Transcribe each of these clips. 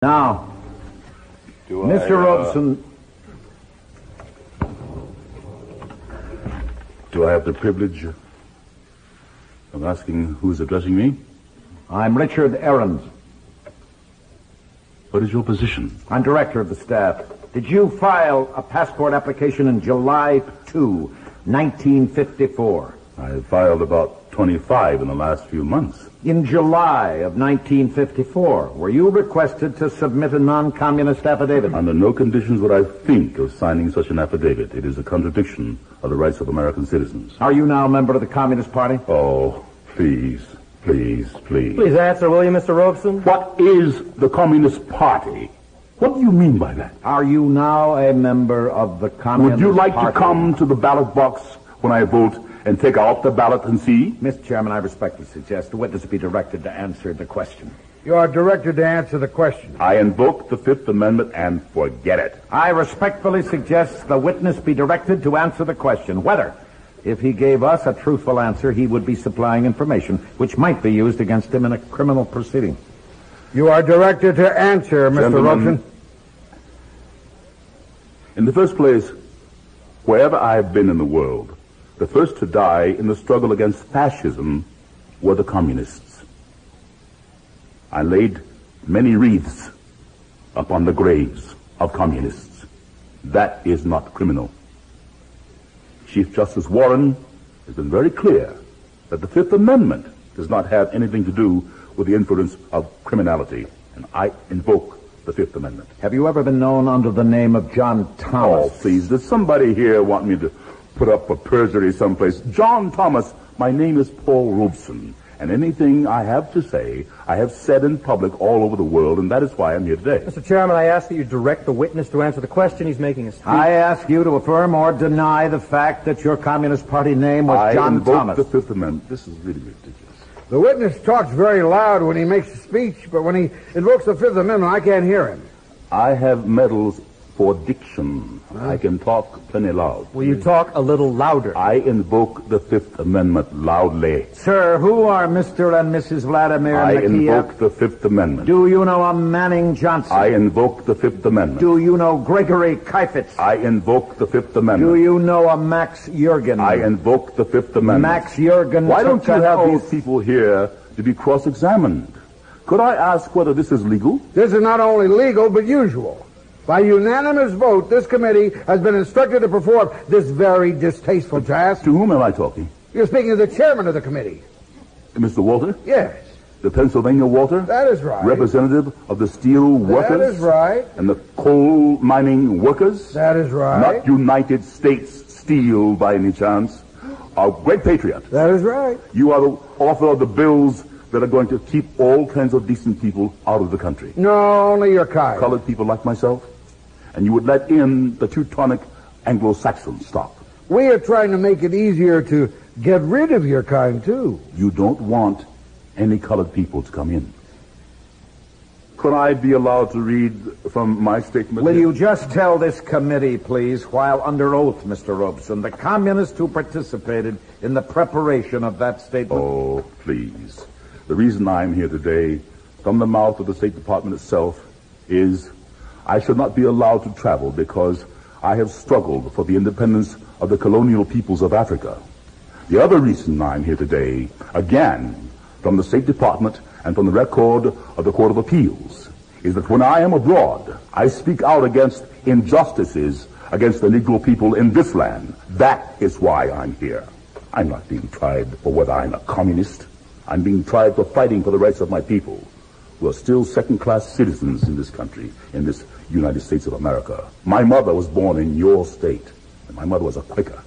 Now, Mr. Robeson. Do I have the privilege of asking who's addressing me? I'm Richard Ahrens. What is your position? I'm director of the staff. Did you file a passport application in July 2, 1954? I filed about 25 in the last few months. In July of 1954, were you requested to submit a non-communist affidavit? Under no conditions would I think of signing such an affidavit. It is a contradiction of the rights of American citizens. Are you now a member of the Communist Party? Oh, please. Please answer, will you, Mr. Robeson? What is the Communist Party? What do you mean by that? Are you now a member of the Communist Party? Would you like to come to the ballot box when I vote and take out the ballot and see? Mr. Chairman, I respectfully suggest the witness be directed to answer the question. You are directed to answer the question. I invoke the Fifth Amendment and forget it. I respectfully suggest the witness be directed to answer the question whether, if he gave us a truthful answer, he would be supplying information which might be used against him in a criminal proceeding. You are directed to answer, Mr. Robeson. In the first place, wherever I have been in the world, the first to die in the struggle against fascism were the communists. I laid many wreaths upon the graves of communists. That is not criminal. Chief Justice Warren has been very clear that the Fifth Amendment does not have anything to do with the influence of criminality, and I invoke the Fifth Amendment. Have you ever been known under the name of John Thomas? Oh, please, does somebody here want me to put up a perjury someplace? John Thomas, my name is Paul Robeson, and anything I have to say, I have said in public all over the world, and that is why I'm here today. Mr. Chairman, I ask that you direct the witness to answer the question. He's making a speech. I ask you to affirm or deny the fact that your Communist Party name was John Thomas. I invoke the Fifth Amendment. This is really ridiculous. The witness talks very loud when he makes a speech, but when he invokes the Fifth Amendment, I can't hear him. I have medals for diction. I can talk plenty loud. Will you talk a little louder? I invoke the Fifth Amendment loudly. Sir, who are Mr. and Mrs. Vladimir I Makiev? invoke the Fifth Amendment. Do you know a Manning Johnson? I invoke the Fifth Amendment. Do you know Gregory Kifetz? I invoke the Fifth Amendment. Do you know a Max Jurgen? I invoke the Fifth Amendment. Max Jurgen. Why don't you have these people here to be cross-examined? Could I ask whether this is legal? This is not only legal, but usual. By unanimous vote, this committee has been instructed to perform this very distasteful task. To whom am I talking? You're speaking to the chairman of the committee. Mr. Walter? Yes. The Pennsylvania Walter? That is right. Representative of the steel workers? That is right. And the coal mining workers? That is right. Not United States Steel by any chance. A great patriot. That is right. You are the author of the bills that are going to keep all kinds of decent people out of the country. No, only your kind. Colored people like myself. And you would let in the Teutonic Anglo-Saxon stock. We are trying to make it easier to get rid of your kind, too. You don't want any colored people to come in. Could I be allowed to read from my statement? Will you just tell this committee, please, while under oath, Mr. Robeson, the communists who participated in the preparation of that statement? Oh, please. The reason I'm here today, from the mouth of the State Department itself, is I should not be allowed to travel because I have struggled for the independence of the colonial peoples of Africa. The other reason I'm here today, again, from the State Department and from the record of the Court of Appeals, is that when I am abroad, I speak out against injustices against the Negro people in this land. That is why I'm here. I'm not being tried for whether I'm a communist. I'm being tried for fighting for the rights of my people, who are still second-class citizens in this country, in this United States of America. My mother was born in your state, and my mother was a Quaker.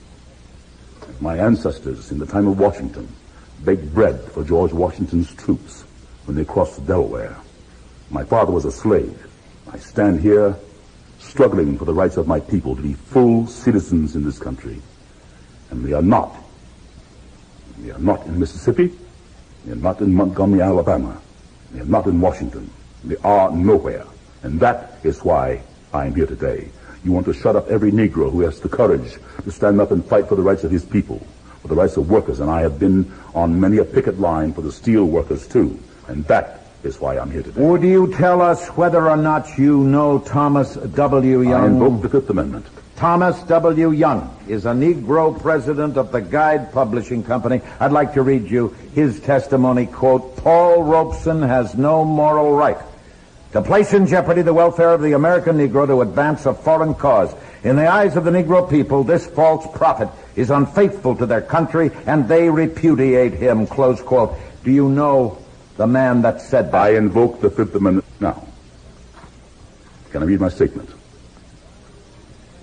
My ancestors, in the time of Washington, baked bread for George Washington's troops when they crossed the Delaware. My father was a slave. I stand here struggling for the rights of my people to be full citizens in this country. And we are not. We are not in Mississippi. We are not in Montgomery, Alabama. We are not in Washington. We are nowhere. And that is why I am here today. You want to shut up every Negro who has the courage to stand up and fight for the rights of his people, for the rights of workers. And I have been on many a picket line for the steel workers, too. And that is why I'm here today. Would you tell us whether or not you know Thomas W. Young? I invoke the Fifth Amendment. Thomas W. Young is a Negro president of the Guide Publishing Company. I'd like to read you his testimony, quote, Paul Robeson has no moral right to place in jeopardy the welfare of the American Negro to advance a foreign cause. In the eyes of the Negro people, this false prophet is unfaithful to their country, and they repudiate him, close quote. Do you know the man that said that? I invoke the Fifth Amendment now. Can I read my statement?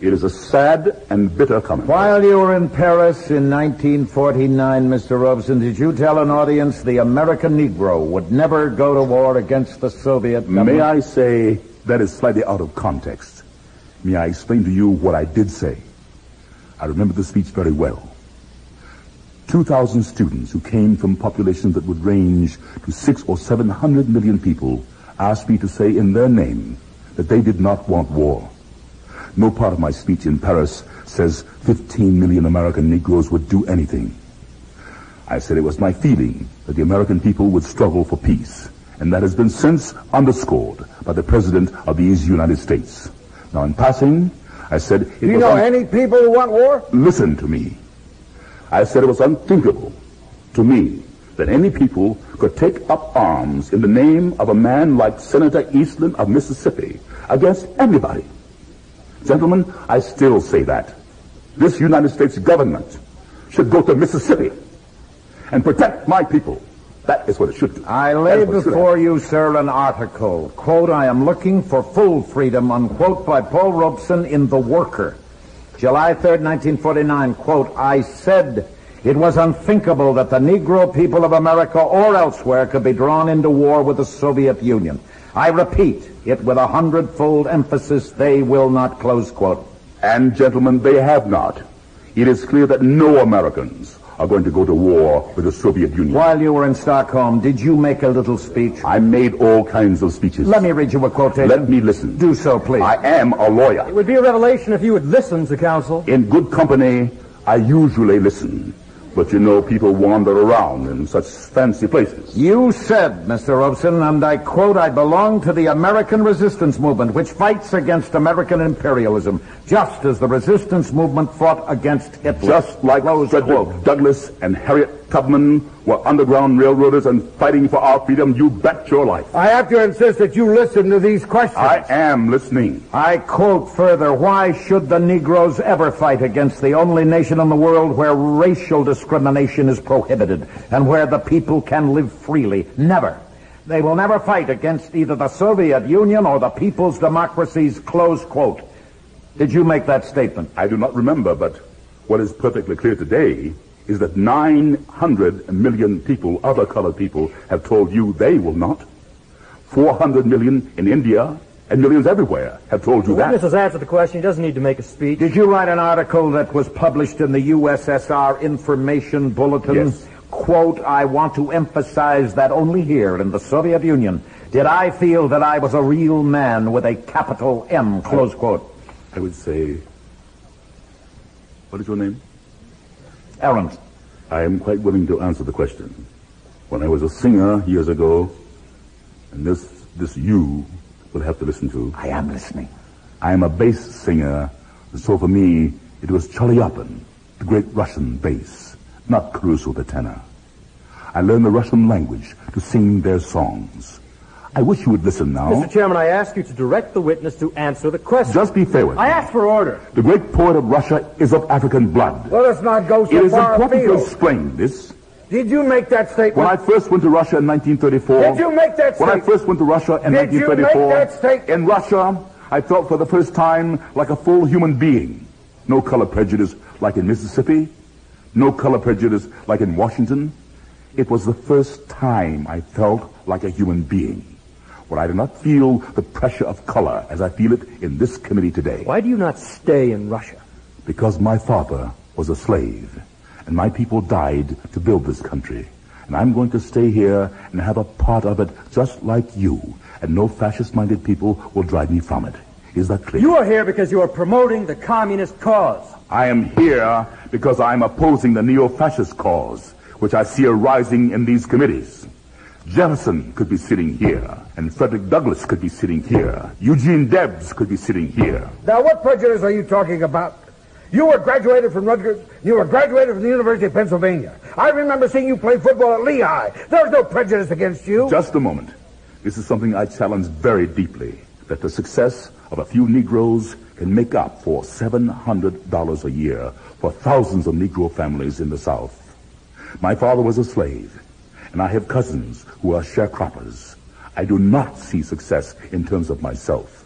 It is a sad and bitter comment. While you were in Paris in 1949, Mr. Robeson, did you tell an audience the American Negro would never go to war against the Soviet government? May I say that is slightly out of context? May I explain to you what I did say? I remember the speech very well. 2,000 students who came from populations that would range to 600 or 700 million people asked me to say in their name that they did not want war. No part of my speech in Paris says 15 million American Negroes would do anything. I said it was my feeling that the American people would struggle for peace, and that has been since underscored by the President of these United States. Now, in passing, I said... Do you know any people who want war? Listen to me. I said it was unthinkable to me that any people could take up arms in the name of a man like Senator Eastland of Mississippi against anybody. Gentlemen, I still say that. This United States government should go to Mississippi and protect my people. That is what it should do. I lay before you, sir, an article, quote, I am looking for full freedom, unquote, by Paul Robeson in The Worker. July 3rd, 1949, quote, I said it was unthinkable that the Negro people of America or elsewhere could be drawn into war with the Soviet Union. I repeat it with 100-fold emphasis, they will not, close quote. And, gentlemen, they have not. It is clear that no Americans are going to go to war with the Soviet Union. While you were in Stockholm, did you make a little speech? I made all kinds of speeches. Let me read you a quotation. Let me listen. Do so, please. I am a lawyer. It would be a revelation if you would listen to counsel. In good company, I usually listen. But you know, people wander around in such fancy places. You said, Mr. Robeson, and I quote, I belong to the American resistance movement, which fights against American imperialism, just as the resistance movement fought against Hitler. Just like Frederick Douglass and Harriet Tubman were underground railroaders and fighting for our freedom, you bet your life. I have to insist that you listen to these questions. I am listening. I quote further, why should the Negroes ever fight against the only nation in the world where racial discrimination is prohibited and where the people can live freely? Never. They will never fight against either the Soviet Union or the people's democracies, close quote. Did you make that statement? I do not remember, but what is perfectly clear today is that 900 million people, other colored people, have told you they will not. 400 million in India and millions everywhere have told you that. The witness has answered the question. He doesn't need to make a speech. Did you write an article that was published in the USSR Information Bulletin? Yes. Quote, I want to emphasize that only here in the Soviet Union did I feel that I was a real man with a capital M, close quote. I would say, what is your name? Aaron. I am quite willing to answer the question. When I was a singer years ago, and this you will have to listen to. I am listening. I am a bass singer, so for me, it was Chelyabin, the great Russian bass, not Caruso the tenor. I learned the Russian language to sing their songs. I wish you would listen now. Mr. Chairman, I ask you to direct the witness to answer the question. Just be fair with me. I ask for order. The great poet of Russia is of African blood. Let us not go so It is far important to afield. explain this. Did you make that statement? When I first went to Russia in 1934... Did you make that When I statement? first went to Russia in Did you 1934... make that statement? In Russia, I felt for the first time like a full human being. No color prejudice like in Mississippi. No color prejudice like in Washington. It was the first time I felt like a human being. Where I did not feel the pressure of color as I feel it in this committee today. Why do you not stay in Russia? Because my father was a slave, and my people died to build this country. And I'm going to stay here and have a part of it just like you, and no fascist-minded people will drive me from it. Is that clear? You are here because you are promoting the communist cause. I am here because I'm opposing the neo-fascist cause, which I see arising in these committees. Jefferson could be sitting here, and Frederick Douglass could be sitting here. Eugene Debs could be sitting here. Now, what prejudice are you talking about? You were graduated from Rutgers. You were graduated from the University of Pennsylvania. I remember seeing you play football at Lehigh. There was no prejudice against you. Just a moment. This is something I challenge very deeply, that the success of a few Negroes can make up for $700 a year for thousands of Negro families in the South. My father was a slave, and I have cousins who are sharecroppers. I do not see success in terms of myself.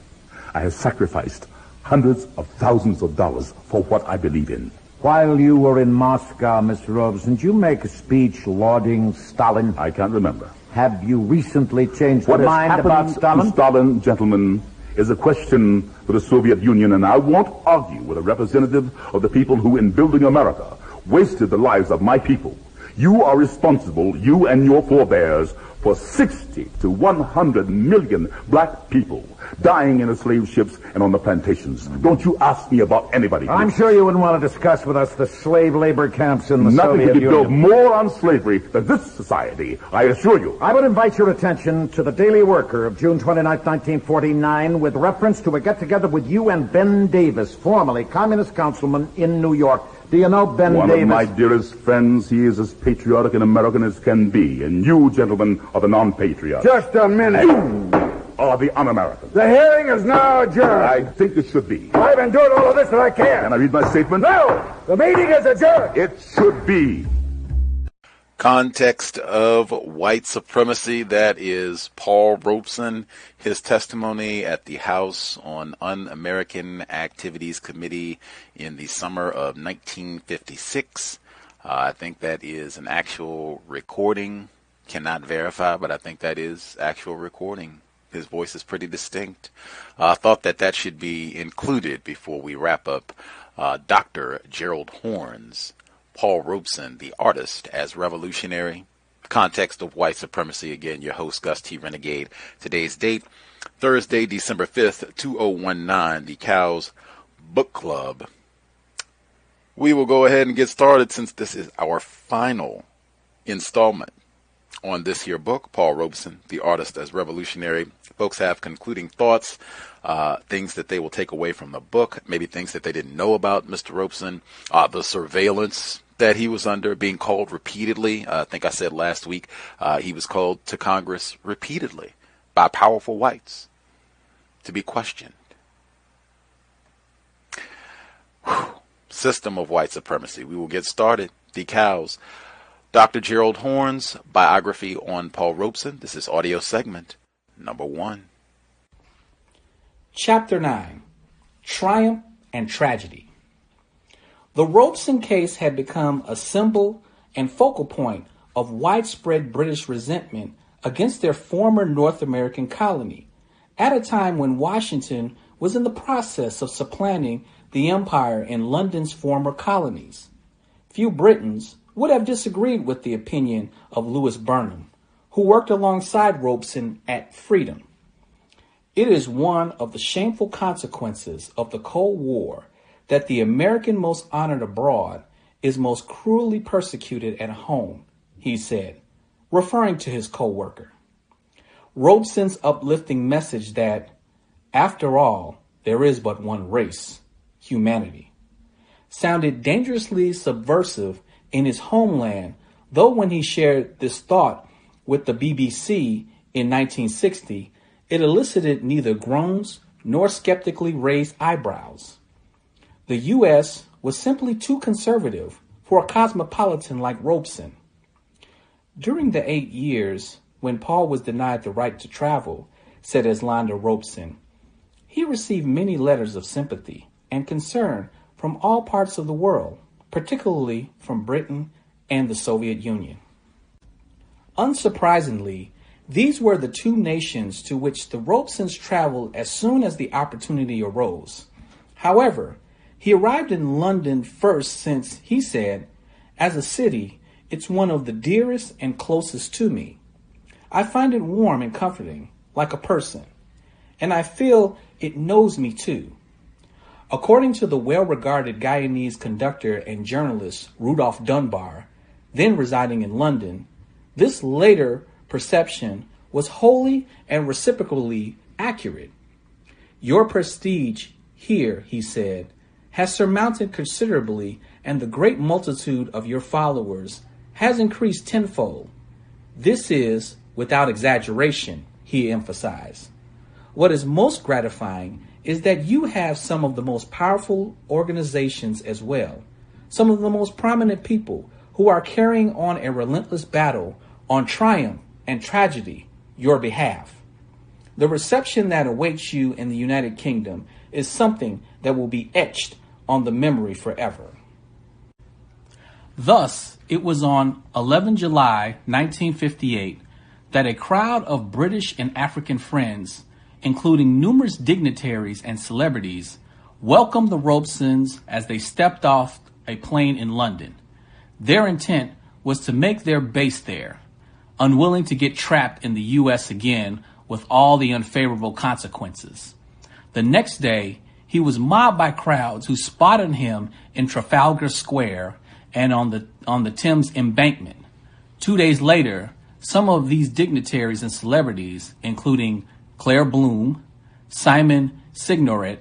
I have sacrificed hundreds of thousands of dollars for what I believe in. While you were in Moscow, Mr. Robeson, did you make a speech lauding Stalin? I can't remember. Have you recently changed What your has mind about happened Stalin? to Stalin, gentlemen, is a question for the Soviet Union, and I won't argue with a representative of the people who, in building America, wasted the lives of my people. You are responsible, you and your forebears, for 60 to 100 million black people dying in the slave ships and on the plantations. Don't you ask me about anybody. I'm sure you wouldn't want to discuss with us the slave labor camps in the Nothing Soviet could be built Union. more on slavery than this society, I assure you. I would invite your attention to the Daily Worker of June 29, 1949, with reference to a get-together with you and Ben Davis, formerly communist councilman in New York. Do you know Ben One Davis? of my dearest friends. He is as patriotic an American as can be, and you, gentlemen, are the non-patriots. Just a minute. Are the un-Americans. The hearing is now adjourned. I think it should be. I've endured all of this that I can. Can I read my statement? No! The meeting is adjourned. It should be. Context of White Supremacy. That is Paul Robeson, his testimony at the House on Un-American Activities Committee in the summer of 1956. I think that is an actual recording. Cannot verify, but I think that is actual recording. His voice is pretty distinct. I thought that should be included before we wrap up Dr. Gerald Horne's Paul Robeson, the artist, as revolutionary. Context of White Supremacy. Again, your host, Gus T. Renegade. Today's date, Thursday, December 5th, 2019, the C.O.W.S Book Club. We will go ahead and get started since this is our final installment on this here book, Paul Robeson, the artist as revolutionary. Folks have concluding thoughts, things that they will take away from the book, maybe things that they didn't know about Mr. Robeson, the surveillance that he was under, being called repeatedly. I think I said last week he was called to Congress repeatedly by powerful whites to be questioned. System of white supremacy. We will get started. The C.O.W.S. Dr. Gerald Horne's biography on Paul Robeson. This is audio segment number 1. Chapter 9. Triumph and Tragedy. The Robeson case had become a symbol and focal point of widespread British resentment against their former North American colony, at a time when Washington was in the process of supplanting the empire in London's former colonies. Few Britons would have disagreed with the opinion of Lewis Burnham, who worked alongside Robeson at Freedom. It is one of the shameful consequences of the Cold War that the American most honored abroad is most cruelly persecuted at home, he said, referring to his co-worker. Robeson's uplifting message that, after all, there is but one race, humanity, sounded dangerously subversive in his homeland, though when he shared this thought with the BBC in 1960, it elicited neither groans nor skeptically raised eyebrows. The U.S. was simply too conservative for a cosmopolitan like Robeson. During the 8 years when Paul was denied the right to travel, said Eslanda Robeson, he received many letters of sympathy and concern from all parts of the world, particularly from Britain and the Soviet Union. Unsurprisingly, these were the two nations to which the Robesons traveled as soon as the opportunity arose. However, he arrived in London first since, he said, as a city, it's one of the dearest and closest to me. I find it warm and comforting, like a person, and I feel it knows me too. According to the well-regarded Guyanese conductor and journalist Rudolph Dunbar, then residing in London, this later perception was wholly and reciprocally accurate. Your prestige here, he said, has surmounted considerably, and the great multitude of your followers has increased tenfold. This is without exaggeration, he emphasized. What is most gratifying is that you have some of the most powerful organizations as well, some of the most prominent people who are carrying on a relentless battle on triumph and tragedy, your behalf. The reception that awaits you in the United Kingdom is something that will be etched on the memory forever. Thus, it was on 11 July 1958 that a crowd of British and African friends, including numerous dignitaries and celebrities, welcomed the Robesons as they stepped off a plane in London. Their intent was to make their base there, unwilling to get trapped in the U.S. again with all the unfavorable consequences. The next day, he was mobbed by crowds who spotted him in Trafalgar Square and on the Thames embankment. 2 days later, some of these dignitaries and celebrities, including Claire Bloom, Simon Signoret,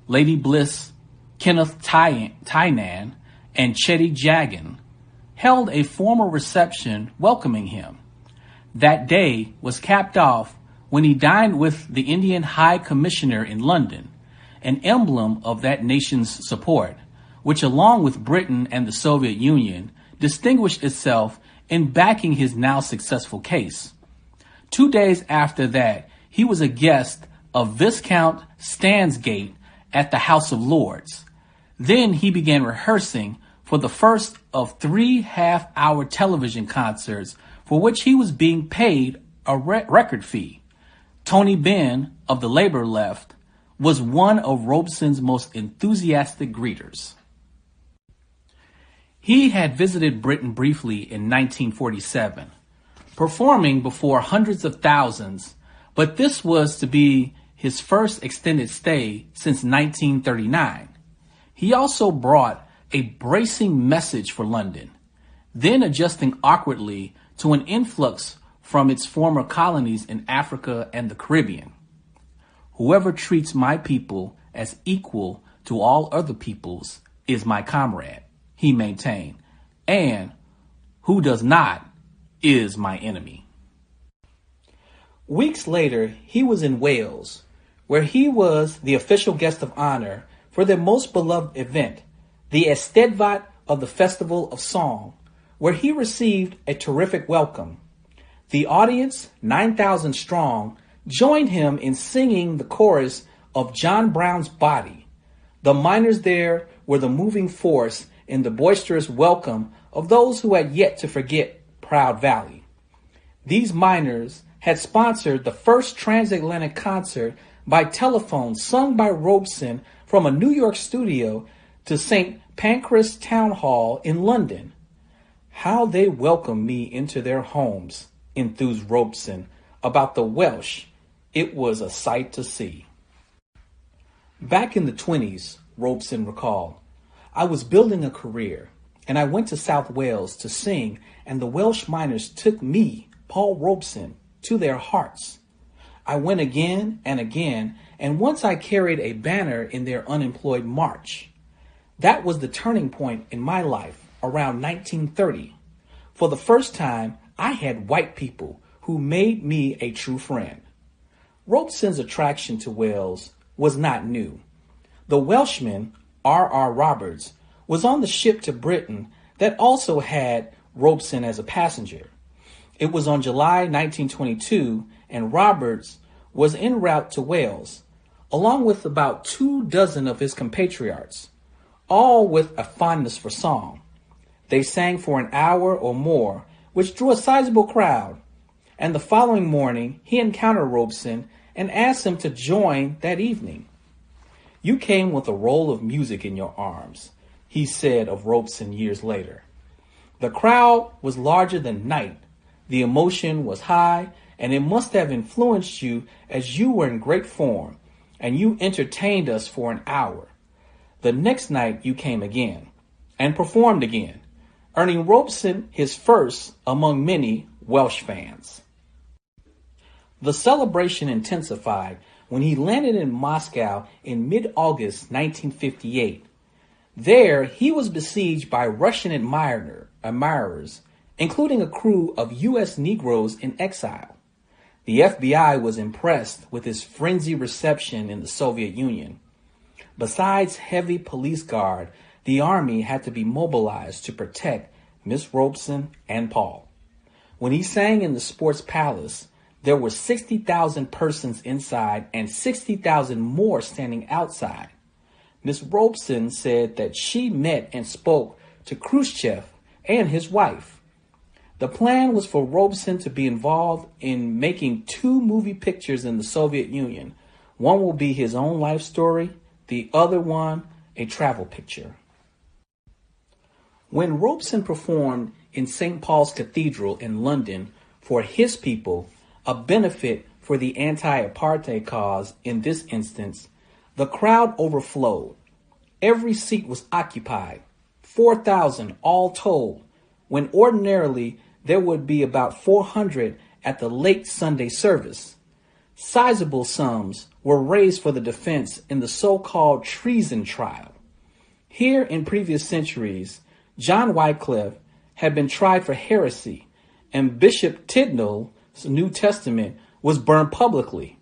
Lady Bliss, Kenneth Tynan, and Chetty Jagan, held a formal reception welcoming him. That day was capped off when he dined with the Indian High Commissioner in London, an emblem of that nation's support, which along with Britain and the Soviet Union distinguished itself in backing his now successful case. 2 days after that, he was a guest of Viscount Stansgate at the House of Lords. Then he began rehearsing for the first of 3 half-hour television concerts for which he was being paid a record fee. Tony Benn of the Labour left was one of Robeson's most enthusiastic greeters. He had visited Britain briefly in 1947, performing before hundreds of thousands, but this was to be his first extended stay since 1939. He also brought a bracing message for London, then adjusting awkwardly to an influx from its former colonies in Africa and the Caribbean. Whoever treats my people as equal to all other peoples is my comrade, he maintained, and who does not is my enemy. Weeks later, he was in Wales, where he was the official guest of honor for their most beloved event, the Eisteddfod of the Festival of Song, where he received a terrific welcome. The audience, 9,000 strong, joined him in singing the chorus of John Brown's Body. The miners there were the moving force in the boisterous welcome of those who had yet to forget Proud Valley. These miners had sponsored the first transatlantic concert by telephone sung by Robeson from a New York studio to St. Pancras Town Hall in London. How they welcomed me into their homes, enthused Robeson about the Welsh. It was a sight to see. Back in the 20s, Robeson recalled, I was building a career, and I went to South Wales to sing, and the Welsh miners took me, Paul Robeson, to their hearts. I went again, and once I carried a banner in their unemployed march. That was the turning point in my life around 1930. For the first time, I had white people who made me a true friend. Robeson's attraction to Wales was not new. The Welshman, R.R. Roberts, was on the ship to Britain that also had Robeson as a passenger. It was on July 1922, and Roberts was en route to Wales, along with about 24 of his compatriots, all with a fondness for song. They sang for an hour or more, which drew a sizable crowd, and the following morning he encountered Robeson and asked him to join that evening. You came with a roll of music in your arms, he said of Robeson years later. The crowd was larger than night. The emotion was high, and it must have influenced you as you were in great form, and you entertained us for an hour. The next night you came again, and performed again, earning Robeson his first among many Welsh fans. The celebration intensified when he landed in Moscow in mid-August 1958. There, he was besieged by Russian admirers, including a crew of U.S. Negroes in exile. The FBI was impressed with his frenzied reception in the Soviet Union. Besides heavy police guard, the Army had to be mobilized to protect Miss Robeson and Paul. When he sang in the Sports Palace, there were 60,000 persons inside and 60,000 more standing outside. Miss Robeson said that she met and spoke to Khrushchev and his wife. The plan was for Robeson to be involved in making 2 movie pictures in the Soviet Union. One will be his own life story, the other one a travel picture. When Robeson performed in St. Paul's Cathedral in London for his people, a benefit for the anti-apartheid cause in this instance, the crowd overflowed. Every seat was occupied, 4,000 all told, when ordinarily there would be about 400 at the late Sunday service. Sizable sums were raised for the defense in the so-called treason trial. Here in previous centuries, John Wycliffe had been tried for heresy, and Bishop Tyndale's New Testament was burned publicly.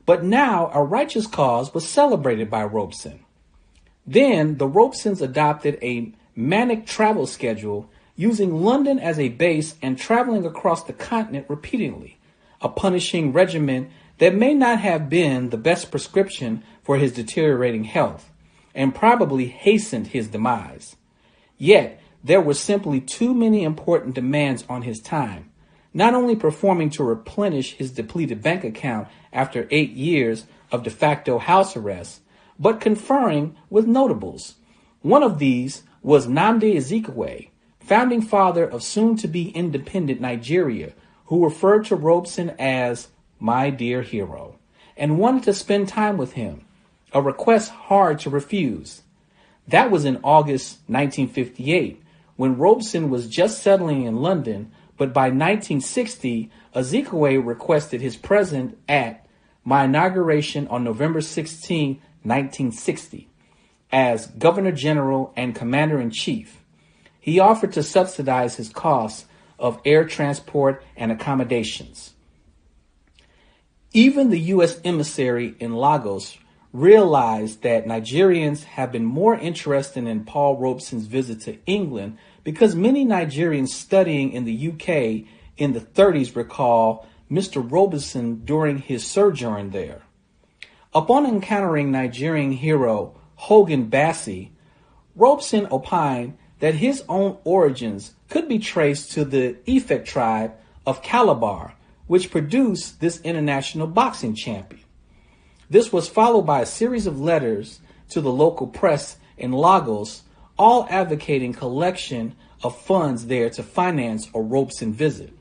But now a righteous cause was celebrated by Robeson. Then the Robesons adopted a manic travel schedule, using London as a base and traveling across the continent repeatedly, a punishing regimen that may not have been the best prescription for his deteriorating health, and probably hastened his demise. Yet, there were simply too many important demands on his time, not only performing to replenish his depleted bank account after 8 years of de facto house arrest, but conferring with notables. One of these was Nnamdi Azikiwe, founding father of soon-to-be independent Nigeria, who referred to Robeson as "my dear hero," and wanted to spend time with him, a request hard to refuse. That was in August 1958, when Robeson was just settling in London, but by 1960, Azikiwe requested his presence at my inauguration on November 16, 1960, as Governor General and Commander-in-Chief. He offered to subsidize his costs of air transport and accommodations. Even the U.S. emissary in Lagos realized that Nigerians have been more interested in Paul Robeson's visit to England because many Nigerians studying in the UK in the 30s recall Mr. Robeson during his sojourn there. Upon encountering Nigerian hero Hogan Bassi, Robeson opined that his own origins could be traced to the Efik tribe of Calabar, which produced this international boxing champion. This was followed by a series of letters to the local press in Lagos, all advocating collection of funds there to finance a Robeson visit.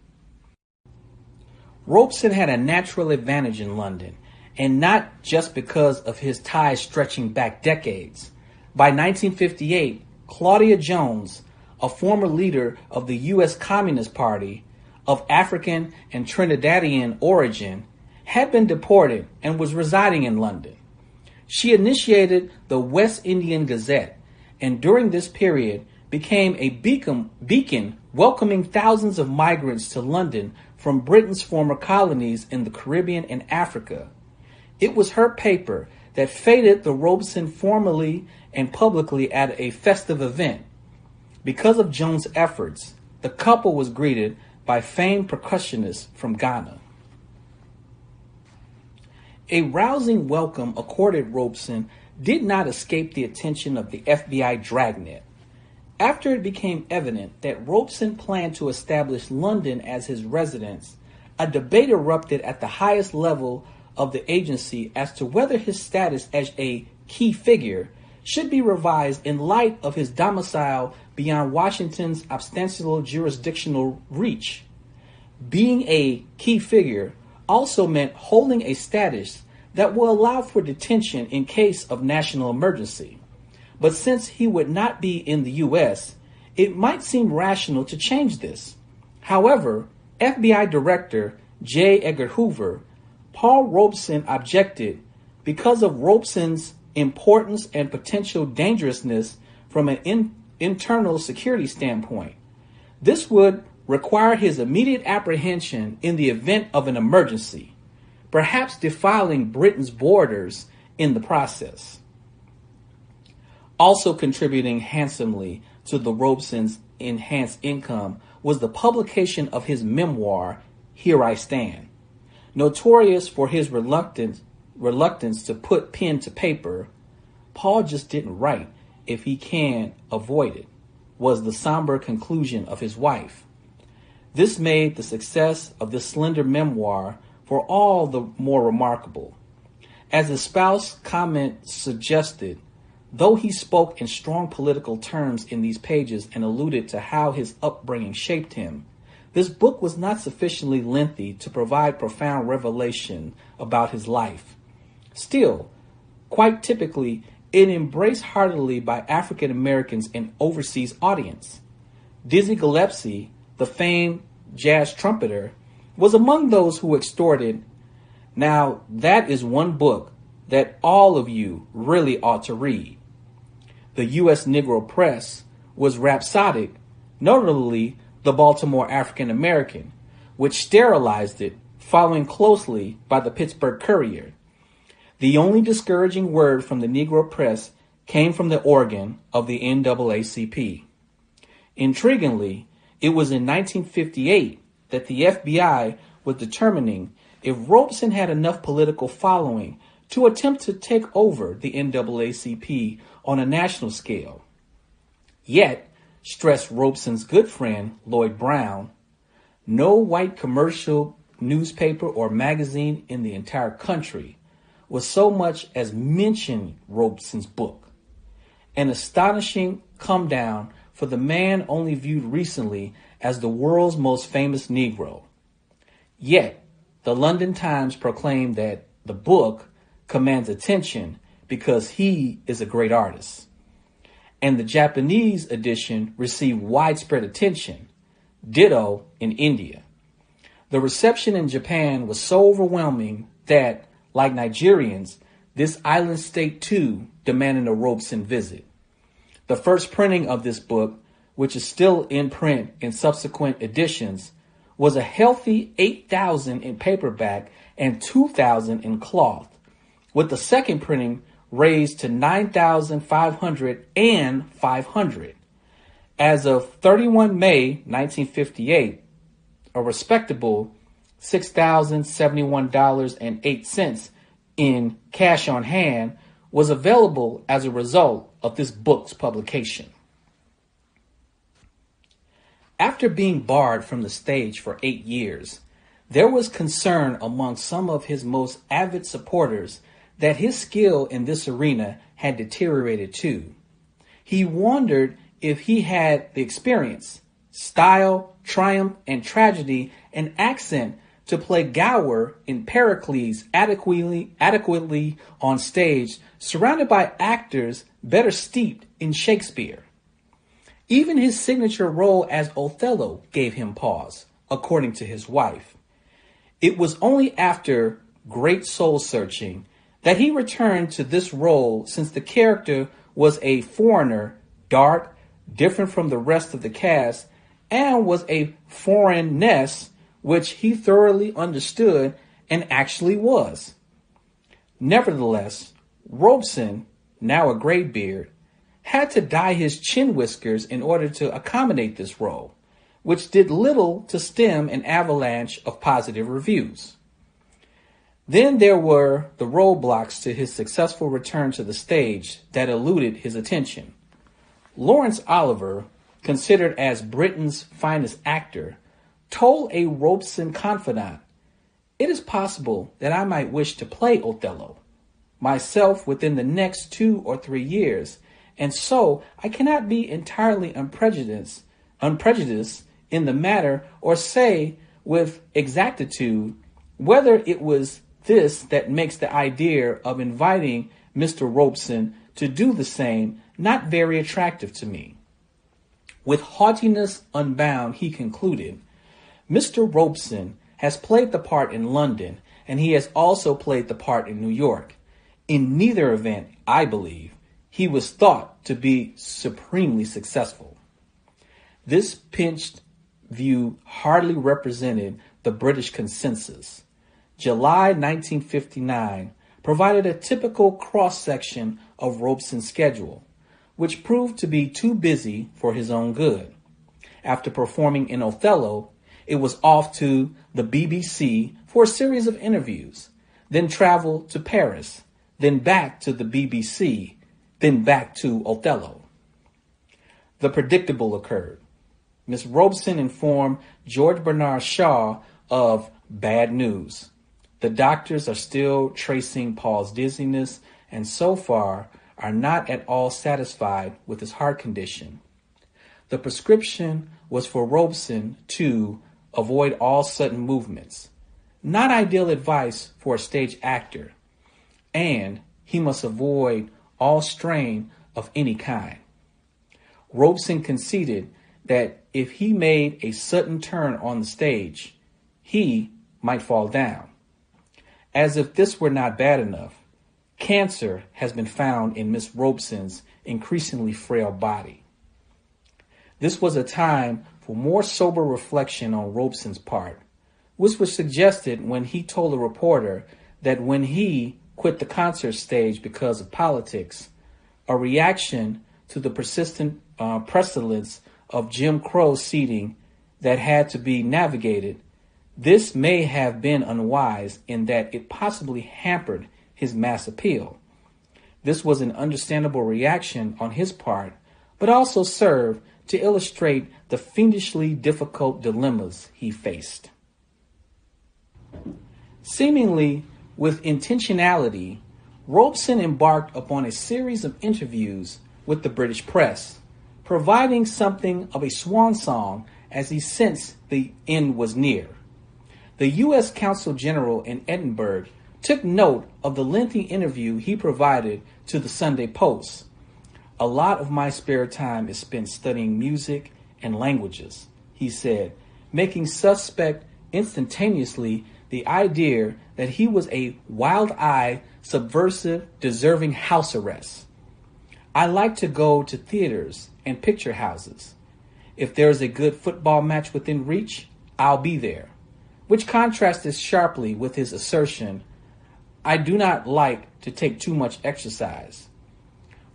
Robeson had a natural advantage in London, and not just because of his ties stretching back decades. By 1958, Claudia Jones, a former leader of the U.S. Communist Party of African and Trinidadian origin, had been deported and was residing in London. She initiated the West Indian Gazette, and during this period became a beacon welcoming thousands of migrants to London from Britain's former colonies in the Caribbean and Africa. It was her paper that feted the Robeson formally and publicly at a festive event. Because of Jones' efforts, the couple was greeted by famed percussionists from Ghana. A rousing welcome accorded Robeson did not escape the attention of the FBI dragnet. After it became evident that Robeson planned to establish London as his residence, a debate erupted at the highest level of the agency as to whether his status as a key figure should be revised in light of his domicile beyond Washington's ostensible jurisdictional reach. Being a key figure also meant holding a status that will allow for detention in case of national emergency. But since he would not be in the U.S., it might seem rational to change this. However, FBI Director J. Edgar Hoover Paul Robeson objected because of Robeson's importance and potential dangerousness from an internal security standpoint. This would require his immediate apprehension in the event of an emergency, perhaps defiling Britain's borders in the process. Also contributing handsomely to the Robeson's enhanced income was the publication of his memoir, Here I Stand. Notorious for his reluctance to put pen to paper, Paul just didn't write if he can avoid it, was the somber conclusion of his wife. This made the success of this slender memoir for all the more remarkable. As the spouse comment suggested, though he spoke in strong political terms in these pages and alluded to how his upbringing shaped him, this book was not sufficiently lengthy to provide profound revelation about his life. Still, quite typically, it embraced heartily by African Americans and overseas audience. Dizzy Gillespie, the famed jazz trumpeter, was among those who extorted, "Now that is one book that all of you really ought to read." The U.S. Negro press was rhapsodic, notably the Baltimore African American, which sterilized it, following closely by the Pittsburgh Courier. The only discouraging word from the Negro press came from the organ of the NAACP. Intriguingly, it was in 1958 that the FBI was determining if Robeson had enough political following to attempt to take over the NAACP on a national scale. Yet, stressed Robeson's good friend, Lloyd Brown, no white commercial newspaper or magazine in the entire country was so much as mention Robeson's book. An astonishing come down for the man only viewed recently as the world's most famous Negro. Yet, the London Times proclaimed that the book commands attention because he is a great artist. And the Japanese edition received widespread attention, ditto in India. The reception in Japan was so overwhelming that, like Nigerians, this island state too demanded a Robeson visit. The first printing of this book, which is still in print in subsequent editions, was a healthy 8,000 in paperback and 2,000 in cloth, with the second printing raised to 9,500 and 500. As of 31 May 1958, a respectable $6,071.08 in cash on hand was available as a result of this book's publication. After being barred from the stage for 8 years, there was concern among some of his most avid supporters that his skill in this arena had deteriorated too. He wondered if he had the experience, style, triumph, and tragedy and accent to play Gower in Pericles adequately on stage, surrounded by actors better steeped in Shakespeare. Even his signature role as Othello gave him pause, according to his wife. It was only after great soul searching that he returned to this role, since the character was a foreigner, dark, different from the rest of the cast, and was a foreignness which he thoroughly understood and actually was. Nevertheless, Robeson, now a graybeard, had to dye his chin whiskers in order to accommodate this role, which did little to stem an avalanche of positive reviews. Then there were the roadblocks to his successful return to the stage that eluded his attention. Laurence Olivier, considered as Britain's finest actor, told a Robeson confidant, "It is possible that I might wish to play Othello myself within the next 2 or 3 years, and so I cannot be entirely unprejudiced in the matter, or say with exactitude whether it was this that makes the idea of inviting Mr. Robeson to do the same not very attractive to me." With haughtiness unbound, he concluded, "Mr. Robeson has played the part in London, and he has also played the part in New York. In neither event, I believe, he was thought to be supremely successful. This pinched view hardly represented the British consensus. July 1959 provided a typical cross-section of Robeson's schedule, which proved to be too busy for his own good. After performing in Othello, it was off to the BBC for a series of interviews, then travel to Paris, then back to the BBC, then back to Othello. The predictable occurred. Miss Robeson informed George Bernard Shaw of bad news. The doctors are still tracing Paul's dizziness and so far are not at all satisfied with his heart condition. The prescription was for Robeson to avoid all sudden movements, not ideal advice for a stage actor, and he must avoid all strain of any kind. Robeson conceded that if he made a sudden turn on the stage, he might fall down. As if this were not bad enough, cancer has been found in Miss Robeson's increasingly frail body. This was a time for more sober reflection on Robeson's part, which was suggested when he told a reporter that when he quit the concert stage because of politics, a reaction to the persistent precedence of Jim Crow seating that had to be navigated, this may have been unwise in that it possibly hampered his mass appeal. This was an understandable reaction on his part, but also served to illustrate the fiendishly difficult dilemmas he faced. Seemingly with intentionality, Robeson embarked upon a series of interviews with the British press, providing something of a swan song as he sensed the end was near. The U.S. Consul General in Edinburgh took note of the lengthy interview he provided to the Sunday Post. "A lot of my spare time is spent studying music and languages," he said, making suspect instantaneously the idea that he was a wild-eyed, subversive, deserving house arrest. "I like to go to theaters and picture houses. If there's a good football match within reach, I'll be there," which contrasted sharply with his assertion, "I do not like to take too much exercise."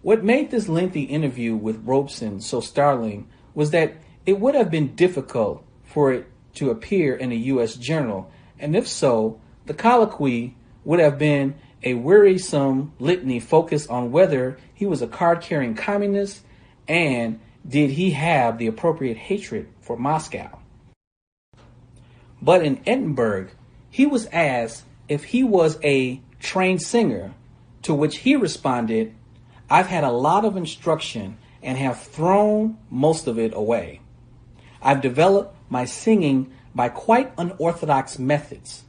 What made this lengthy interview with Robeson so startling was that it would have been difficult for it to appear in a U.S. journal, and if so, the colloquy would have been a wearisome litany focused on whether he was a card-carrying communist and did he have the appropriate hatred for Moscow. But in Edinburgh, he was asked if he was a trained singer, to which he responded, "I've had a lot of instruction and have thrown most of it away. I've developed my singing by quite unorthodox methods.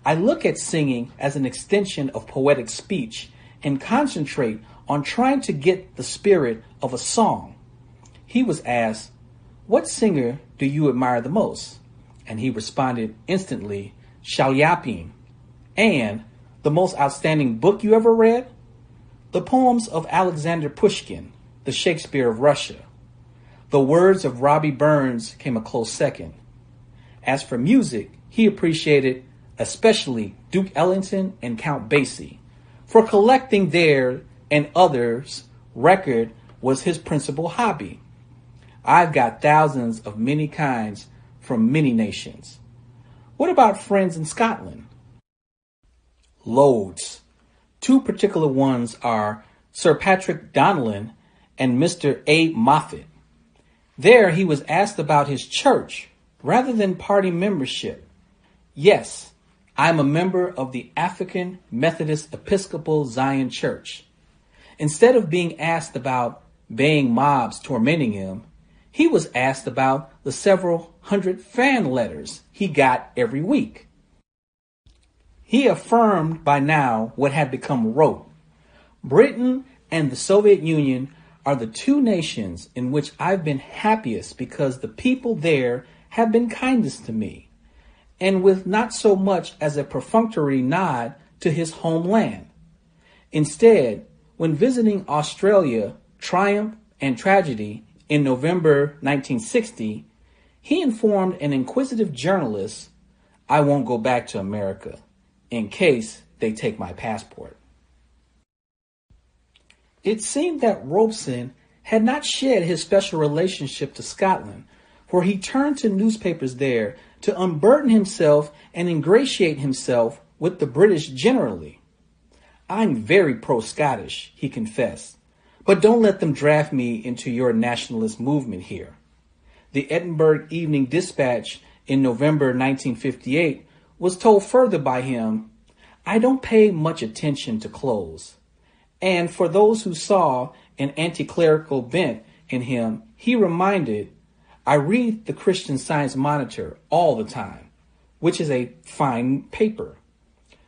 I look at singing as an extension of poetic speech and concentrate on trying to get the spirit of a song." He was asked, "What singer do you admire the most?" And he responded instantly, "Shalyapin." And "The most outstanding book you ever read?" "The poems of Alexander Pushkin, the Shakespeare of Russia." The words of Robbie Burns came a close second. As for music, he appreciated especially Duke Ellington and Count Basie. For collecting their and others' record was his principal hobby. "I've got thousands of many kinds from many nations." "What about friends in Scotland?" "Loads. Two particular ones are Sir Patrick Donnellan and Mr. A. Moffat." There he was asked about his church rather than party membership. "Yes, I'm a member of the African Methodist Episcopal Zion Church." Instead of being asked about baying mobs tormenting him, he was asked about the several hundred fan letters he got every week. He affirmed by now what had become rote. "Britain and the Soviet Union are the two nations in which I've been happiest because the people there have been kindest to me. and with not so much as a perfunctory nod to his homeland. Instead, when visiting Australia, Triumph and Tragedy in November 1960, he informed an inquisitive journalist, "I won't go back to America in case they take my passport." It seemed that Robeson had not shed his special relationship to Scotland, for he turned to newspapers there to unburden himself and ingratiate himself with the British generally. "I'm very pro-Scottish," he confessed, "but don't let them draft me into your nationalist movement here." The Edinburgh Evening Dispatch in November 1958 was told further by him, "I don't pay much attention to clothes." And for those who saw an anti-clerical bent in him, he reminded, "I read the Christian Science Monitor all the time, which is a fine paper.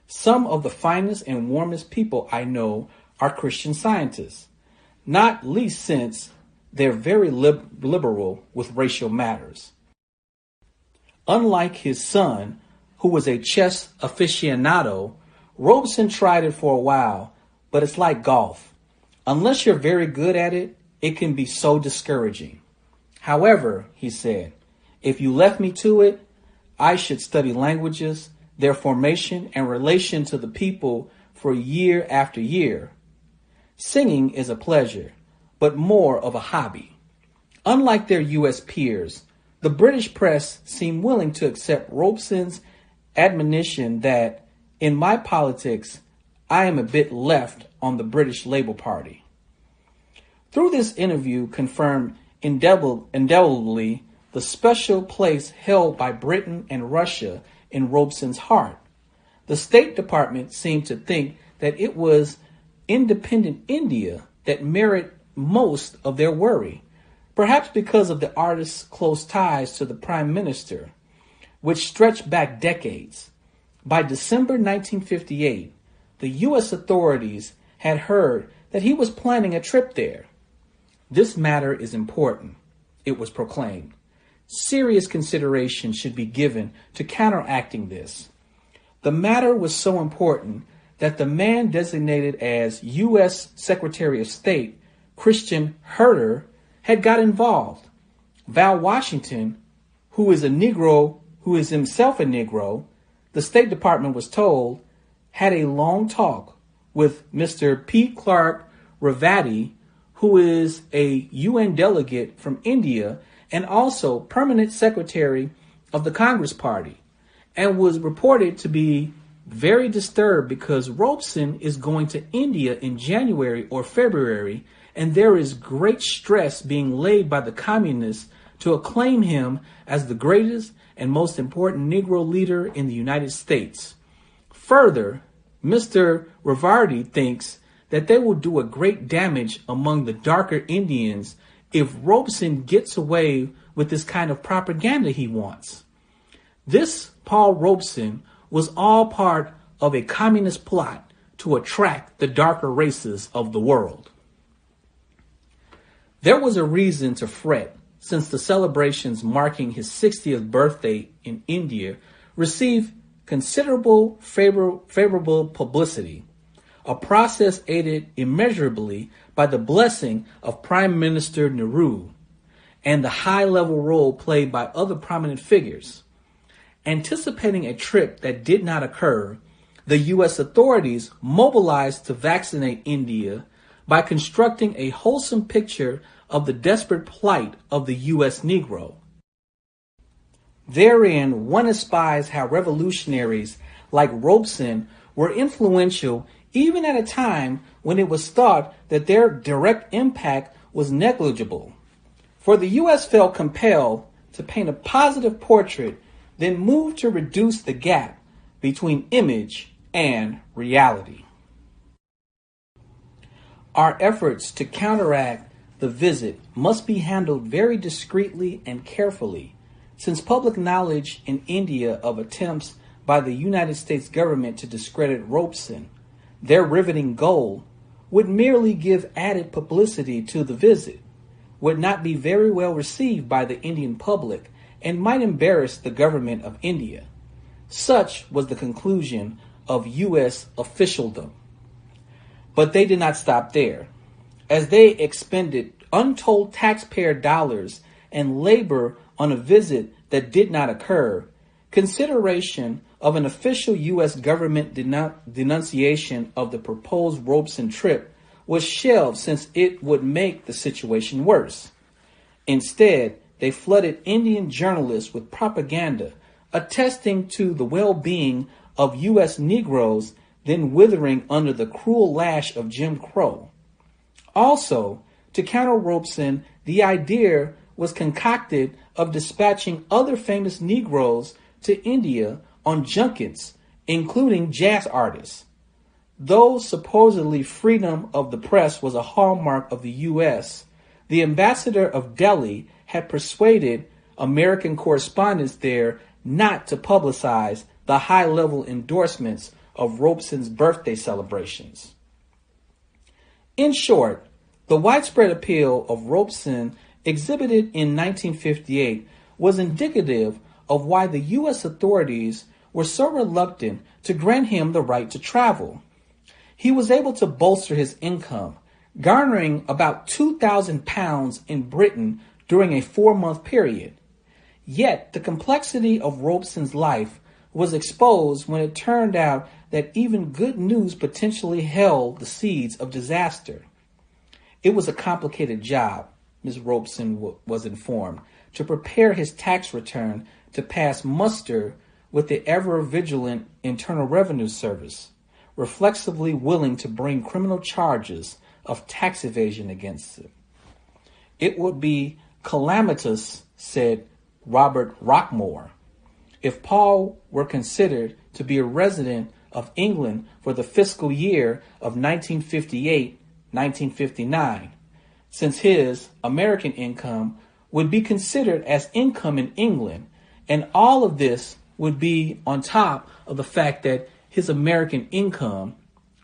Some of the finest and warmest people I know are Christian Scientists, not least since they're very liberal with racial matters." Unlike his son, who was a chess aficionado, Robeson tried it for a while, but it's like golf. Unless you're very good at it, it can be so discouraging. "However," he said, "if you left me to it, I should study languages, their formation and relation to the people for year after year. Singing is a pleasure, but more of a hobby." Unlike their U.S. peers, the British press seemed willing to accept Robeson's admonition that, "In my politics, I am a bit left on the British Labour Party." Through this interview confirmed indelibly the special place held by Britain and Russia in Robeson's heart. The State Department seemed to think that it was independent India that merited most of their worry, perhaps because of the artist's close ties to the Prime Minister, which stretched back decades. By December 1958, the U.S. authorities had heard that he was planning a trip there. "This matter is important," it was proclaimed. "Serious consideration should be given to counteracting this." The matter was so important that the man designated as U.S. Secretary of State, Christian Herter, had got involved. Val Washington, who is himself a Negro, the State Department was told, had a long talk with Mr. P. Clark Ravati, who is a UN delegate from India and also permanent secretary of the Congress Party, and was reported to be very disturbed because Robeson is going to India in January or February, and there is great stress being laid by the communists to acclaim him as the greatest and most important Negro leader in the United States. Further, Mr. Ravati thinks that they will do a great damage among the darker Indians if Robeson gets away with this kind of propaganda he wants. This Paul Robeson was all part of a communist plot to attract the darker races of the world. There was a reason to fret, since the celebrations marking his 60th birthday in India received considerable favorable publicity, a process aided immeasurably by the blessing of Prime Minister Nehru and the high-level role played by other prominent figures. Anticipating a trip that did not occur, the U.S. authorities mobilized to vaccinate India by constructing a wholesome picture of the desperate plight of the U.S. Negro. Therein, one espies how revolutionaries like Robeson were influential even at a time when it was thought that their direct impact was negligible. For the U.S. felt compelled to paint a positive portrait, then moved to reduce the gap between image and reality. Our efforts to counteract the visit must be handled very discreetly and carefully, since public knowledge in India of attempts by the United States government to discredit Robeson, their riveting goal, would merely give added publicity to the visit, would not be very well received by the Indian public, and might embarrass the government of India. Such was the conclusion of U.S. officialdom. But they did not stop there. As they expended untold taxpayer dollars and labor on a visit that did not occur, consideration of an official U.S. government denunciation of the proposed Robeson trip was shelved since it would make the situation worse. Instead, they flooded Indian journalists with propaganda attesting to the well-being of U.S. Negroes then withering under the cruel lash of Jim Crow. Also, to counter Robeson, the idea was concocted of dispatching other famous Negroes to India on junkets, including jazz artists. Though supposedly freedom of the press was a hallmark of the U.S., the ambassador of Delhi had persuaded American correspondents there not to publicize the high-level endorsements of Robeson's birthday celebrations. In short, the widespread appeal of Robeson exhibited in 1958 was indicative of why the U.S. authorities were so reluctant to grant him the right to travel. He was able to bolster his income, garnering about £2,000 in Britain during a 4-month period. Yet the complexity of Robeson's life was exposed when it turned out that even good news potentially held the seeds of disaster. It was a complicated job, Ms. Robeson was informed, to prepare his tax return to pass muster with the ever-vigilant Internal Revenue Service, reflexively willing to bring criminal charges of tax evasion against him. It would be calamitous, said Robert Rockmore, if Paul were considered to be a resident of England for the fiscal year of 1958-1959, since his American income would be considered as income in England, and all of this would be on top of the fact that his American income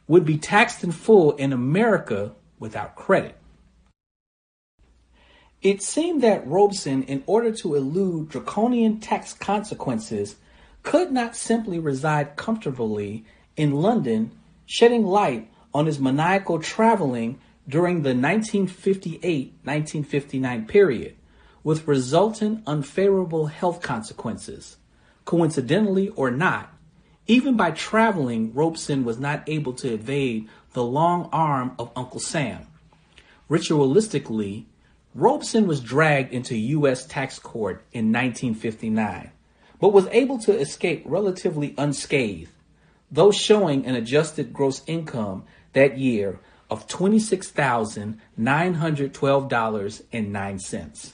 would be taxed in full in America without credit. It seemed that Robeson, in order to elude draconian tax consequences, could not simply reside comfortably in London, shedding light on his maniacal traveling during the 1958-1959 period, with resultant unfavorable health consequences. Coincidentally or not, even by traveling, Robeson was not able to evade the long arm of Uncle Sam. Ritualistically, Robeson was dragged into U.S. tax court in 1959, but was able to escape relatively unscathed, though showing an adjusted gross income that year of $26,912.09.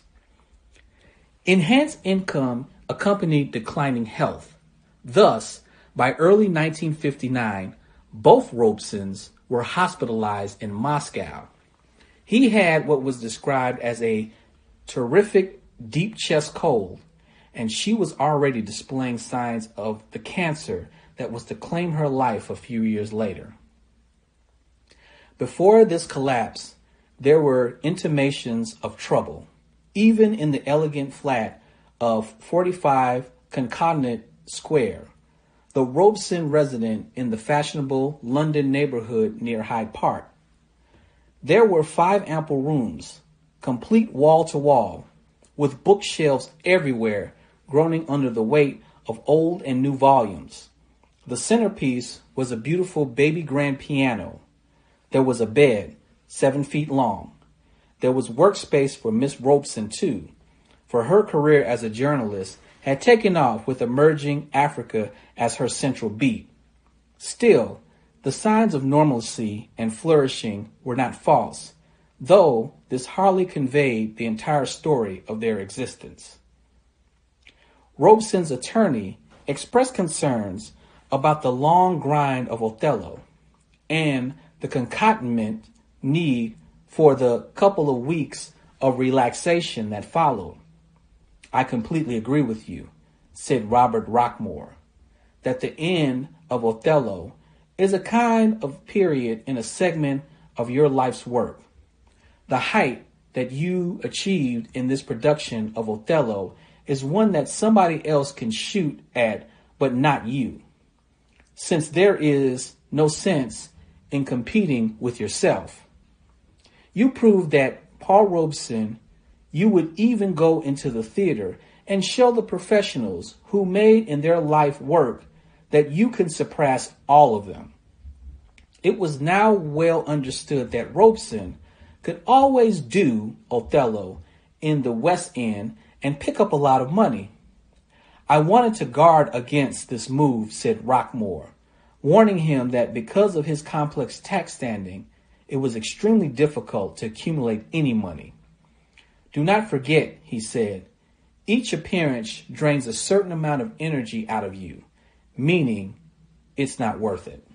Enhanced income accompanied declining health. Thus, by early 1959, both Robesons were hospitalized in Moscow. He had what was described as a terrific deep chest cold, and she was already displaying signs of the cancer that was to claim her life a few years later. Before this collapse, there were intimations of trouble, even in the elegant flat of 45 Conconnet Square, the Robeson resident in the fashionable London neighborhood near Hyde Park. There were 5 ample rooms, complete wall-to-wall, with bookshelves everywhere, groaning under the weight of old and new volumes. The centerpiece was a beautiful baby grand piano. There was a bed, 7 feet long. There was workspace for Miss Robeson, too, for her career as a journalist had taken off with emerging Africa as her central beat. Still, the signs of normalcy and flourishing were not false, though this hardly conveyed the entire story of their existence. Robeson's attorney expressed concerns about the long grind of Othello and the concomitant need for the couple of weeks of relaxation that followed. I completely agree with you, said Robert Rockmore, that the end of Othello is a kind of period in a segment of your life's work. The height that you achieved in this production of Othello is one that somebody else can shoot at but not you, since there is no sense in competing with yourself. You proved that, Paul Robeson, you would even go into the theater and show the professionals who made in their life work that you can surpass all of them. It was now well understood that Robeson could always do Othello in the West End and pick up a lot of money. I wanted to guard against this move, said Rockmore, warning him that because of his complex tax standing, it was extremely difficult to accumulate any money. Do not forget, he said, each appearance drains a certain amount of energy out of you, meaning it's not worth it.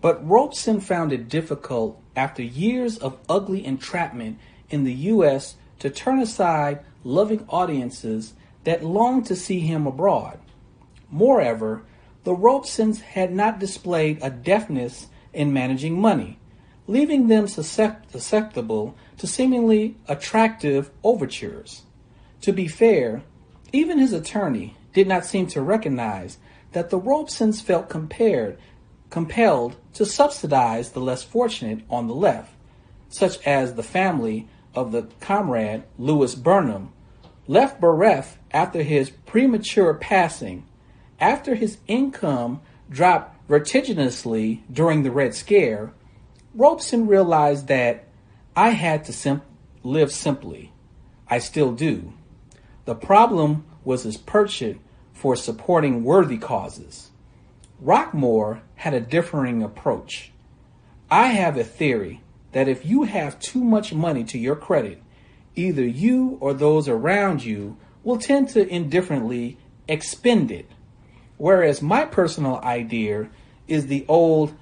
But Robeson found it difficult after years of ugly entrapment in the U.S. to turn aside loving audiences that longed to see him abroad. Moreover, the Robesons had not displayed a deftness in managing money, leaving them susceptible to seemingly attractive overtures. To be fair, even his attorney did not seem to recognize that the Robesons felt compelled to subsidize the less fortunate on the left, such as the family of the comrade Louis Burnham, left bereft after his premature passing, after his income dropped vertiginously during the Red Scare. Robeson realized that I had to live simply. I still do. The problem was his penchant for supporting worthy causes. Rockmore had a differing approach. I have a theory that if you have too much money to your credit, either you or those around you will tend to indifferently expend it. Whereas my personal idea is the old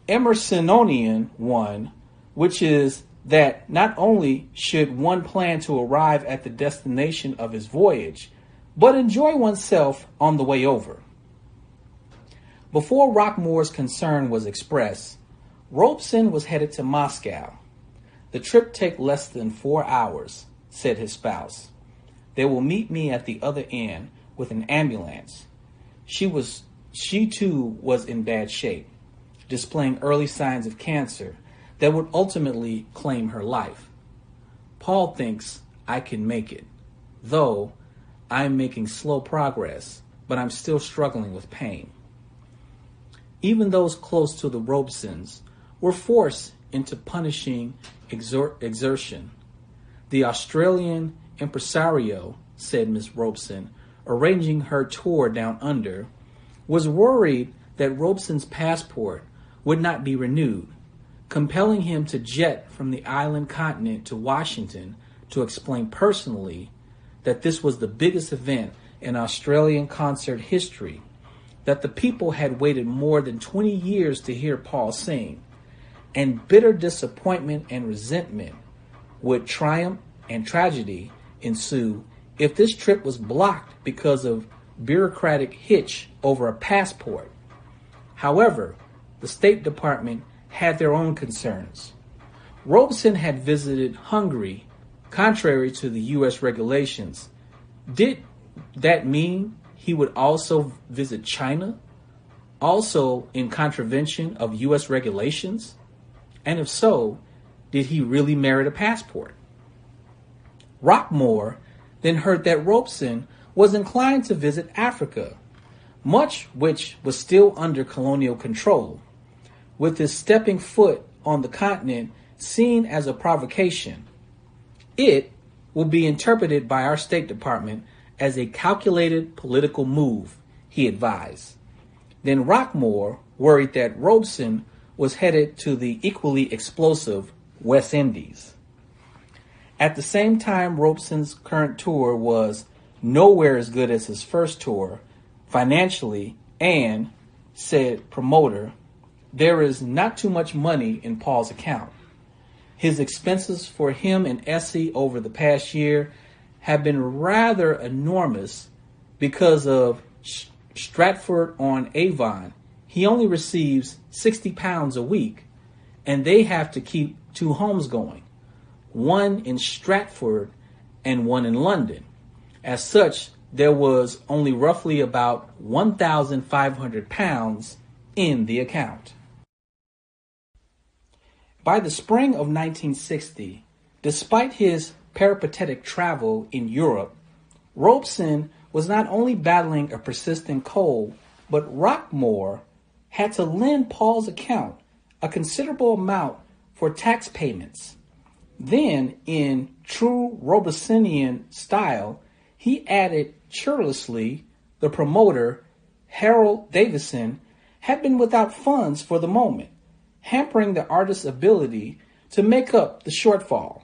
Emersonian one, which is that not only should one plan to arrive at the destination of his voyage, but enjoy oneself on the way over. Before Rockmore's concern was expressed, Robeson was headed to Moscow. The trip take less than 4 hours, said his spouse. They will meet me at the other end with an ambulance. She too was in bad shape, displaying early signs of cancer that would ultimately claim her life. Paul thinks I can make it, though I'm making slow progress, but I'm still struggling with pain. Even those close to the Robesons were forced into punishing exertion. The Australian impresario, said Miss Robeson, arranging her tour down under, was worried that Robeson's passport would not be renewed, compelling him to jet from the island continent to Washington to explain personally that this was the biggest event in Australian concert history, that the people had waited more than 20 years to hear Paul sing, and bitter disappointment and resentment would triumph and tragedy ensue if this trip was blocked because of bureaucratic hitch over a passport. However, the State Department had their own concerns. Robeson had visited Hungary, contrary to the U.S. regulations. Did that mean he would also visit China, also in contravention of U.S. regulations? And if so, did he really merit a passport? Rockmore then heard that Robeson was inclined to visit Africa, much which was still under colonial control, with his stepping foot on the continent seen as a provocation. It will be interpreted by our State Department as a calculated political move, he advised. Then Rockmore worried that Robeson was headed to the equally explosive West Indies. At the same time, Robeson's current tour was nowhere as good as his first tour, financially, and, said promoter, there is not too much money in Paul's account. His expenses for him and Essie over the past year have been rather enormous because of Stratford-on-Avon. He only receives £60 a week, and they have to keep 2 homes going, one in Stratford and one in London. As such, there was only roughly about 1,500 pounds in the account. By the spring of 1960, despite his peripatetic travel in Europe, Robeson was not only battling a persistent cold, but Rockmore had to lend Paul's account a considerable amount for tax payments. Then, in true Robesonian style, he added churlishly the promoter, Harold Davison, had been without funds for the moment, hampering the artist's ability to make up the shortfall.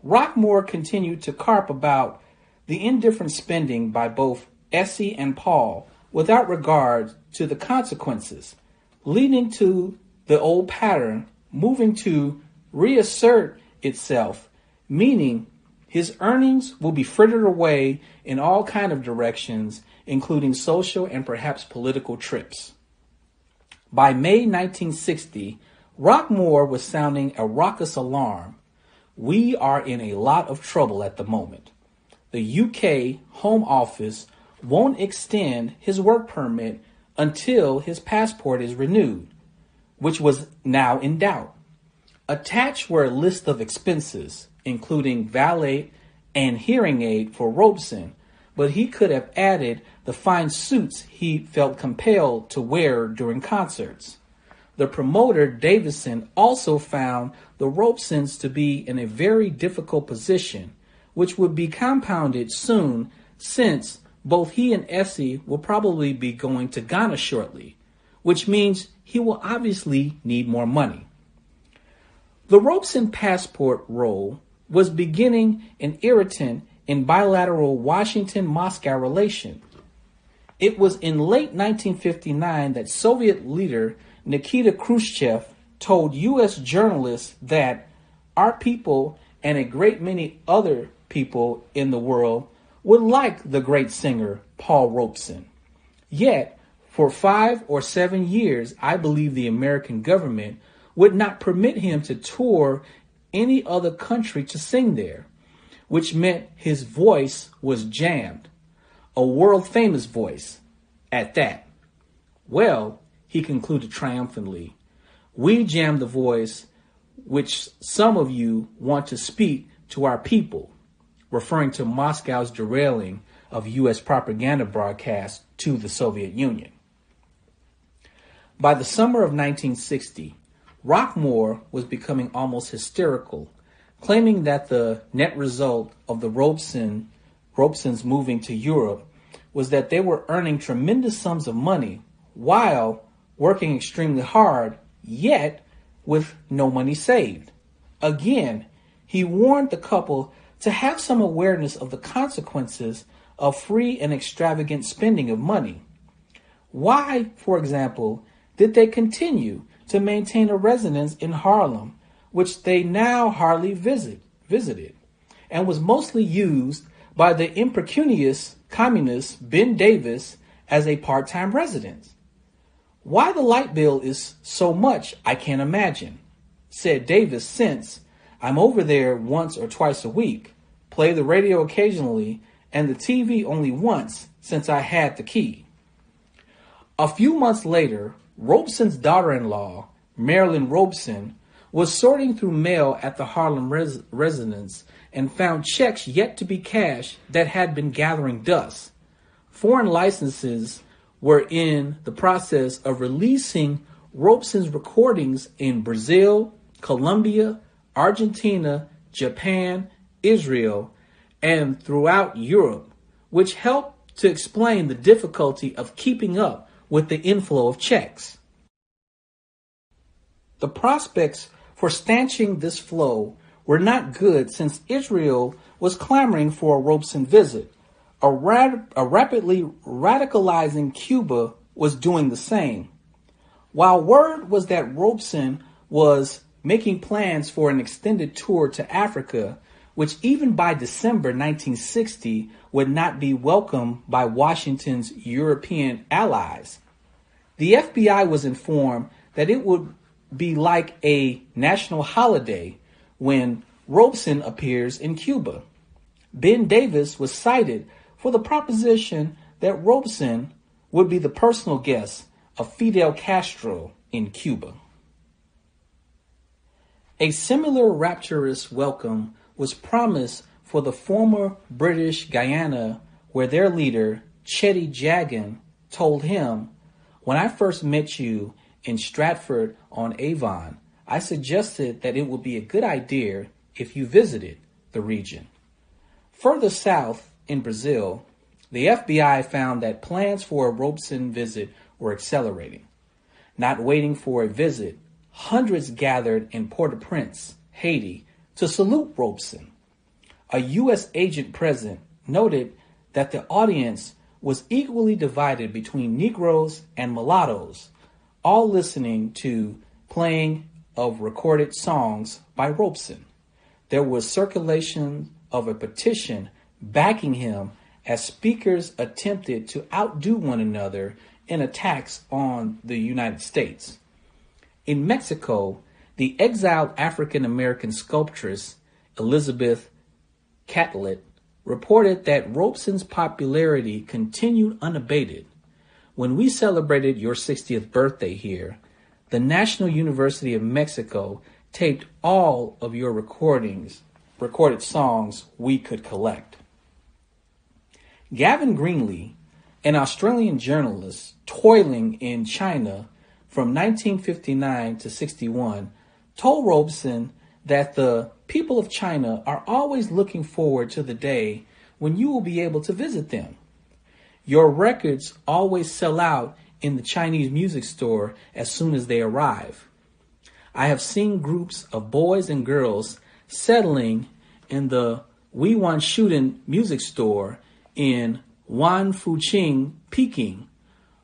Rockmore continued to carp about the indifferent spending by both Essie and Paul without regard to the consequences, leading to the old pattern moving to reassert itself, meaning his earnings will be frittered away in all kinds of directions, including social and perhaps political trips. By May 1960, Rockmore was sounding a raucous alarm. We are in a lot of trouble at the moment. The UK Home Office won't extend his work permit until his passport is renewed, which was now in doubt. Attached were a list of expenses, including valet and hearing aid for Robeson, but he could have added the fine suits he felt compelled to wear during concerts. The promoter, Davison, also found the Robesons to be in a very difficult position, which would be compounded soon since both he and Essie will probably be going to Ghana shortly, which means he will obviously need more money. The Robeson passport roll was beginning an irritant in bilateral Washington-Moscow relations. It was in late 1959 that Soviet leader Nikita Khrushchev told U.S. journalists that our people and a great many other people in the world would like the great singer Paul Robeson. Yet, for 5 or 7 years, I believe the American government would not permit him to tour any other country to sing there, which meant his voice was jammed, a world-famous voice at that. Well, he concluded triumphantly, we jammed the voice which some of you want to speak to our people, referring to Moscow's derailing of U.S. propaganda broadcasts to the Soviet Union. By the summer of 1960, Rockmore was becoming almost hysterical, claiming that the net result of the Robesons moving to Europe was that they were earning tremendous sums of money while working extremely hard, yet with no money saved. Again, he warned the couple to have some awareness of the consequences of free and extravagant spending of money. Why, for example, did they continue to maintain a residence in Harlem, which they now hardly visited, and was mostly used by the impecunious communist Ben Davis as a part-time residence? Why the light bill is so much, I can't imagine, said Davis, since I'm over there once or twice a week, play the radio occasionally, and the TV only once since I had the key. A few months later, Robeson's daughter-in-law, Marilyn Robeson, was sorting through mail at the Harlem residence and found checks yet to be cashed that had been gathering dust. Foreign licenses were in the process of releasing Robeson's recordings in Brazil, Colombia, Argentina, Japan, Israel, and throughout Europe, which helped to explain the difficulty of keeping up with the inflow of checks. The prospects for stanching this flow were not good, since Israel was clamoring for a Robeson visit. A rapidly radicalizing Cuba was doing the same. While word was that Robeson was making plans for an extended tour to Africa, which even by December 1960 would not be welcomed by Washington's European allies, the FBI was informed that it would be like a national holiday when Robeson appears in Cuba. Ben Davis was cited for the proposition that Robeson would be the personal guest of Fidel Castro in Cuba. A similar rapturous welcome was promised for the former British Guyana, where their leader, Chetty Jagan, told him, "When I first met you in Stratford-on-Avon, I suggested that it would be a good idea if you visited the region." Further south in Brazil, the FBI found that plans for a Robeson visit were accelerating. Not waiting for a visit, hundreds gathered in Port-au-Prince, Haiti, to salute Robeson. A U.S. agent present noted that the audience was equally divided between Negroes and mulattoes, all listening to playing of recorded songs by Robeson. There was circulation of a petition backing him as speakers attempted to outdo one another in attacks on the United States. In Mexico, the exiled African-American sculptress Elizabeth Catlett reported that Robeson's popularity continued unabated. "When we celebrated your 60th birthday here, the National University of Mexico taped all of your recorded songs we could collect." Gavin Greenlee, an Australian journalist toiling in China from 1959 to 61, told Robeson that the people of China are always looking forward to the day when you will be able to visit them. Your records always sell out in the Chinese music store as soon as they arrive. I have seen groups of boys and girls settling in the Weiwan Shuden music store in Wanfuqing, Peking,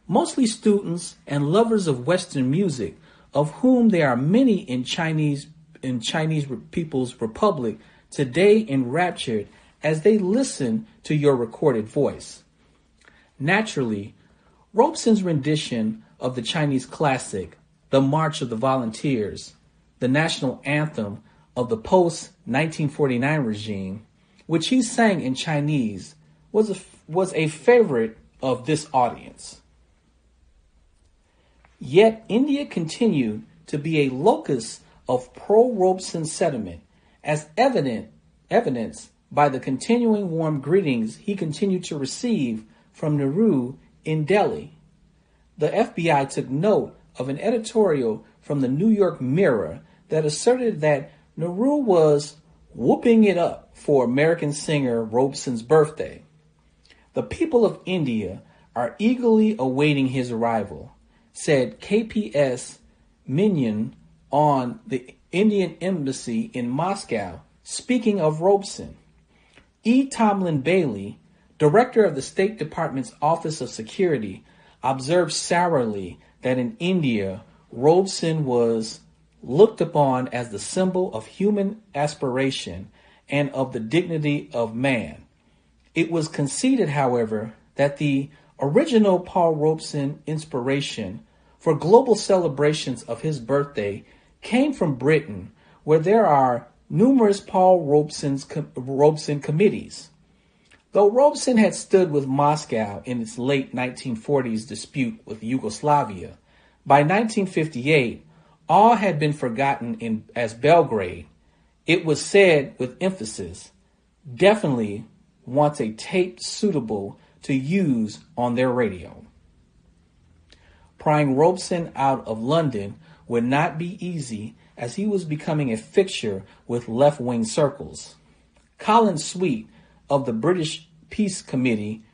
mostly students and lovers of Western music, of whom there are many in Chinese People's Republic today, enraptured as they listen to your recorded voice. Naturally, Robeson's rendition of the Chinese classic, The March of the Volunteers, the national anthem of the post-1949 regime, which he sang in Chinese, was a favorite of this audience. Yet India continued to be a locus of pro-Robeson sentiment, as evidenced by the continuing warm greetings he continued to receive from Nehru in Delhi. The FBI took note of an editorial from the New York Mirror that asserted that Nehru was whooping it up for American singer Robeson's birthday. "The people of India are eagerly awaiting his arrival," said KPS Minion on the Indian embassy in Moscow, speaking of Robeson. E. Tomlin Bailey, director of the State Department's Office of Security, observed sourly that in India, Robeson was looked upon as the symbol of human aspiration and of the dignity of man. It was conceded, however, that the original Paul Robeson inspiration for global celebrations of his birthday came from Britain, where there are numerous Paul Robeson committees. Though Robeson had stood with Moscow in its late 1940s dispute with Yugoslavia, by 1958, all had been forgotten as Belgrade, it was said with emphasis, definitely wants a tape suitable to use on their radio. Prying Robeson out of London would not be easy, as he was becoming a fixture with left-wing circles. Colin Sweet of the British Peace Committee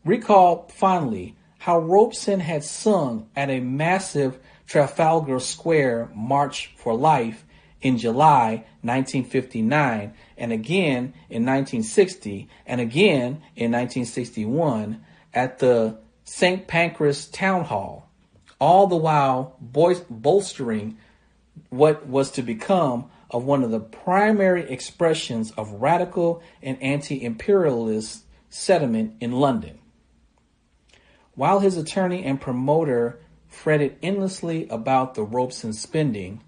recalled fondly how Robeson had sung at a massive Trafalgar Square March for Life in July 1959, and again in 1960, and again in 1961 at the St. Pancras Town Hall, all the while bolstering what was to become of one of the primary expressions of radical and anti-imperialist sentiment in London. While his attorney and promoter fretted endlessly about the Robeson spending,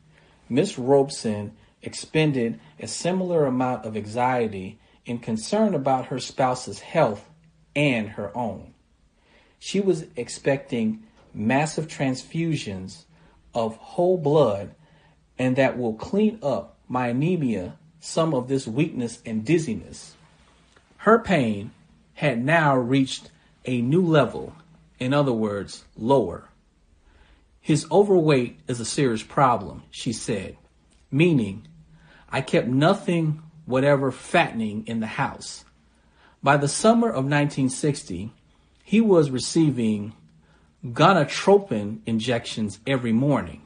Miss Robeson expended a similar amount of anxiety in concern about her spouse's health and her own. She was expecting massive transfusions of whole blood, and that will clean up my anemia, some of this weakness and dizziness. Her pain had now reached a new level, in other words, lower. His overweight is a serious problem, she said, meaning I kept nothing whatever fattening in the house. By the summer of 1960, he was receiving gonadotropin injections every morning.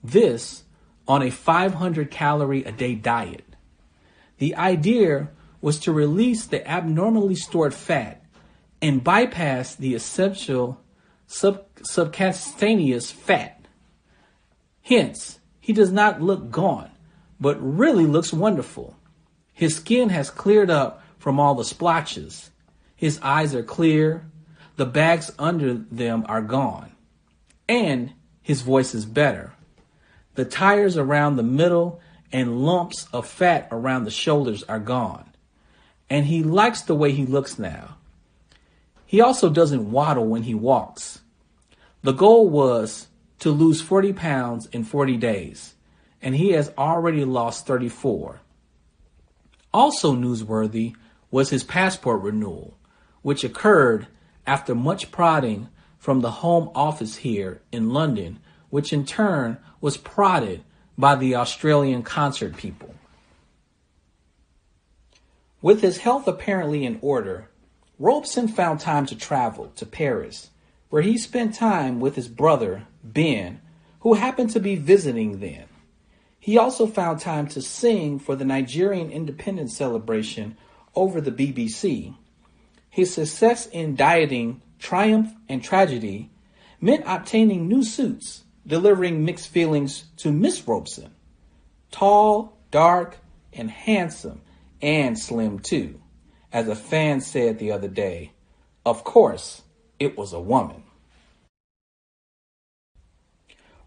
This on a 500 calorie a day diet. The idea was to release the abnormally stored fat and bypass the essential subcutaneous fat. Hence, he does not look gaunt, but really looks wonderful. His skin has cleared up from all the splotches. His eyes are clear. The bags under them are gone. And his voice is better. The tires around the middle and lumps of fat around the shoulders are gone. And he likes the way he looks now. He also doesn't waddle when he walks. The goal was to lose 40 pounds in 40 days, and he has already lost 34. Also newsworthy was his passport renewal, which occurred after much prodding from the Home Office here in London, which in turn was prodded by the Australian concert people. With his health apparently in order, Robeson found time to travel to Paris, where he spent time with his brother, Ben, who happened to be visiting then. He also found time to sing for the Nigerian independence celebration over the BBC. His success in dieting triumph and tragedy meant obtaining new suits, delivering mixed feelings to Miss Robeson. Tall, dark, and handsome, and slim too. As a fan said the other day, of course, it was a woman.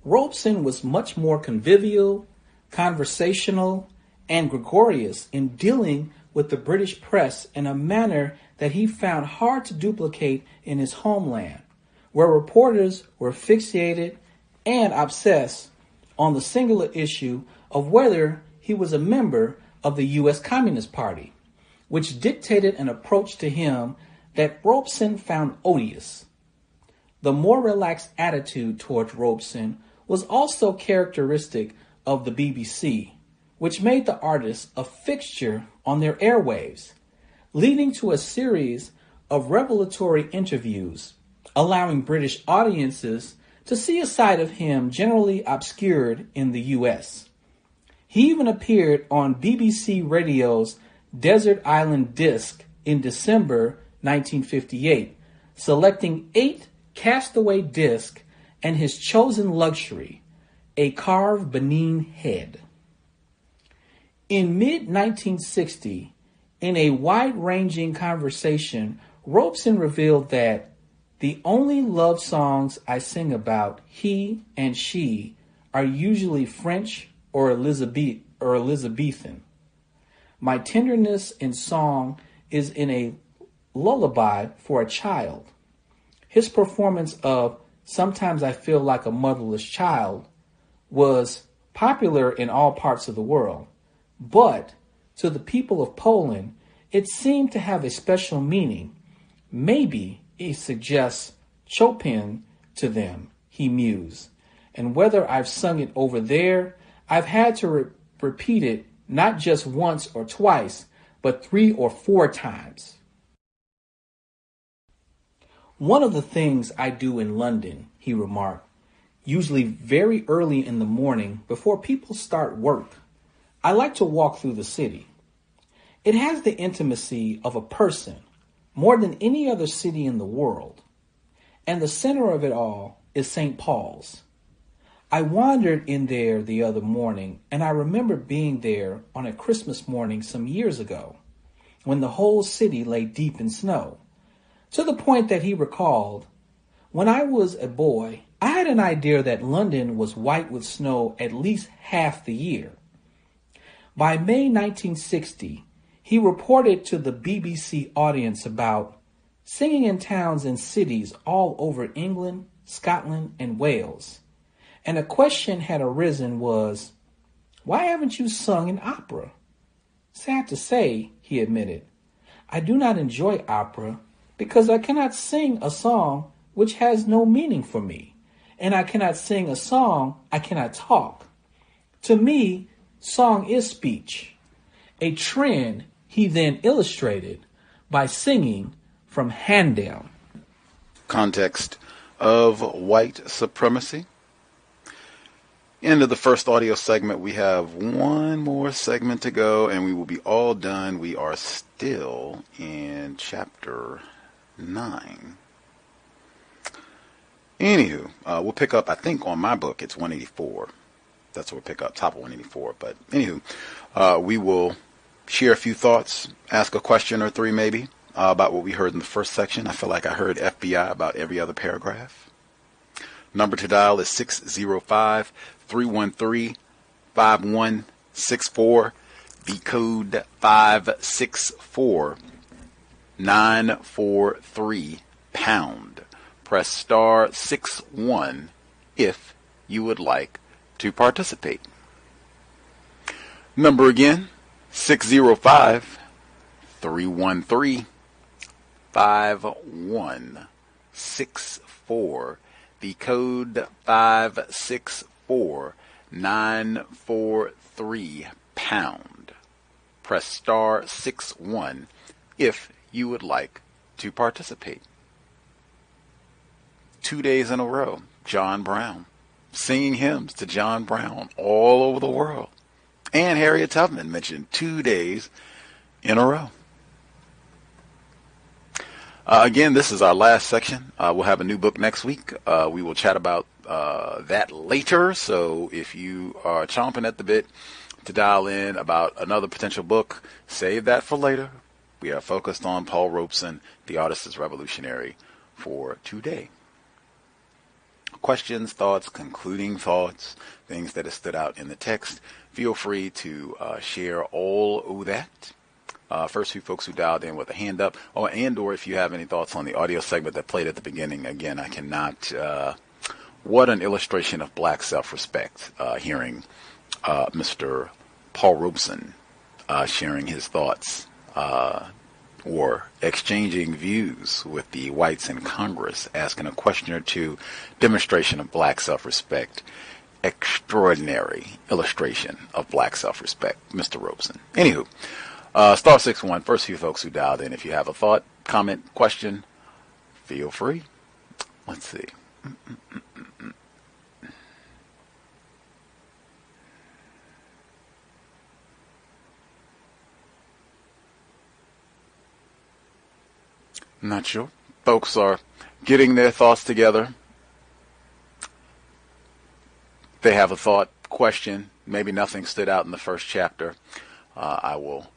Robeson was much more convivial, conversational, and gregarious in dealing with the British press in a manner that he found hard to duplicate in his homeland, where reporters were fixated and obsessed on the singular issue of whether he was a member of the U.S. Communist Party, which dictated an approach to him that Robeson found odious. The more relaxed attitude towards Robeson was also characteristic of the BBC, which made the artist a fixture on their airwaves, leading to a series of revelatory interviews, allowing British audiences to see a side of him generally obscured in the U.S. He even appeared on BBC Radio's Desert Island Disc in December 1958, selecting 8 castaway discs and his chosen luxury, a carved Benin head. In mid-1960, in a wide-ranging conversation, Robeson revealed that the only love songs I sing about he and she are usually French or Elizabethan. My tenderness in song is in a lullaby for a child. His performance of Sometimes I Feel Like a Motherless Child was popular in all parts of the world, but to the people of Poland, it seemed to have a special meaning. Maybe it suggests Chopin to them, he mused. And whether I've sung it over there, I've had to repeat it not just once or twice, but 3 or 4 times. One of the things I do in London, he remarked, usually very early in the morning before people start work, I like to walk through the city. It has the intimacy of a person more than any other city in the world. And the center of it all is St. Paul's. I wandered in there the other morning, and I remember being there on a Christmas morning some years ago, when the whole city lay deep in snow, to the point that he recalled, when I was a boy, I had an idea that London was white with snow at least half the year. By May 1960, he reported to the BBC audience about singing in towns and cities all over England, Scotland, and Wales. And a question had arisen was, why haven't you sung in opera? Sad to say, he admitted, I do not enjoy opera because I cannot sing a song which has no meaning for me, and I cannot sing a song I cannot talk. To me, song is speech, a trend he then illustrated by singing from Handel. Context of White Supremacy. End of the first audio segment. We have one more segment to go and we will be all done. We are still in chapter 9. Anywho, we'll pick up, I think on my book, it's 184. That's what we'll pick up, top of 184. But anywho, we will share a few thoughts, ask a question or three maybe about what we heard in the first section. I feel like I heard FBI about every other paragraph. Number to dial is 605-313-5164. The code 564-943 pound. Press star 61 if you would like to participate. Number again, 605-313-5164. The code 564-943 pound. Press star 61 if you would like to participate. 2 days in a row, John Brown, singing hymns to John Brown all over the world. And Harriet Tubman mentioned 2 days in a row. Again, this is our last section. We'll have a new book next week. We will chat about that later. So if you are chomping at the bit to dial in about another potential book, save that for later. We are focused on Paul Robeson, The Artist is Revolutionary, for today. Questions, thoughts, concluding thoughts, things that have stood out in the text. Feel free to share all of that. First few folks who dialed in with a hand up. Oh, and or if you have any thoughts on the audio segment that played at the beginning. Again, I cannot. What an illustration of black self-respect. Hearing Mr. Paul Robeson sharing his thoughts or exchanging views with the whites in Congress, asking a question or two. Demonstration of black self-respect. Extraordinary illustration of black self-respect, Mr. Robeson. Anywho. Star 61, first few folks who dialed in. If you have a thought, comment, question, feel free. Let's see. I'm not sure. Folks are getting their thoughts together. They have a thought, question. Maybe nothing stood out in the first chapter. I will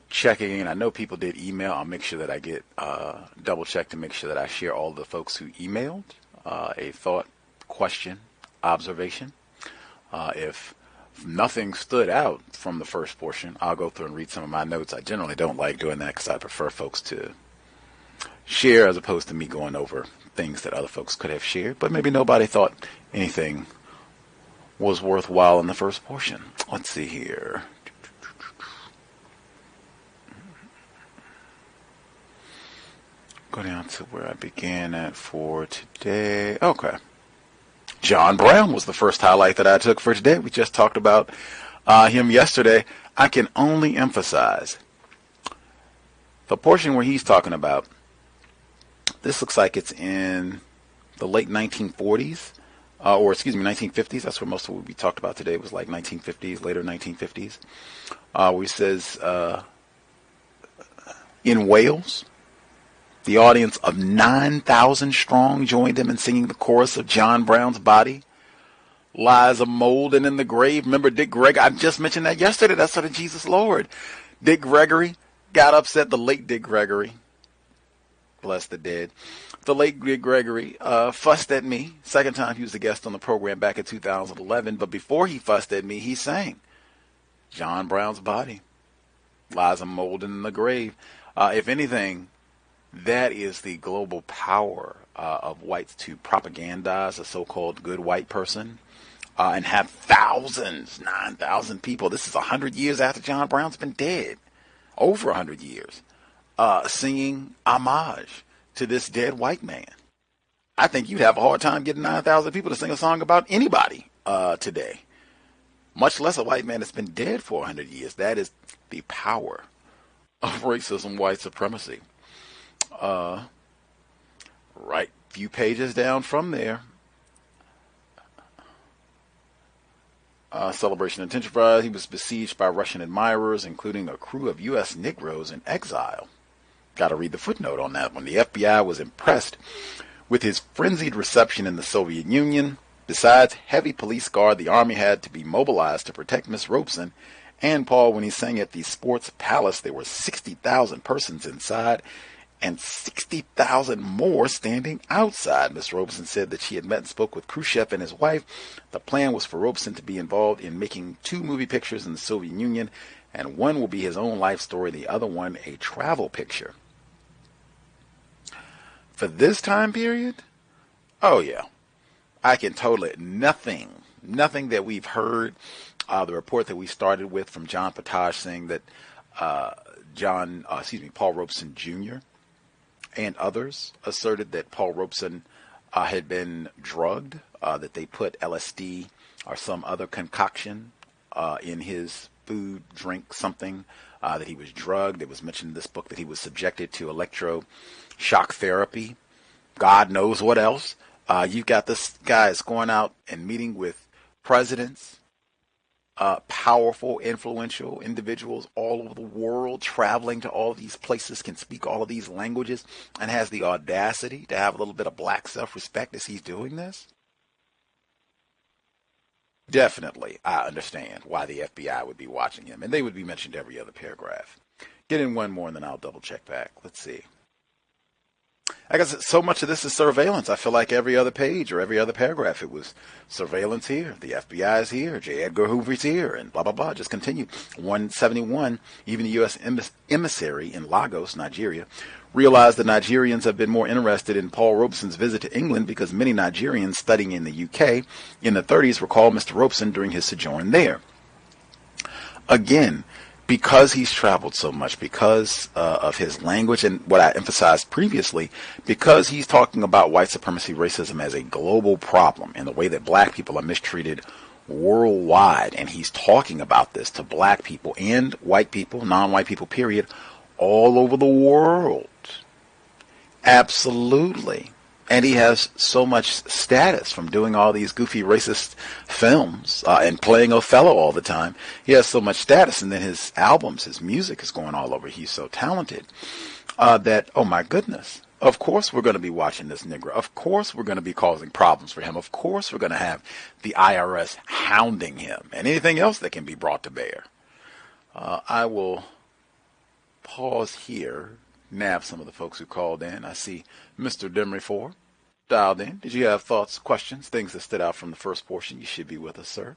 check again. I know people did email. I'll make sure that I get double check to make sure that I share all the folks who emailed a thought, question, observation. If nothing stood out from the first portion, I'll go through and read some of my notes. I generally don't like doing that because I prefer folks to share as opposed to me going over things that other folks could have shared. But maybe nobody thought anything was worthwhile in the first portion. Let's see here. Go down to where I began at for today. Okay. John Brown was the first highlight that I took for today. We just talked about him yesterday. I can only emphasize the portion where he's talking about, this looks like it's in the late 1940s, or excuse me, 1950s. That's where most of what we talked about today was like 1950s, later 1950s, where he says, in Wales, the audience of 9,000 strong joined him in singing the chorus of John Brown's Body Lies a Molding in the Grave. Remember Dick Gregory? I just mentioned that yesterday. That's sort of Jesus Lord. Dick Gregory got upset. The late Dick Gregory, bless the dead. The late Dick Gregory fussed at me. Second time he was a guest on the program back in 2011. But before he fussed at me, he sang John Brown's Body Lies a Molding in the Grave. If anything, That is the global power of whites to propagandize a so-called good white person and have thousands, 9,000 people. This is 100 years after John Brown's been dead, over 100 years, singing homage to this dead white man. I think you'd have a hard time getting 9,000 people to sing a song about anybody today, much less a white man that's been dead for 100 years. That is the power of racism, white supremacy. Right, few pages down from there. Celebration intensified. He was besieged by Russian admirers, including a crew of U.S. Negroes in exile. Got to read the footnote on that one. The FBI was impressed with his frenzied reception in the Soviet Union. Besides heavy police guard, the army had to be mobilized to protect Miss Robeson and Paul when he sang at the Sports Palace. There were 60,000 persons inside and 60,000 more standing outside. Miss Robeson said that she had met and spoke with Khrushchev and his wife. The plan was for Robeson to be involved in making 2 movie pictures in the Soviet Union, and one will be his own life story, the other one a travel picture. For this time period, oh yeah, I can totally, nothing that we've heard, the report that we started with from John Potage saying that Paul Robeson Jr. and others asserted that Paul Robeson had been drugged, that they put LSD or some other concoction in his food, drink, something, that he was drugged. It was mentioned in this book that he was subjected to electroshock therapy. God knows what else. You've got this guy is going out and meeting with presidents, powerful, influential individuals all over the world, traveling to all these places, can speak all of these languages, and has the audacity to have a little bit of black self-respect as he's doing this. Definitely, I understand why the FBI would be watching him, and they would be mentioned every other paragraph. Get in one more, and then I'll double check back. Let's see. I guess so much of this is surveillance. I feel like every other page or every other paragraph, it was surveillance here, the FBI is here, J. Edgar Hoover's here, and blah, blah, blah. Just continue. 171, even the U.S. emissary in Lagos, Nigeria, realized that Nigerians have been more interested in Paul Robeson's visit to England because many Nigerians studying in the UK in the 30s recall Mr. Robeson during his sojourn there. Again, because he's traveled so much, because of his language and what I emphasized previously, because he's talking about white supremacy, racism as a global problem and the way that black people are mistreated worldwide, and he's talking about this to black people and white people, non-white people, period, all over the world. Absolutely. And he has so much status from doing all these goofy racist films and playing Othello all the time. He has so much status, and then his albums, his music is going all over. He's so talented that, oh my goodness, of course we're going to be watching this nigger. Of course we're going to be causing problems for him. Of course we're going to have the IRS hounding him and anything else that can be brought to bear. I will pause here. Nab some of the folks who called in. I see Mr. Demery 4 dialed in. Did you have thoughts, questions, things that stood out from the first portion? You should be with us, sir.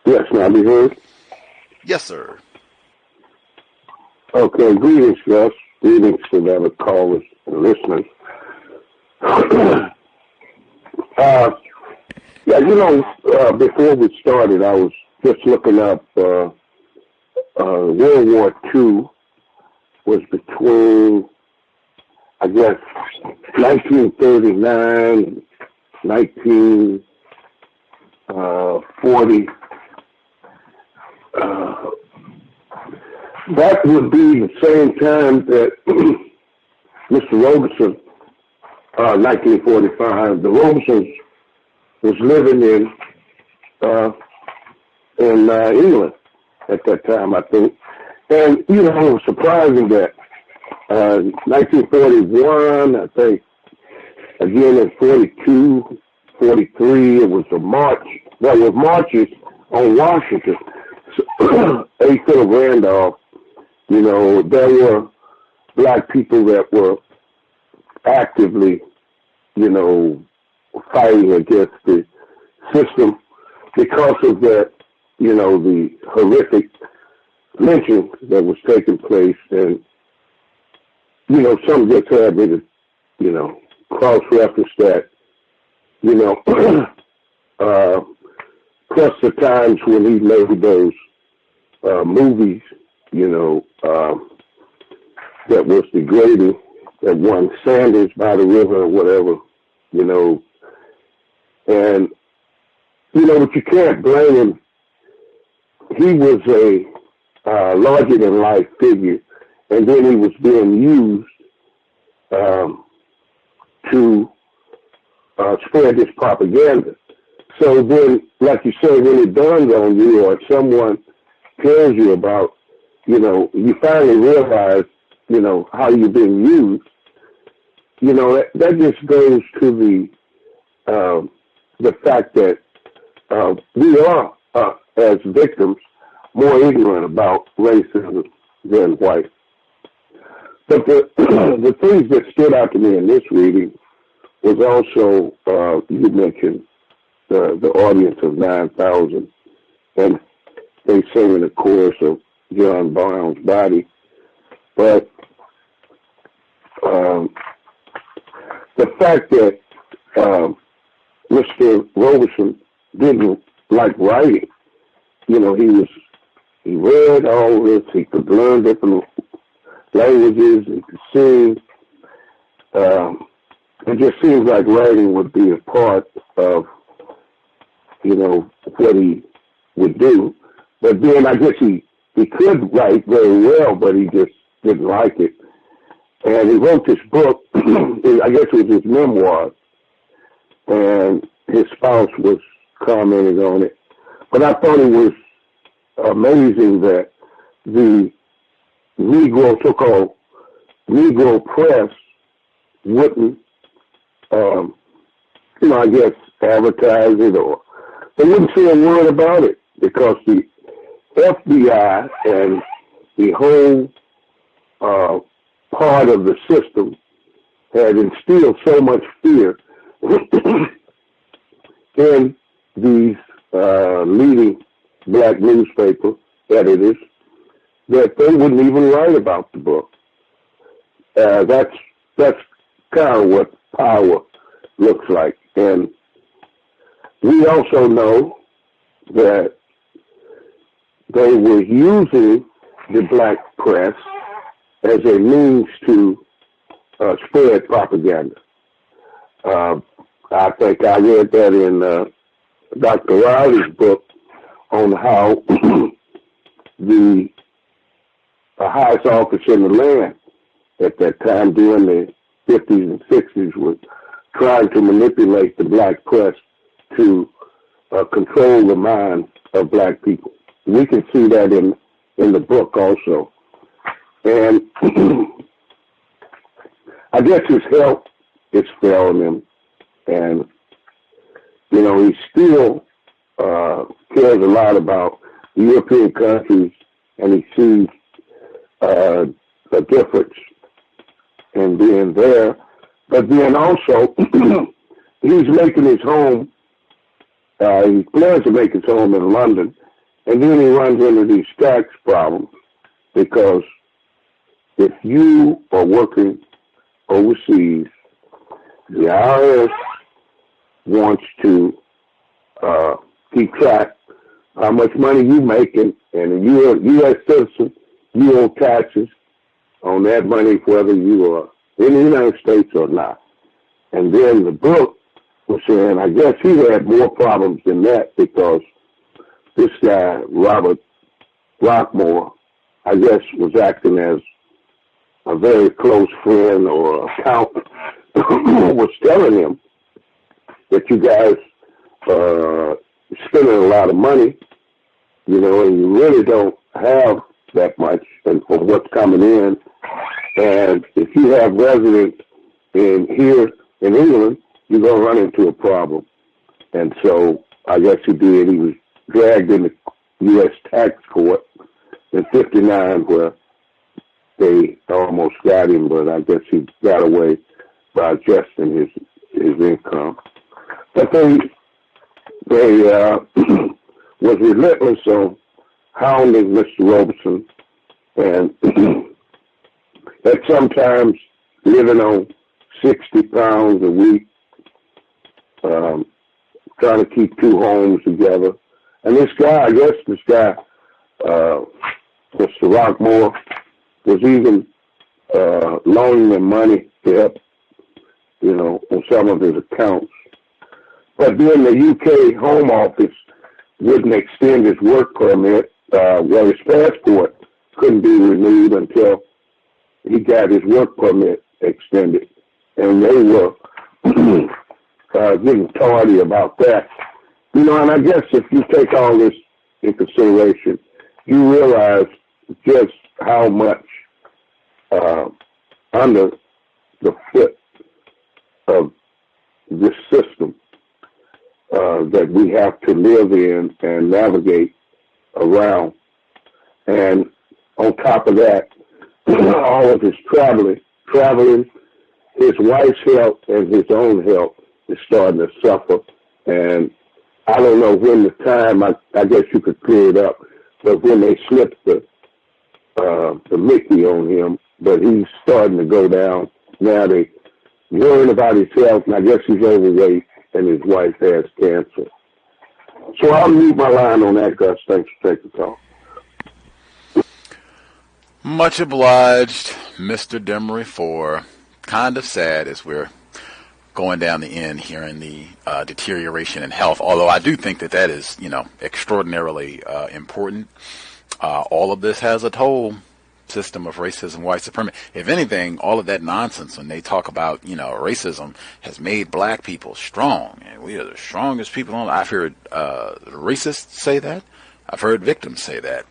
Yes, may I be heard? Yes, sir. Okay, greetings, Gus. Greetings to the other callers and listeners. Before we started, I was just looking up World War II was between, I guess, 1939, 1940. That would be the same time that Mr. Robeson, 1945, the Robesons was living in England at that time, I think. And, it was surprising that 1941, I think, again in 42, 43, it was a march. There were marches on Washington, 8th of Randolph. There were black people that were actively, fighting against the system because of that, the horrific lynching that was taking place, and some just had me to cross-reference that, plus the times when he made those movies, that was degrading, that won Sanders by the River or whatever, and, but you can't blame him. He was a larger-than-life figure, and then he was being used to spread this propaganda. So then, like you say, when it dawns on you or someone tells you about, you finally realize, how you're being used, that just goes to the fact that we are, as victims, more ignorant about racism than white. But the things that stood out to me in this reading was also, you mentioned the audience of 9,000, and they sing in the chorus of John Brown's Body. But the fact that Mr. Robeson didn't like writing, he read all this, he could learn different languages, he could sing. It just seems like writing would be a part of, what he would do. But then I guess he could write very well, but he just didn't like it. And he wrote this book, I guess it was his memoir, and his spouse was commenting on it. But I thought it was amazing that the Negro so-called Negro press wouldn't, I guess, advertise it, or they wouldn't say a word about it, because the FBI and the whole part of the system had instilled so much fear in these leading black newspaper editors that they wouldn't even write about the book. That's kind of what power looks like. And we also know that they were using the black press as a means to spread propaganda. I think I read that in Dr. Riley's book on how the highest office in the land at that time during the 50s and 60s was trying to manipulate the black press to control the minds of black people. We can see that in the book also. And I guess his health is failing him, and he still cares a lot about the European countries, and he sees a difference in being there. But then also, he's making his home, he plans to make his home in London, and then he runs into these tax problems, because if you are working overseas, the IRS wants to keep track how much money you're making, and if you're a U.S. citizen, you owe taxes on that money whether you are in the United States or not. And then the book was saying, I guess he had more problems than that, because this guy, Robert Rockmore, I guess was acting as a very close friend or accountant, was telling him that you guys spending a lot of money, and you really don't have that much and for what's coming in. And if you have residents here in England, you're going to run into a problem. And so I guess he did. He was dragged into U.S. tax court in 59, where they almost got him, but I guess he got away by adjusting his income. But they was relentless on hounding Mr. Robeson, and at sometimes living on 60 pounds a week, trying to keep two homes together. And this guy, Mr. Rockmore, was even loaning them money to help, on some of his accounts. But then the UK Home Office wouldn't extend his work permit, his passport couldn't be renewed until he got his work permit extended. And they were getting tardy about that. And I guess if you take all this in consideration, you realize just how much under the foot of this system that we have to live in and navigate around. And on top of that, all of his traveling, his wife's health and his own health is starting to suffer. And I don't know when the time, I guess you could clear it up, but when they slipped the Mickey on him, but he's starting to go down. Now they worrying about his health, and I guess he's overweight, and his wife has cancer. So I'll leave my line on that, Gus. Thanks for taking the call. Much obliged, Mr. Demery, for kind of sad as we're going down the end here in the deterioration in health, although I do think that is, extraordinarily important. All of this has a toll. System of racism, white supremacy. If anything, all of that nonsense when they talk about, racism has made black people strong, and we are the strongest people on. I've heard racists say that. I've heard victims say that.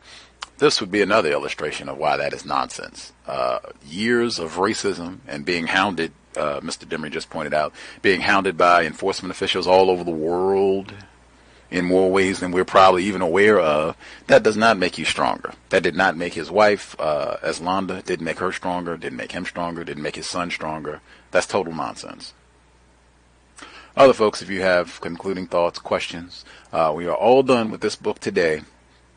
This would be another illustration of why that is nonsense. Years of racism and being hounded, Mr. Demery just pointed out, being hounded by enforcement officials all over the world in more ways than we're probably even aware of. That does not make you stronger. That did not make his wife, Eslanda, didn't make her stronger, didn't make him stronger, didn't make his son stronger. That's total nonsense. Other folks, if you have concluding thoughts, questions, we are all done with this book today.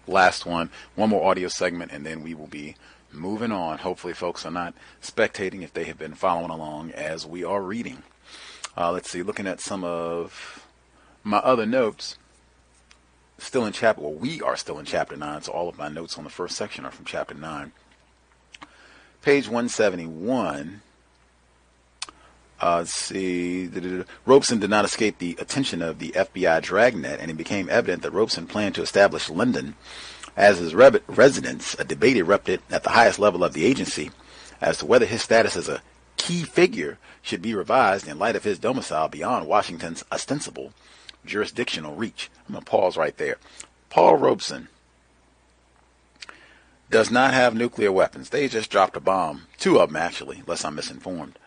Last one more audio segment, and then we will be moving on. Hopefully folks are not spectating if they have been following along as we are reading. Let's see, looking at some of my other notes. We are still in chapter 9, so all of my notes on the first section are from chapter 9. Page 171. Let's see. Robeson did not escape the attention of the FBI dragnet, and it became evident that Robeson planned to establish London as his residence. A debate erupted at the highest level of the agency as to whether his status as a key figure should be revised in light of his domicile beyond Washington's ostensible jurisdictional reach. I'm going to pause right there. Paul Robeson does not have nuclear weapons. They just dropped a bomb, 2 of them actually, unless I'm misinformed,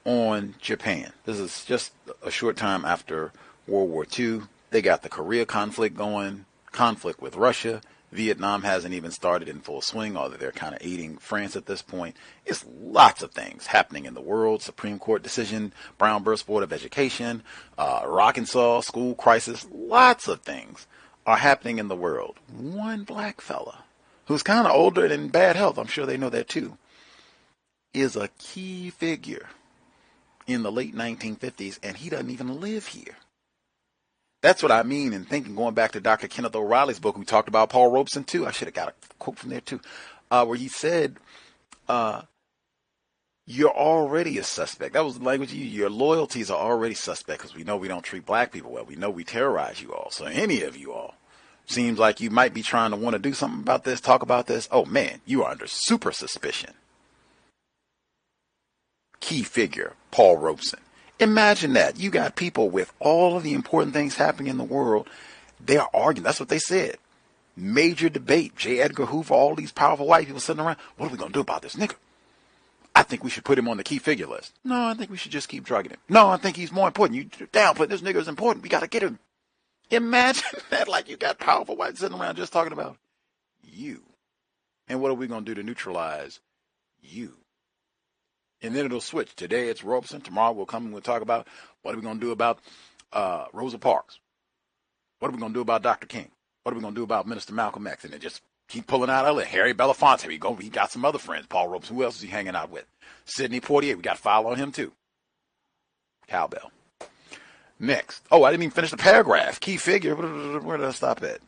on Japan. This is just a short time after World War II. They got the Korea conflict going, conflict with Russia. Vietnam hasn't even started in full swing, although they're kind of aiding France at this point. It's lots of things happening in the world. Supreme Court decision, Brown versus Board of Education, Arkansas school crisis. Lots of things are happening in the world. One black fella who's kind of older and in bad health, I'm sure they know that too, is a key figure in the late 1950s, and he doesn't even live here. That's what I mean in thinking, going back to Dr. Kenneth O'Reilly's book, we talked about Paul Robeson too. I should have got a quote from there too, where he said, you're already a suspect. That was the language you used. Your loyalties are already suspect because we know we don't treat black people well. We know we terrorize you all. So any of you all seems like you might be trying to want to do something about this, talk about this. Oh man, you are under super suspicion. Key figure, Paul Robeson. Imagine that. You got people with all of the important things happening in the world. They are arguing. That's what they said. Major debate. J. Edgar Hoover, all these powerful white people sitting around. What are we going to do about this nigga? I think we should put him on the key figure list. No, I think we should just keep drugging him. No, I think he's more important. You downplay this nigga is important. We got to get him. Imagine that, like you got powerful whites sitting around just talking about you. And what are we going to do to neutralize you? And then it'll switch. Today it's Robeson. Tomorrow we'll come and we'll talk about what are we going to do about Rosa Parks? What are we going to do about Dr. King? What are we going to do about Minister Malcolm X? And it just Keep pulling out other. Harry Belafonte, we go. He got some other friends. Paul Robeson. Who else is he hanging out with? Sidney Poitier. We got to file on him too. Cowbell. Next. Oh, I didn't even finish the paragraph. Key figure. Where did I stop at?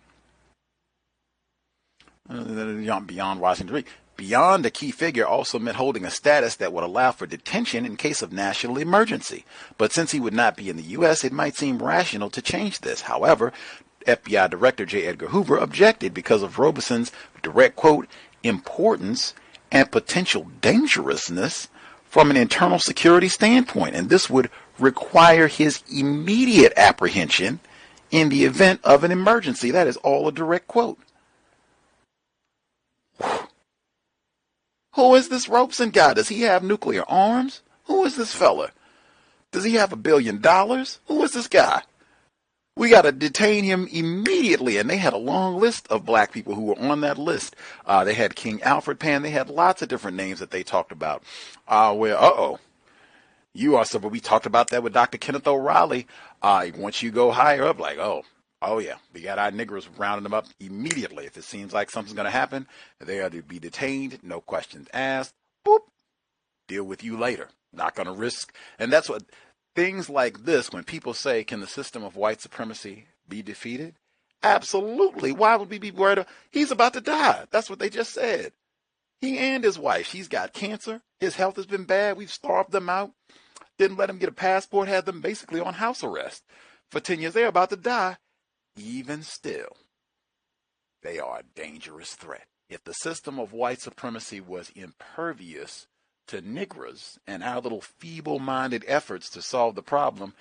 Beyond Washington Reed. Beyond a key figure also meant holding a status that would allow for detention in case of national emergency. But since he would not be in the U.S., it might seem rational to change this. However, FBI Director J. Edgar Hoover objected because of Robeson's direct quote, importance and potential dangerousness from an internal security standpoint, and this would require his immediate apprehension in the event of an emergency. That is all a direct quote. Who is this Robeson guy? Does he have nuclear arms? Who is this fella? Does he have $1 billion? Who is this guy? We got to detain him immediately. And they had a long list of black people who were on that list. They had King Alfred Pan. They had lots of different names that they talked about. You are somebody. We talked about that with Dr. Kenneth O'Reilly. Once you go higher up, like, oh yeah, we got our niggers rounding them up immediately. If it seems like something's going to happen, they are to be detained, no questions asked. Boop, deal with you later. Not going to risk. And that's what things like this, when people say, can the system of white supremacy be defeated? Absolutely. Why would we be worried? He's about to die. That's what they just said. He and his wife, she's got cancer. His health has been bad. We've starved them out. Didn't let him get a passport, had them basically on house arrest for 10 years. They're about to die. Even still, they are a dangerous threat. If the system of white supremacy was impervious to niggers and our little feeble-minded efforts to solve the problem,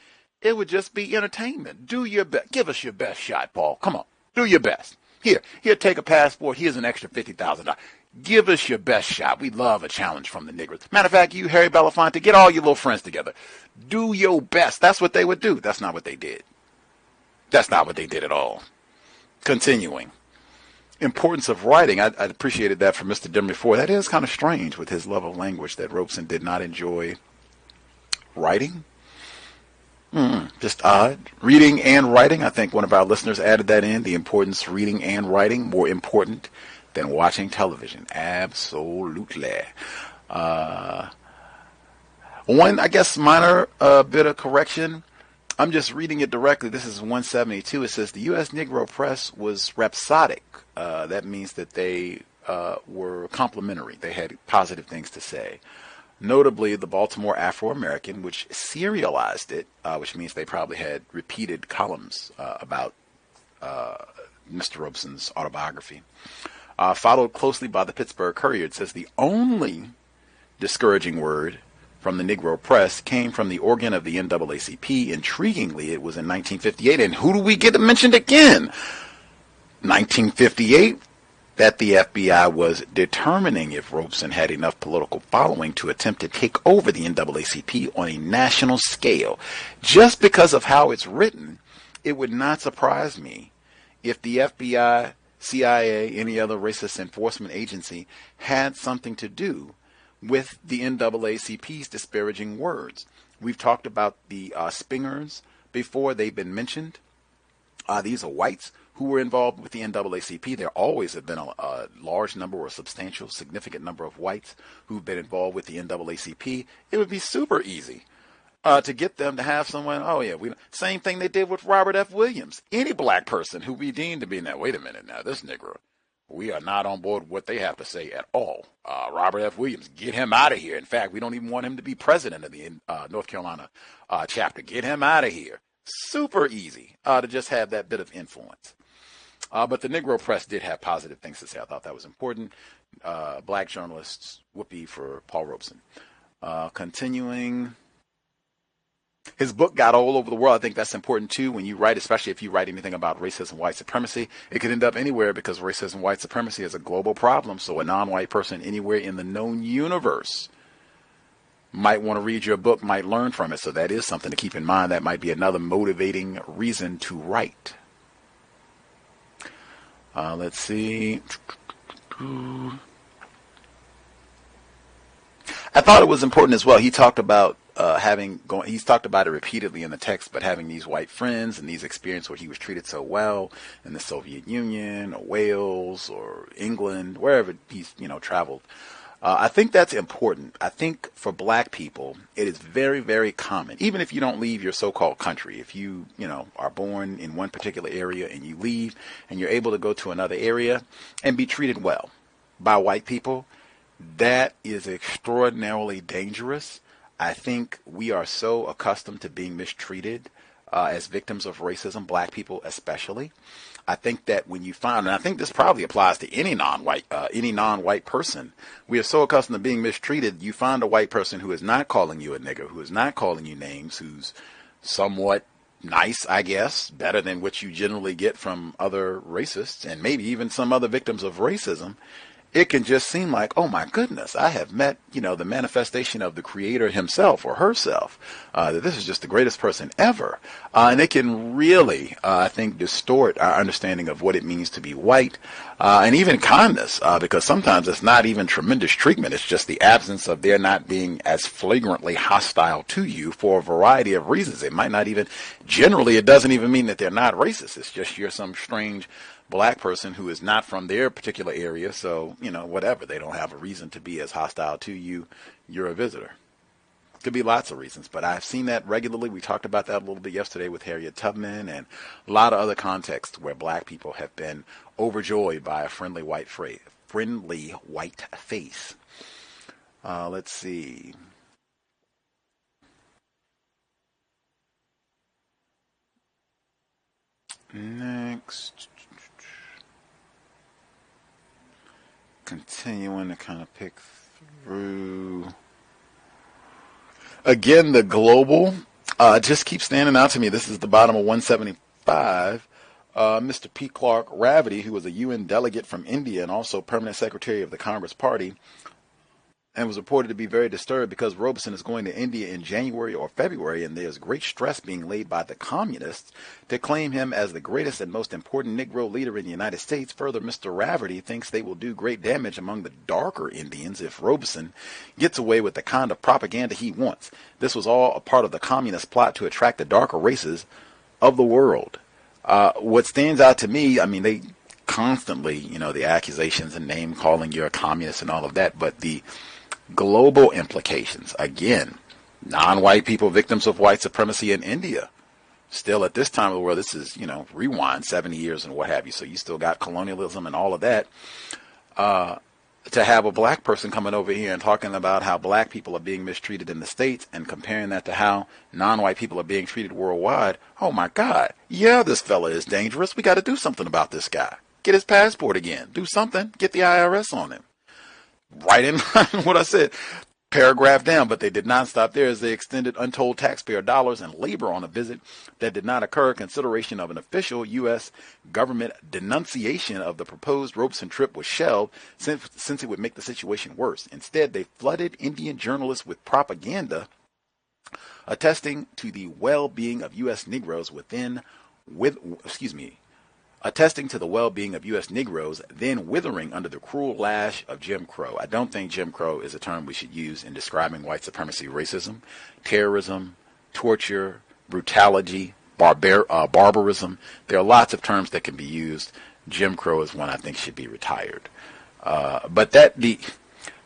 it would just be entertainment. Do your best. Give us your best shot, Paul. Come on. Do your best. Here, take a passport. Here's an extra $50,000. Give us your best shot. We love a challenge from the niggers. Matter of fact, you, Harry Belafonte, get all your little friends together. Do your best. That's what they would do. That's not what they did. That's not what they did at all. Continuing. Importance of writing. I appreciated that from Mr. Dimmer before. That is kind of strange with his love of language that Robeson did not enjoy writing. Just odd. Reading and writing. I think one of our listeners added that in. The importance of reading and writing, more important than watching television. Absolutely. One, I guess, minor bit of correction. I'm just reading it directly. This is 172. It says the U.S. Negro press was rhapsodic. That means that they were complimentary. They had positive things to say. Notably, the Baltimore Afro-American, which serialized it, which means they probably had repeated columns about Mr. Robeson's autobiography, followed closely by the Pittsburgh Courier. It says the only discouraging word from the Negro press came from the organ of the NAACP. Intriguingly, it was in 1958. And who do we get mentioned again? 1958, that the FBI was determining if Robeson had enough political following to attempt to take over the NAACP on a national scale. Just because of how it's written, it would not surprise me if the FBI, CIA, any other racist enforcement agency had something to do with the NAACP's disparaging words. We've talked about the Spingers before. They've been mentioned. These are whites who were involved with the NAACP. There always have been a large number or a substantial, significant number of whites who've been involved with the NAACP. It would be super easy to get them to have someone, same thing they did with Robert F. Williams. Any black person who we deemed to be, now, wait a minute now, this Negro, we are not on board with what they have to say at all. Robert F. Williams, get him out of here. In fact, we don't even want him to be president of the North Carolina chapter. Get him out of here. Super easy to just have that bit of influence. But the Negro press did have positive things to say. I thought that was important. Black journalists, whoopee for Paul Robeson. Continuing. His book got all over the world. I think that's important, too, when you write, especially if you write anything about racism, white supremacy. It could end up anywhere because racism, white supremacy is a global problem. So a non-white person anywhere in the known universe might want to read your book, might learn from it. So that is something to keep in mind. That might be another motivating reason to write. Let's see. I thought it was important as well. He talked about he's talked about it repeatedly in the text, but having these white friends and these experiences where he was treated so well in the Soviet Union or Wales or England, wherever he's, traveled. I think that's important. I think for black people, it is very, very common, even if you don't leave your so-called country, if you, are born in one particular area and you leave and you're able to go to another area and be treated well by white people, that is extraordinarily dangerous. I think we are so accustomed to being mistreated as victims of racism, black people especially. I think that when you find, and I think this probably applies to any non-white person, we are so accustomed to being mistreated, you find a white person who is not calling you a nigger, who is not calling you names, who's somewhat nice, I guess, better than what you generally get from other racists and maybe even some other victims of racism. It can just seem like, oh my goodness, I have met, the manifestation of the creator himself or herself, that this is just the greatest person ever. And it can really, I think, distort our understanding of what it means to be white, and even kindness, because sometimes it's not even tremendous treatment. It's just the absence of their not being as flagrantly hostile to you for a variety of reasons. It might not even, generally, it doesn't even mean that they're not racist. It's just you're some strange black person who is not from their particular area, so, whatever, they don't have a reason to be as hostile to you. You're a visitor. Could be lots of reasons, but I've seen that regularly. We talked about that a little bit yesterday with Harriet Tubman and a lot of other contexts where black people have been overjoyed by a friendly white face. Let's see. Next. Continuing to kind of pick through. Again, the global just keeps standing out to me. This is the bottom of 175. Mr. P. Clark Ravity, who was a UN delegate from India and also permanent secretary of the Congress Party, and was reported to be very disturbed because Robeson is going to India in January or February, and there's great stress being laid by the communists to claim him as the greatest and most important Negro leader in the United States. Further, Mr. Rafferty thinks they will do great damage among the darker Indians if Robeson gets away with the kind of propaganda he wants. This was all a part of the communist plot to attract the darker races of the world. What stands out to me, they constantly, the accusations and name calling, you're a communist and all of that, but the global implications, again, non-white people victims of white supremacy in India, still at this time of the world, this is, rewind 70 years and what have you, so you still got colonialism and all of that, to have a black person coming over here and talking about how black people are being mistreated in the States and comparing that to how non-white people are being treated worldwide. Oh my God, yeah, this fella is dangerous. We got to do something about this guy. Get his passport again. Do something. Get the IRS on him. Right in line with what I said, paragraph down, but they did not stop there as they extended untold taxpayer dollars and labor on a visit that did not occur. Consideration of an official U.S. government denunciation of the proposed Robeson trip was shelved since it would make the situation worse. Instead, they flooded Indian journalists with propaganda attesting to the well-being of U.S. Negroes attesting to the well-being of U.S. Negroes, then withering under the cruel lash of Jim Crow. I don't think Jim Crow is a term we should use in describing white supremacy, racism, terrorism, torture, brutality, barbarism. There are lots of terms that can be used. Jim Crow is one I think should be retired. But the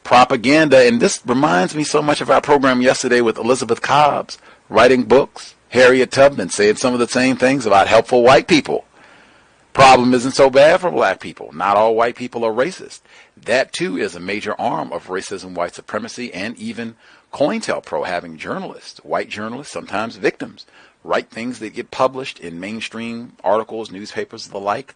propaganda, and this reminds me so much of our program yesterday with Elizabeth Cobbs, writing books, Harriet Tubman saying some of the same things about helpful white people. Problem isn't so bad for black people. Not all white people are racist. That too is a major arm of racism, white supremacy, and even COINTELPRO having journalists, white journalists, sometimes victims, write things that get published in mainstream articles, newspapers, the like,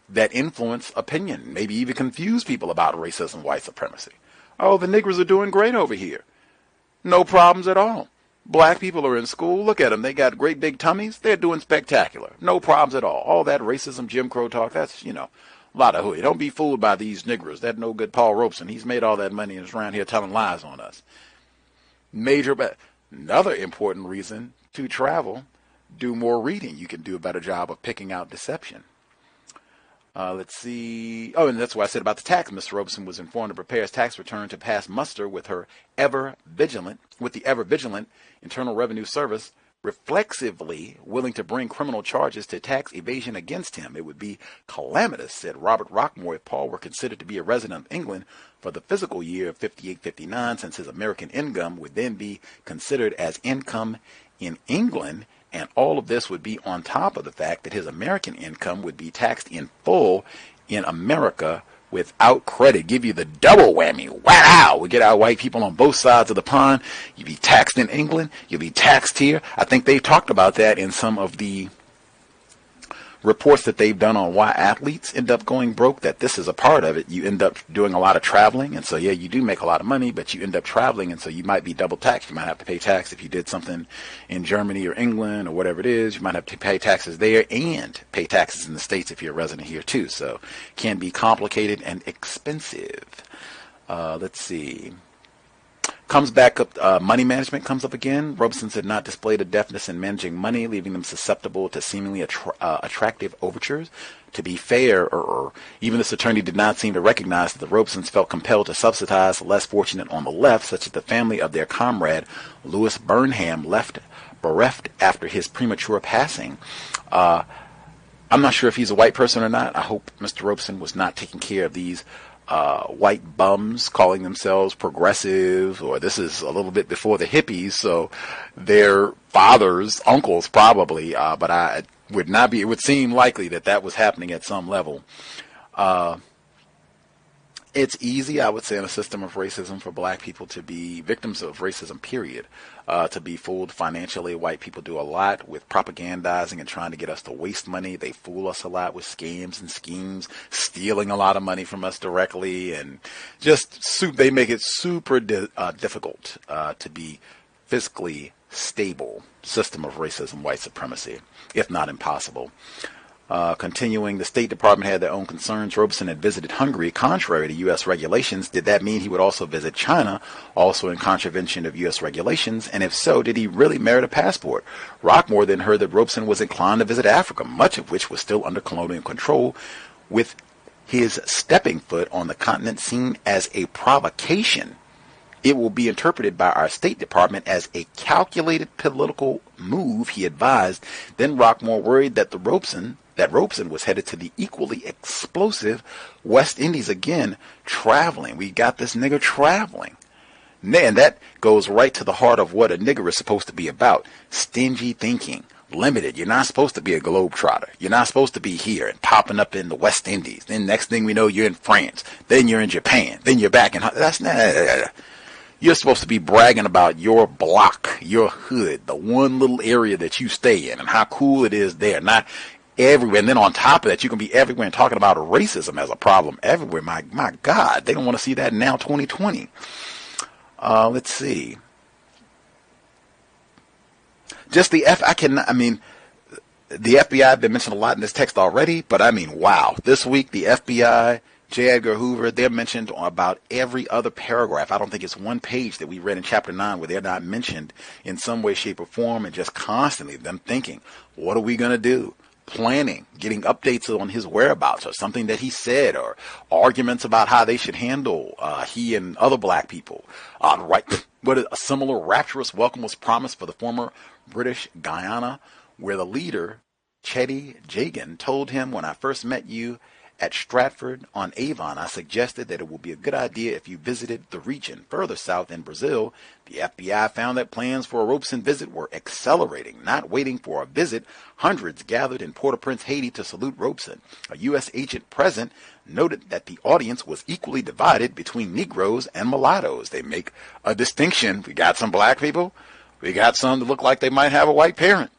that influence opinion, maybe even confuse people about racism, white supremacy. Oh, the niggers are doing great over here. No problems at all. Black people are in school. Look at them. They got great big tummies. They're doing spectacular. No problems at all. All that racism, Jim Crow talk, that's, a lot of hooey. Don't be fooled by these niggers. That no good Paul Robeson. He's made all that money and is around here telling lies on us. Another important reason to travel, do more reading. You can do a better job of picking out deception. Let's see. Oh, and that's what I said about the tax. Mr. Robeson was informed to prepare his tax return to pass muster with the ever vigilant Internal Revenue Service, reflexively willing to bring criminal charges to tax evasion against him. It would be calamitous, said Robert Rockmore, if Paul were considered to be a resident of England for the fiscal year of 58-59, since his American income would then be considered as income in England. And all of this would be on top of the fact that his American income would be taxed in full in America without credit. Give you the double whammy. Wow! We get our white people on both sides of the pond. You'd be taxed in England. You'll be taxed here. I think they talked about that in some of the reports that they've done on why athletes end up going broke, that this is a part of it. You end up doing a lot of traveling, and so yeah, you do make a lot of money, but you end up traveling, and so you might be double taxed. You might have to pay tax if you did something in Germany or England or whatever it is. You might have to pay taxes there and pay taxes in the States if you're a resident here too. So it can be complicated and expensive. Let's see. Comes back up, money management comes up again. Robeson had not displayed a deftness in managing money, leaving them susceptible to seemingly attractive overtures. To be fair, even this attorney did not seem to recognize that the Robesons felt compelled to subsidize the less fortunate on the left, such as the family of their comrade, Louis Burnham, left bereft after his premature passing. I'm not sure if he's a white person or not. I hope Mr. Robeson was not taking care of these white bums calling themselves progressive, or this is a little bit before the hippies, so their fathers, uncles probably, but I would not be, it would seem likely that that was happening at some level. It's easy, I would say, in a system of racism for black people to be victims of racism, period, to be fooled financially. White people do a lot with propagandizing and trying to get us to waste money. They fool us a lot with scams and schemes, stealing a lot of money from us directly, and just they make it super difficult to be fiscally stable system of racism, white supremacy, if not impossible. Continuing, the State Department had their own concerns. Robeson had visited Hungary contrary to U.S. regulations. Did that mean he would also visit China, also in contravention of U.S. regulations? And if so, did he really merit a passport? Rockmore then heard that Robeson was inclined to visit Africa, much of which was still under colonial control, with his stepping foot on the continent seen as a provocation. It will be interpreted by our State Department as a calculated political move, he advised. Then Rockmore worried that Robeson was headed to the equally explosive West Indies again, traveling. We got this nigger traveling. And that goes right to the heart of what a nigger is supposed to be about. Stingy thinking. Limited. You're not supposed to be a globetrotter. You're not supposed to be here and popping up in the West Indies. Then next thing we know, you're in France. Then you're in Japan. Then you're back in... That's not... You're supposed to be bragging about your block, your hood, the one little area that you stay in and how cool it is there. Not everywhere. And then on top of that, you can be everywhere and talking about racism as a problem everywhere. My God, they don't want to see that now, 2020. Let's see. Just the the FBI have been mentioned a lot in this text already, but I mean, wow. This week, the FBI, J. Edgar Hoover, they're mentioned on about every other paragraph. I don't think it's one page that we read in Chapter 9 where they're not mentioned in some way, shape, or form, and just constantly them thinking, what are we going to do? Planning, getting updates on his whereabouts or something that he said, or arguments about how they should handle he and other black people. Right, what a similar rapturous welcome was promised for the former British Guyana, where the leader, Chetty Jagan, told him, when I first met you at Stratford-on-Avon, I suggested that it would be a good idea if you visited the region. Further south in Brazil, the FBI found that plans for a Robeson visit were accelerating. Not waiting for a visit, hundreds gathered in Port-au-Prince, Haiti to salute Robeson. A U.S. agent present noted that the audience was equally divided between Negroes and mulattoes. They make a distinction. We got some black people. We got some that look like they might have a white parent.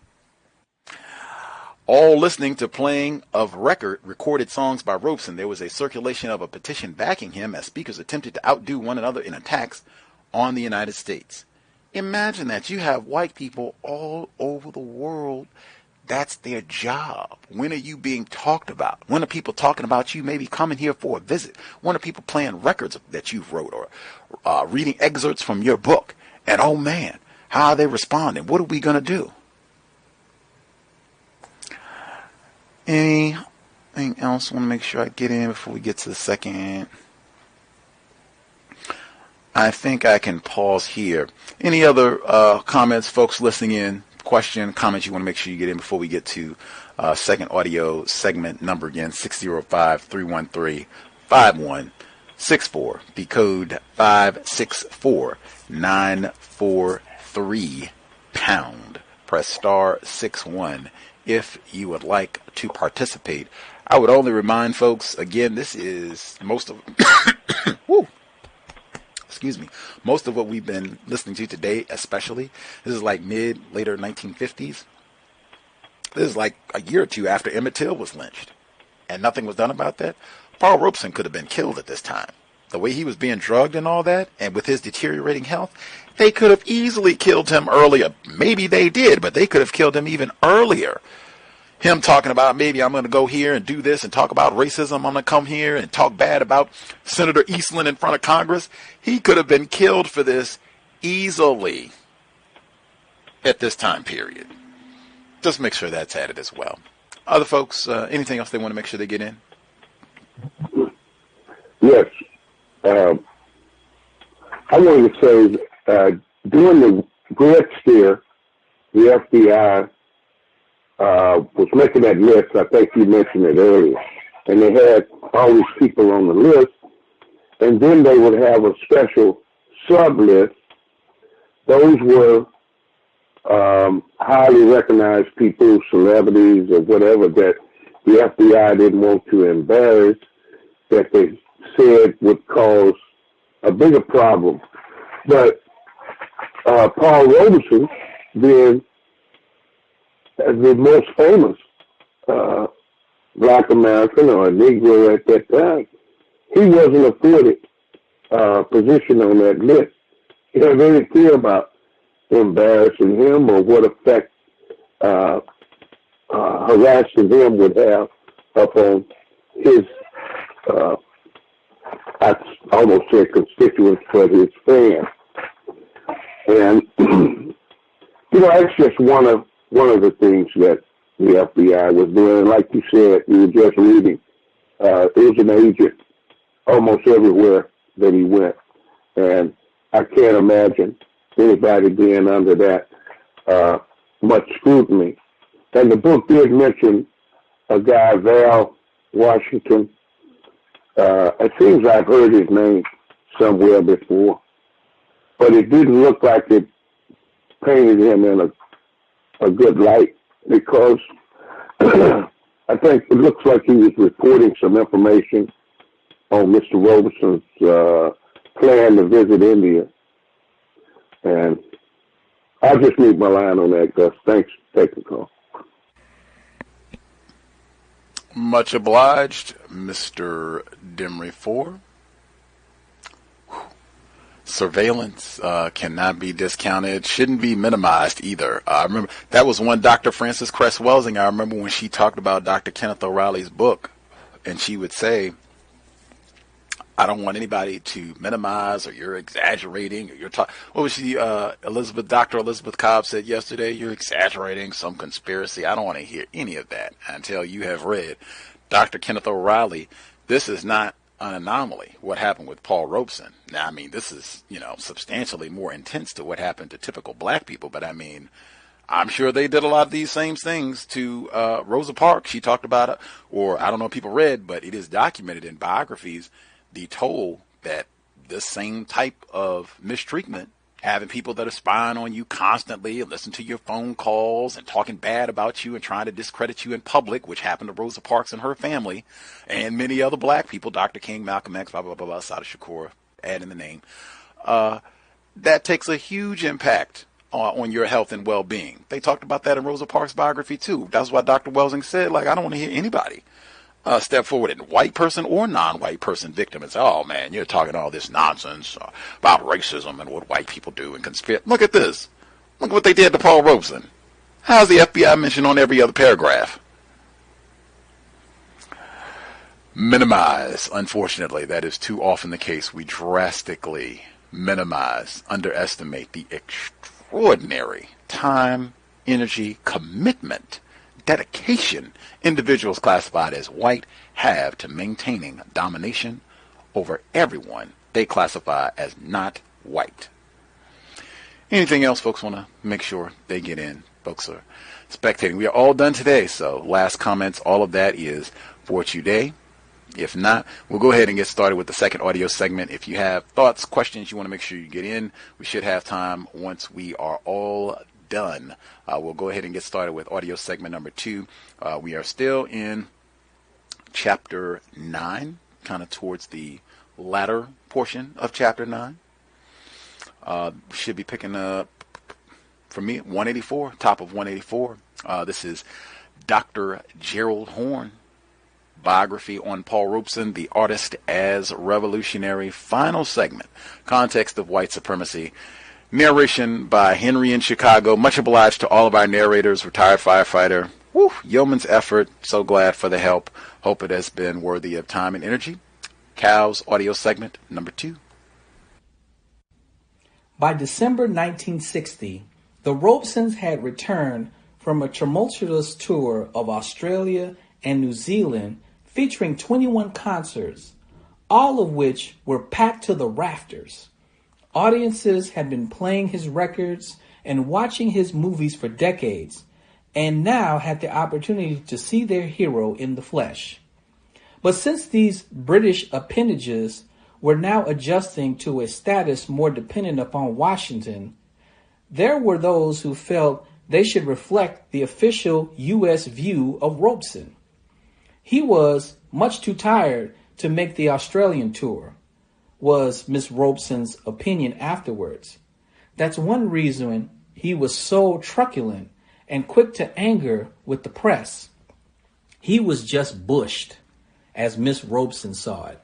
All listening to playing of recorded songs by Robeson. There was a circulation of a petition backing him as speakers attempted to outdo one another in attacks on the United States. Imagine that. You have white people all over the world. That's their job. When are you being talked about? When are people talking about you maybe coming here for a visit? When are people playing records that you wrote or reading excerpts from your book? And oh man, how are they responding? What are we going to do? anything else I want to make sure I get in before we get to the second? I think I can pause here. Any other comments, folks listening in? Question, comments you want to make sure you get in before we get to second audio segment? Number again, 605-313-5164. The code 564943 pound. Press star 61 if you would like to participate. I would only remind folks, again, this is most of most of what we've been listening to today, especially. This is like later 1950s. This is like a year or two after Emmett Till was lynched. And nothing was done about that. Paul Robeson could have been killed at this time. The way he was being drugged and all that, and with his deteriorating health, they could have easily killed him earlier. Maybe they did, but they could have killed him even earlier. Him talking about, maybe I'm going to go here and do this and talk about racism. I'm going to come here and talk bad about Senator Eastland in front of Congress. He could have been killed for this easily at this time period. Just make sure that's added as well. Other folks, anything else they want to make sure they get in? Yes. I wanted to say, during the Grant scare, the FBI was making that list. I think you mentioned it earlier. And they had all these people on the list. And then they would have a special sub-list. Those were highly recognized people, celebrities or whatever, that the FBI didn't want to embarrass, that they said would cause a bigger problem. But Paul Robeson, being the most famous Black American or a Negro at that time, he wasn't afforded a position on that list. He didn't really care about embarrassing him or what effect harassing him would have upon his, I almost said constituents, but his fans. And, that's just one of the things that the FBI was doing. Like you said, you were just reading, it was an agent almost everywhere that he went. And I can't imagine anybody being under that much scrutiny. And the book did mention a guy, Val Washington. It seems I've heard his name somewhere before, but it didn't look like it painted him in a good light, because I think it looks like he was reporting some information on Mr. Robeson's plan to visit India. And I'll just leave my line on that, Gus. Thanks for taking the call. Much obliged, Mr. Demery 4. Surveillance cannot be discounted, shouldn't be minimized either. I remember that was one Dr. Frances Cress Welsing. I remember when she talked about Dr. Kenneth O'Reilly's book, and she would say, I don't want anybody to minimize, or you're exaggerating, or you're talking. What was she, Dr. Elizabeth Cobb said yesterday? You're exaggerating some conspiracy. I don't want to hear any of that until you have read Dr. Kenneth O'Reilly. This is not an anomaly, what happened with Paul Robeson. Now, I mean, this is, substantially more intense to what happened to typical black people. But I mean, I'm sure they did a lot of these same things to Rosa Parks. She talked about it, or I don't know if people read, but it is documented in biographies, the toll that this same type of mistreatment, having people that are spying on you constantly and listen to your phone calls and talking bad about you and trying to discredit you in public, which happened to Rosa Parks and her family and many other black people, Dr. King, Malcolm X, blah, blah, blah, blah, Sada Shakur, add in the name. That takes a huge impact on your health and well-being. They talked about that in Rosa Parks' biography too. That's why Dr. Welsing said, I don't want to hear anybody step forward, in white person or non-white person victim, and say, oh man, you're talking all this nonsense about racism and what white people do and conspiracy. Look at this. Look what they did to Paul Robeson. How's the FBI mentioned on every other paragraph? Minimize. Unfortunately, that is too often the case. We drastically minimize, underestimate the extraordinary time, energy, commitment, dedication individuals classified as white have to maintaining domination over everyone they classify as not white. Anything else folks want to make sure they get in? Folks are spectating. We are all done today, so last comments, all of that is for today. If not, we'll go ahead and get started with the second audio segment. If you have thoughts, questions, you want to make sure you get in, we should have time once we are all done. We'll go ahead and get started with audio segment number 2. We are still in chapter 9, kind of towards the latter portion of chapter 9. Should be picking up, for me, 184, top of 184. This is Dr. Gerald Horne, biography on Paul Robeson, the artist as revolutionary, final segment, Context of White Supremacy. Narration by Henry in Chicago. Much obliged to all of our narrators, retired firefighter. Woo, yeoman's effort. So glad for the help. Hope it has been worthy of time and energy. Cows audio segment number 2. By December 1960, the Robesons had returned from a tumultuous tour of Australia and New Zealand featuring 21 concerts, all of which were packed to the rafters. Audiences had been playing his records and watching his movies for decades, and now had the opportunity to see their hero in the flesh. But since these British appendages were now adjusting to a status more dependent upon Washington, there were those who felt they should reflect the official U.S. view of Robeson. He was much too tired to make the Australian tour, was Miss Robeson's opinion afterwards. That's one reason he was so truculent and quick to anger with the press. He was just bushed, as Miss Robeson saw it.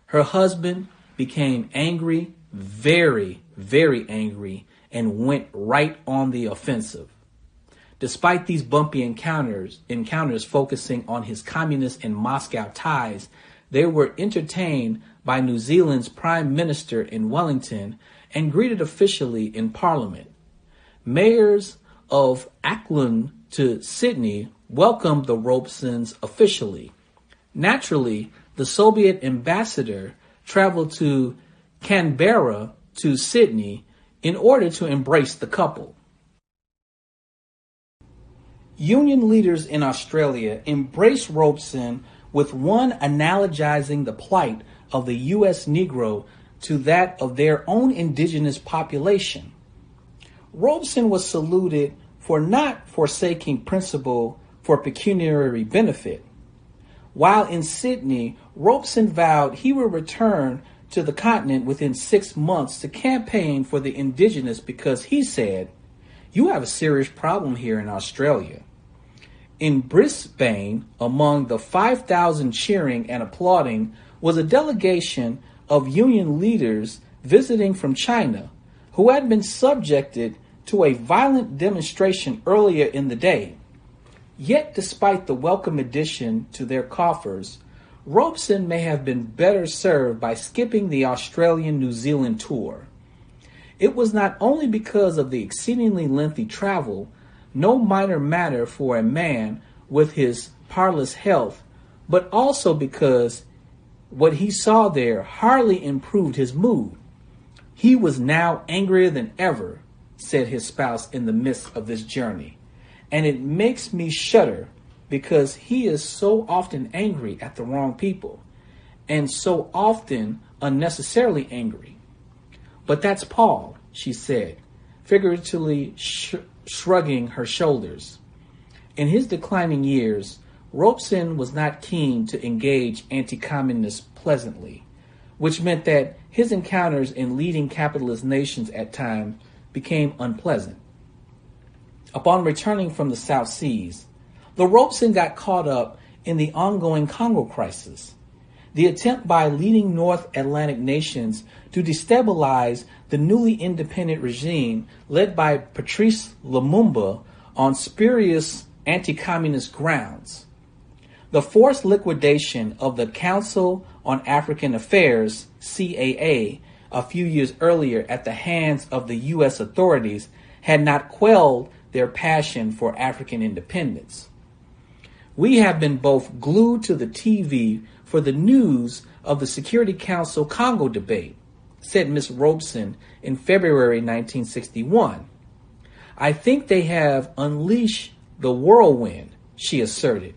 Her husband became angry, very, very angry, and went right on the offensive. Despite these bumpy encounters focusing on his communist and Moscow ties, they were entertained by New Zealand's Prime Minister in Wellington and greeted officially in Parliament. Mayors of Auckland to Sydney welcomed the Robesons officially. Naturally, the Soviet ambassador traveled to Canberra to Sydney in order to embrace the couple. Union leaders in Australia embraced Robeson, with one analogizing the plight of the U.S. Negro to that of their own indigenous population. Robeson was saluted for not forsaking principle for pecuniary benefit. While in Sydney, Robeson vowed he would return to the continent within 6 months to campaign for the indigenous because he said, "You have a serious problem here in Australia." In Brisbane, among the 5,000 cheering and applauding was a delegation of union leaders visiting from China who had been subjected to a violent demonstration earlier in the day. Yet, despite the welcome addition to their coffers, Robeson may have been better served by skipping the Australian-New Zealand tour. It was not only because of the exceedingly lengthy travel, no minor matter for a man with his parlous health, but also because what he saw there hardly improved his mood. He was now angrier than ever, said his spouse in the midst of this journey, and it makes me shudder because he is so often angry at the wrong people, and so often unnecessarily angry. But that's Paul, she said, figuratively shrugging her shoulders. In his declining years, Robeson was not keen to engage anti-communists pleasantly, which meant that his encounters in leading capitalist nations at times became unpleasant. Upon returning from the South Seas, the Robeson got caught up in the ongoing Congo crisis, the attempt by leading North Atlantic nations to destabilize the newly independent regime led by Patrice Lumumba on spurious anti-communist grounds. The forced liquidation of the Council on African Affairs, CAA, a few years earlier at the hands of the U.S. authorities had not quelled their passion for African independence. We have been both glued to the TV for the news of the Security Council Congo debate, said Ms. Robeson in February 1961. I think they have unleashed the whirlwind, she asserted,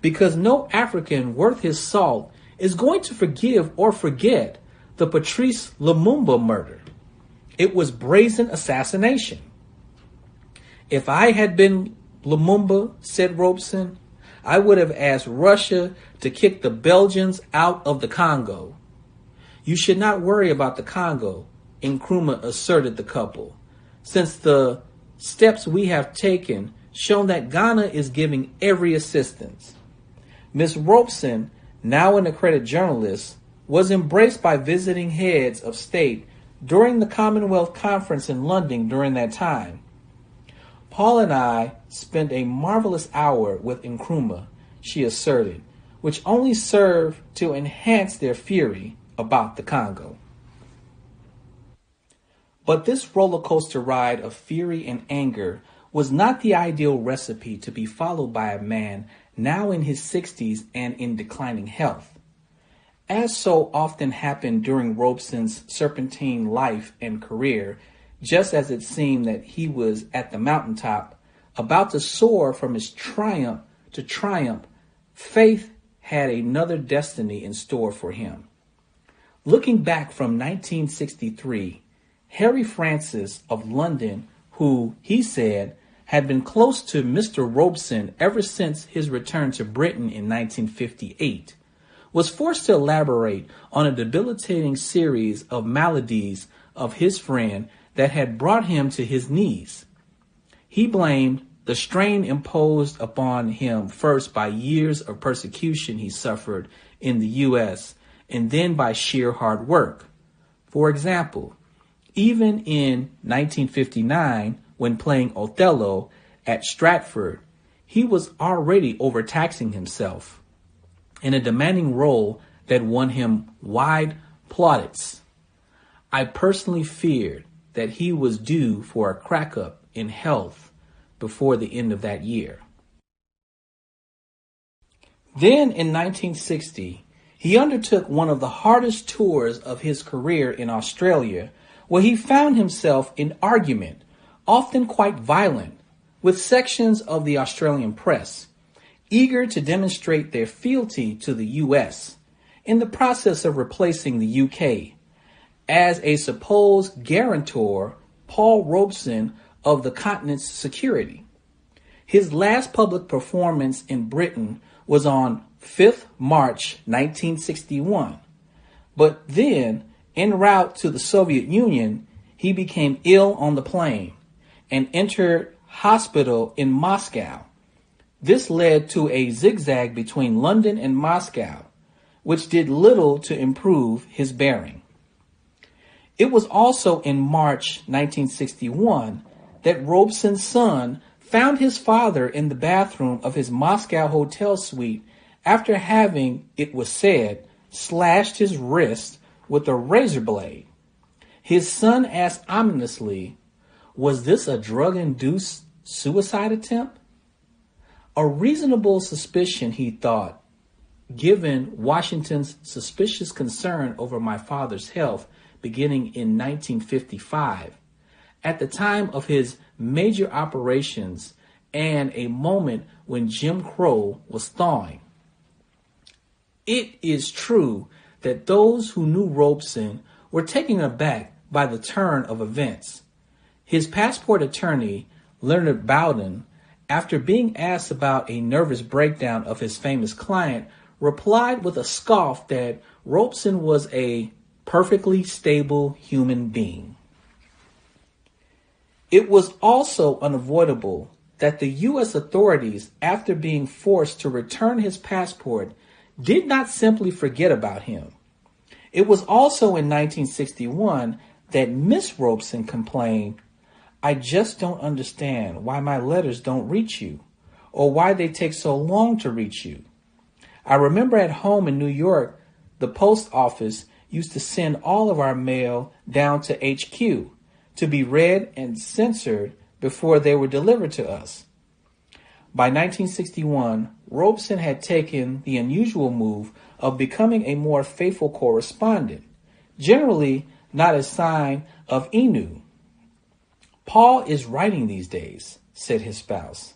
because no African worth his salt is going to forgive or forget the Patrice Lumumba murder. It was brazen assassination. If I had been Lumumba, said Robeson, I would have asked Russia to kick the Belgians out of the Congo. You should not worry about the Congo, Nkrumah asserted the couple, since the steps we have taken shown that Ghana is giving every assistance. Ms. Robeson, now an accredited journalist, was embraced by visiting heads of state during the Commonwealth Conference in London during that time. Paul and I spent a marvelous hour with Nkrumah, she asserted, which only served to enhance their fury about the Congo. But this roller coaster ride of fury and anger was not the ideal recipe to be followed by a man now in his 60s and in declining health. As so often happened during Robeson's serpentine life and career, just as it seemed that he was at the mountaintop, about to soar from his triumph to triumph, faith had another destiny in store for him. Looking back from 1963, Harry Francis of London, who, he said, had been close to Mr. Robeson ever since his return to Britain in 1958, was forced to elaborate on a debilitating series of maladies of his friend that had brought him to his knees. He blamed the strain imposed upon him first by years of persecution he suffered in the U.S. and then by sheer hard work. For example, even in 1959, when playing Othello at Stratford, he was already overtaxing himself in a demanding role that won him wide plaudits. I personally feared that he was due for a crack-up in health before the end of that year. Then in 1960, he undertook one of the hardest tours of his career in Australia, where he found himself in argument, often quite violent, with sections of the Australian press, eager to demonstrate their fealty to the U.S. in the process of replacing the U.K. as a supposed guarantor, Paul Robeson, of the continent's security. His last public performance in Britain was on 5th March 1961, but then, en route to the Soviet Union, he became ill on the plane and entered hospital in Moscow. This led to a zigzag between London and Moscow, which did little to improve his bearing. It was also in March 1961 that Robeson's son found his father in the bathroom of his Moscow hotel suite after having, it was said, slashed his wrist with a razor blade. His son asked ominously, "Was this a drug-induced suicide attempt?" A reasonable suspicion, he thought, given Washington's suspicious concern over my father's health beginning in 1955, at the time of his major operations and a moment when Jim Crow was thawing. It is true that those who knew Robeson were taken aback by the turn of events. His passport attorney, Leonard Bowden, after being asked about a nervous breakdown of his famous client, replied with a scoff that Robeson was a perfectly stable human being. It was also unavoidable that the U.S. authorities, after being forced to return his passport, did not simply forget about him. It was also in 1961 that Miss Robeson complained, "I just don't understand why my letters don't reach you, or why they take so long to reach you. I remember at home in New York, the post office used to send all of our mail down to HQ to be read and censored before they were delivered to us. By 1961, Robeson had taken the unusual move of becoming a more faithful correspondent, generally not a sign of ennui. "Paul is writing these days," said his spouse.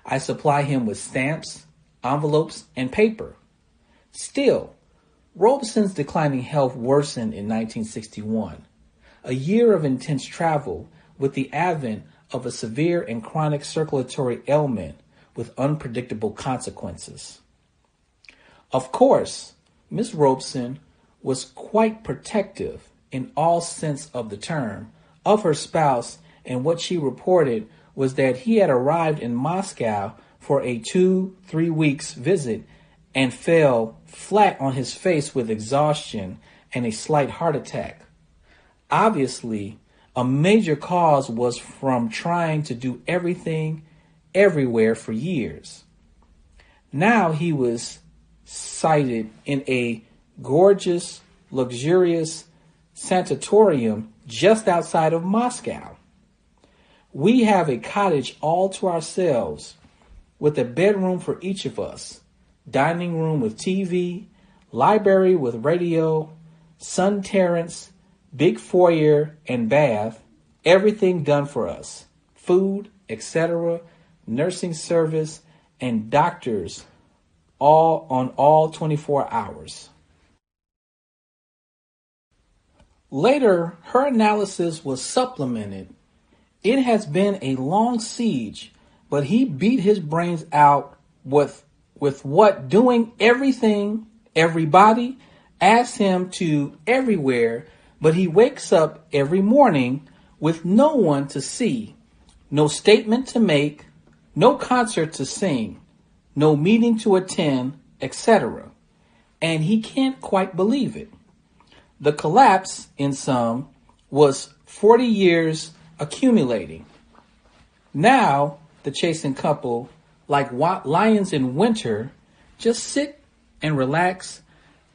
"I supply him with stamps, envelopes, and paper." Still, Robeson's declining health worsened in 1961, a year of intense travel with the advent of a severe and chronic circulatory ailment with unpredictable consequences. Of course, Miss Robeson was quite protective in all sense of the term of her spouse, and what she reported was that he had arrived in Moscow for a 2-3 weeks visit and fell flat on his face with exhaustion and a slight heart attack. Obviously, a major cause was from trying to do everything everywhere for years. Now he was sited in a gorgeous, luxurious sanatorium just outside of Moscow. "We have a cottage all to ourselves with a bedroom for each of us, dining room with TV, library with radio, sun terrace, big foyer and bath, everything done for us, food, etc., nursing service, and doctors all on all 24 hours. Later, her analysis was supplemented. "It has been a long siege, but he beat his brains out with what doing everything, everybody asks him to everywhere, but he wakes up every morning with no one to see, no statement to make, no concert to sing, no meeting to attend, etc. And he can't quite believe it. The collapse, in sum, was 40 years accumulating. Now, the chastened couple, like lions in winter, just sit and relax,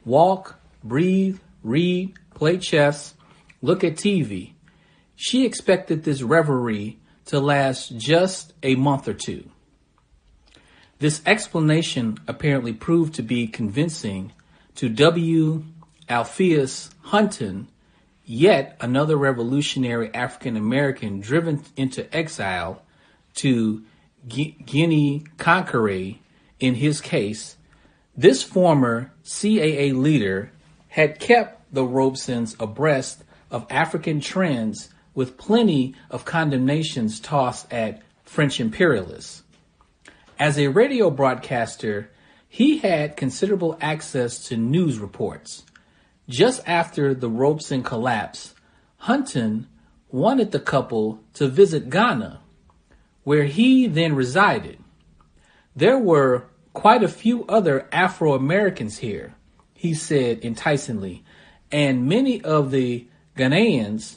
walk, breathe, read, play chess, look at TV. She expected this reverie to last just a month or two." This explanation apparently proved to be convincing to W. Alpheus Hunton, yet another revolutionary African-American driven into exile to Guinea-Conakry. In his case, this former CAA leader had kept the Robesons abreast of African trends with plenty of condemnations tossed at French imperialists. As a radio broadcaster, he had considerable access to news reports. Just after the Robeson collapse, Hunton wanted the couple to visit Ghana, where he then resided. "There were quite a few other Afro-Americans here," he said enticingly, "and many of the Ghanaians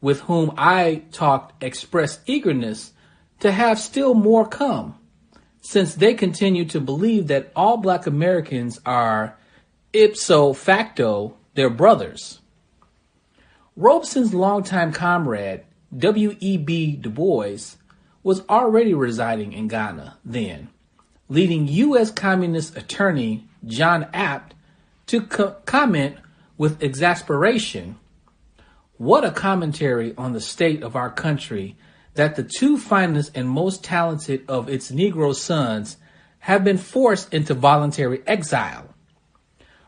with whom I talked expressed eagerness to have still more come, since they continue to believe that all Black Americans are ipso facto their brothers." Robeson's longtime comrade, W.E.B. Du Bois, was already residing in Ghana then, leading U.S. Communist Attorney John Apt to comment with exasperation, "What a commentary on the state of our country that the two finest and most talented of its Negro sons have been forced into voluntary exile."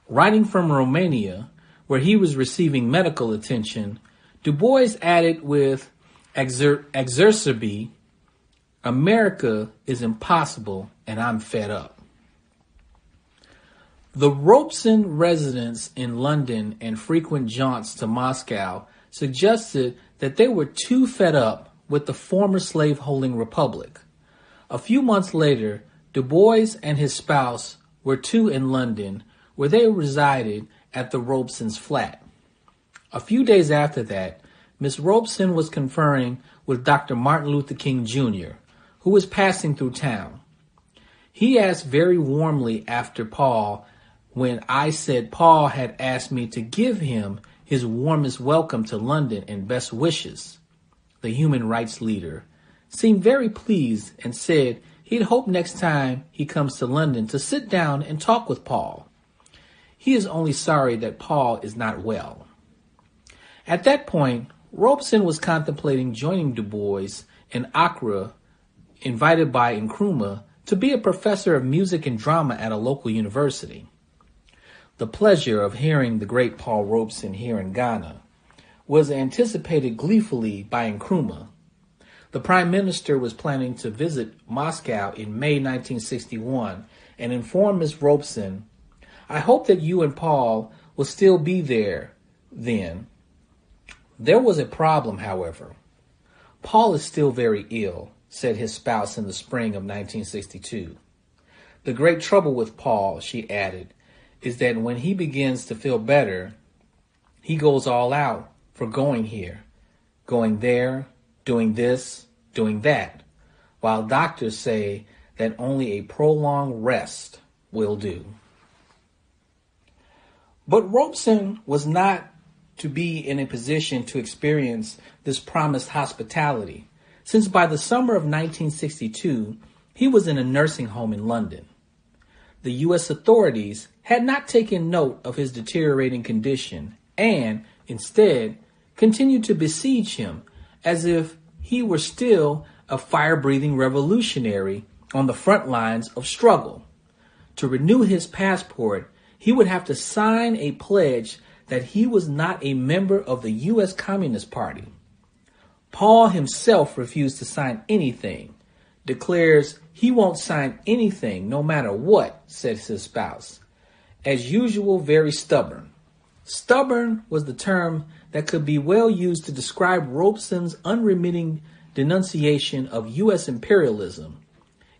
Writing from Romania, where he was receiving medical attention, Du Bois added with exercerby, "America is impossible and I'm fed up." The Robeson residence in London and frequent jaunts to Moscow suggested that they were too fed up with the former slave-holding republic. A few months later, Du Bois and his spouse were too in London, where they resided at the Robesons' flat. A few days after that, Miss Robeson was conferring with Dr. Martin Luther King Jr., who was passing through town. He asked very warmly after Paul when I said Paul had asked me to give him his warmest welcome to London and best wishes. The human rights leader seemed very pleased and said he'd hoped next time he comes to London to sit down and talk with Paul. He is only sorry that Paul is not well. At that point, Robeson was contemplating joining Du Bois in Accra, invited by Nkrumah to be a professor of music and drama at a local university. The pleasure of hearing the great Paul Robeson here in Ghana was anticipated gleefully by Nkrumah. The Prime Minister was planning to visit Moscow in May 1961 and informed Miss Robeson, "I hope that you and Paul will still be there then." There was a problem, however. "Paul is still very ill," said his spouse in the spring of 1962. "The great trouble with Paul," she added, "is that when he begins to feel better, he goes all out for going here, going there, doing this, doing that, while doctors say that only a prolonged rest will do." But Robeson was not to be in a position to experience this promised hospitality, since by the summer of 1962, he was in a nursing home in London. The U.S. authorities had not taken note of his deteriorating condition and, instead, continued to besiege him as if he were still a fire-breathing revolutionary on the front lines of struggle. To renew his passport, he would have to sign a pledge that he was not a member of the U.S. Communist Party. Paul himself refused to sign anything, declares he won't sign anything no matter what, says his spouse. As usual, very stubborn. Stubborn was the term that could be well used to describe Robeson's unremitting denunciation of U.S. imperialism,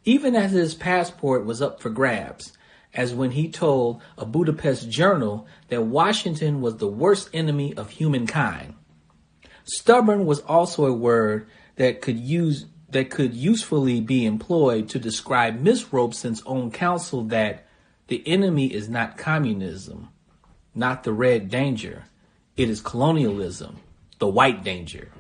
even as his passport was up for grabs, as when he told a Budapest journal that Washington was the worst enemy of humankind. Stubborn was also a word that could usefully be employed to describe Miss Robeson's own counsel that the enemy is not communism, not the red danger. It is colonialism, the white danger.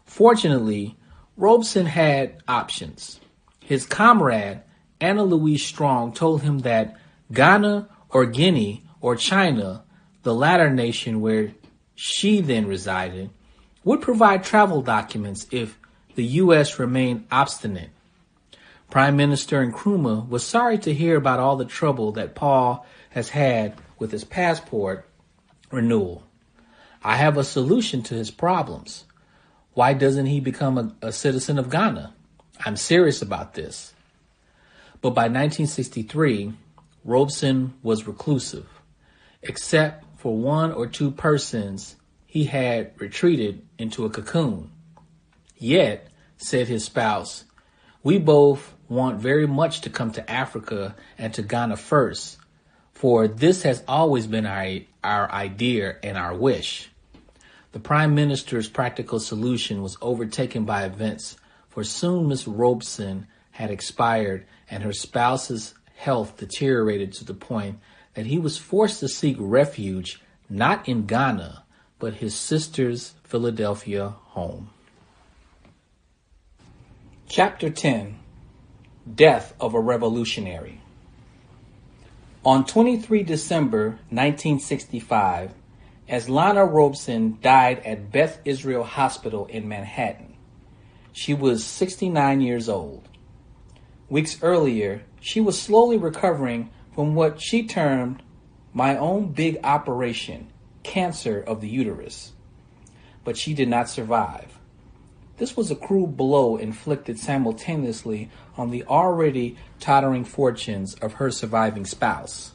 Fortunately, Robeson had options. His comrade, Anna Louise Strong, told him that Ghana or Guinea or China, the latter nation where she then resided, would provide travel documents if the U.S. remained obstinate. Prime Minister Nkrumah was sorry to hear about all the trouble that Paul has had with his passport renewal. "I have a solution to his problems. Why doesn't he become a citizen of Ghana? I'm serious about this." But by 1963, Robeson was reclusive. Except for one or two persons, he had retreated into a cocoon. Yet, said his spouse, "We both want very much to come to Africa and to Ghana first, for this has always been our idea and our wish." The Prime Minister's practical solution was overtaken by events, for soon Miss Robeson had expired and her spouse's health deteriorated to the point that he was forced to seek refuge not in Ghana, but his sister's Philadelphia home. Chapter 10. Death of a Revolutionary. On 23 December 1965, as Lana Robeson died at Beth Israel Hospital in Manhattan. She was 69 years old. Weeks earlier, she was slowly recovering from what she termed "my own big operation, cancer of the uterus." But she did not survive. This was a cruel blow inflicted simultaneously on the already tottering fortunes of her surviving spouse.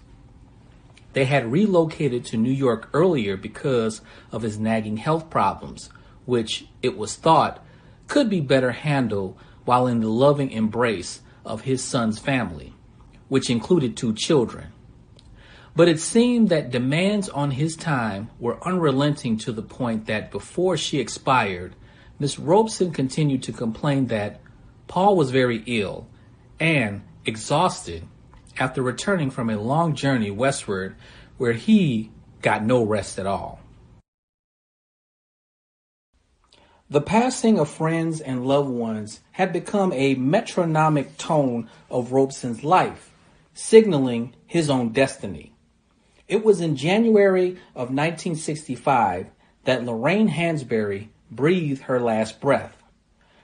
They had relocated to New York earlier because of his nagging health problems, which, it was thought, could be better handled while in the loving embrace of his son's family, which included 2 children. But it seemed that demands on his time were unrelenting to the point that before she expired, Miss Robeson continued to complain that Paul was very ill and exhausted after returning from a long journey westward where he got no rest at all. The passing of friends and loved ones had become a metronomic tone of Robeson's life, signaling his own destiny. It was in January of 1965 that Lorraine Hansberry breathed her last breath.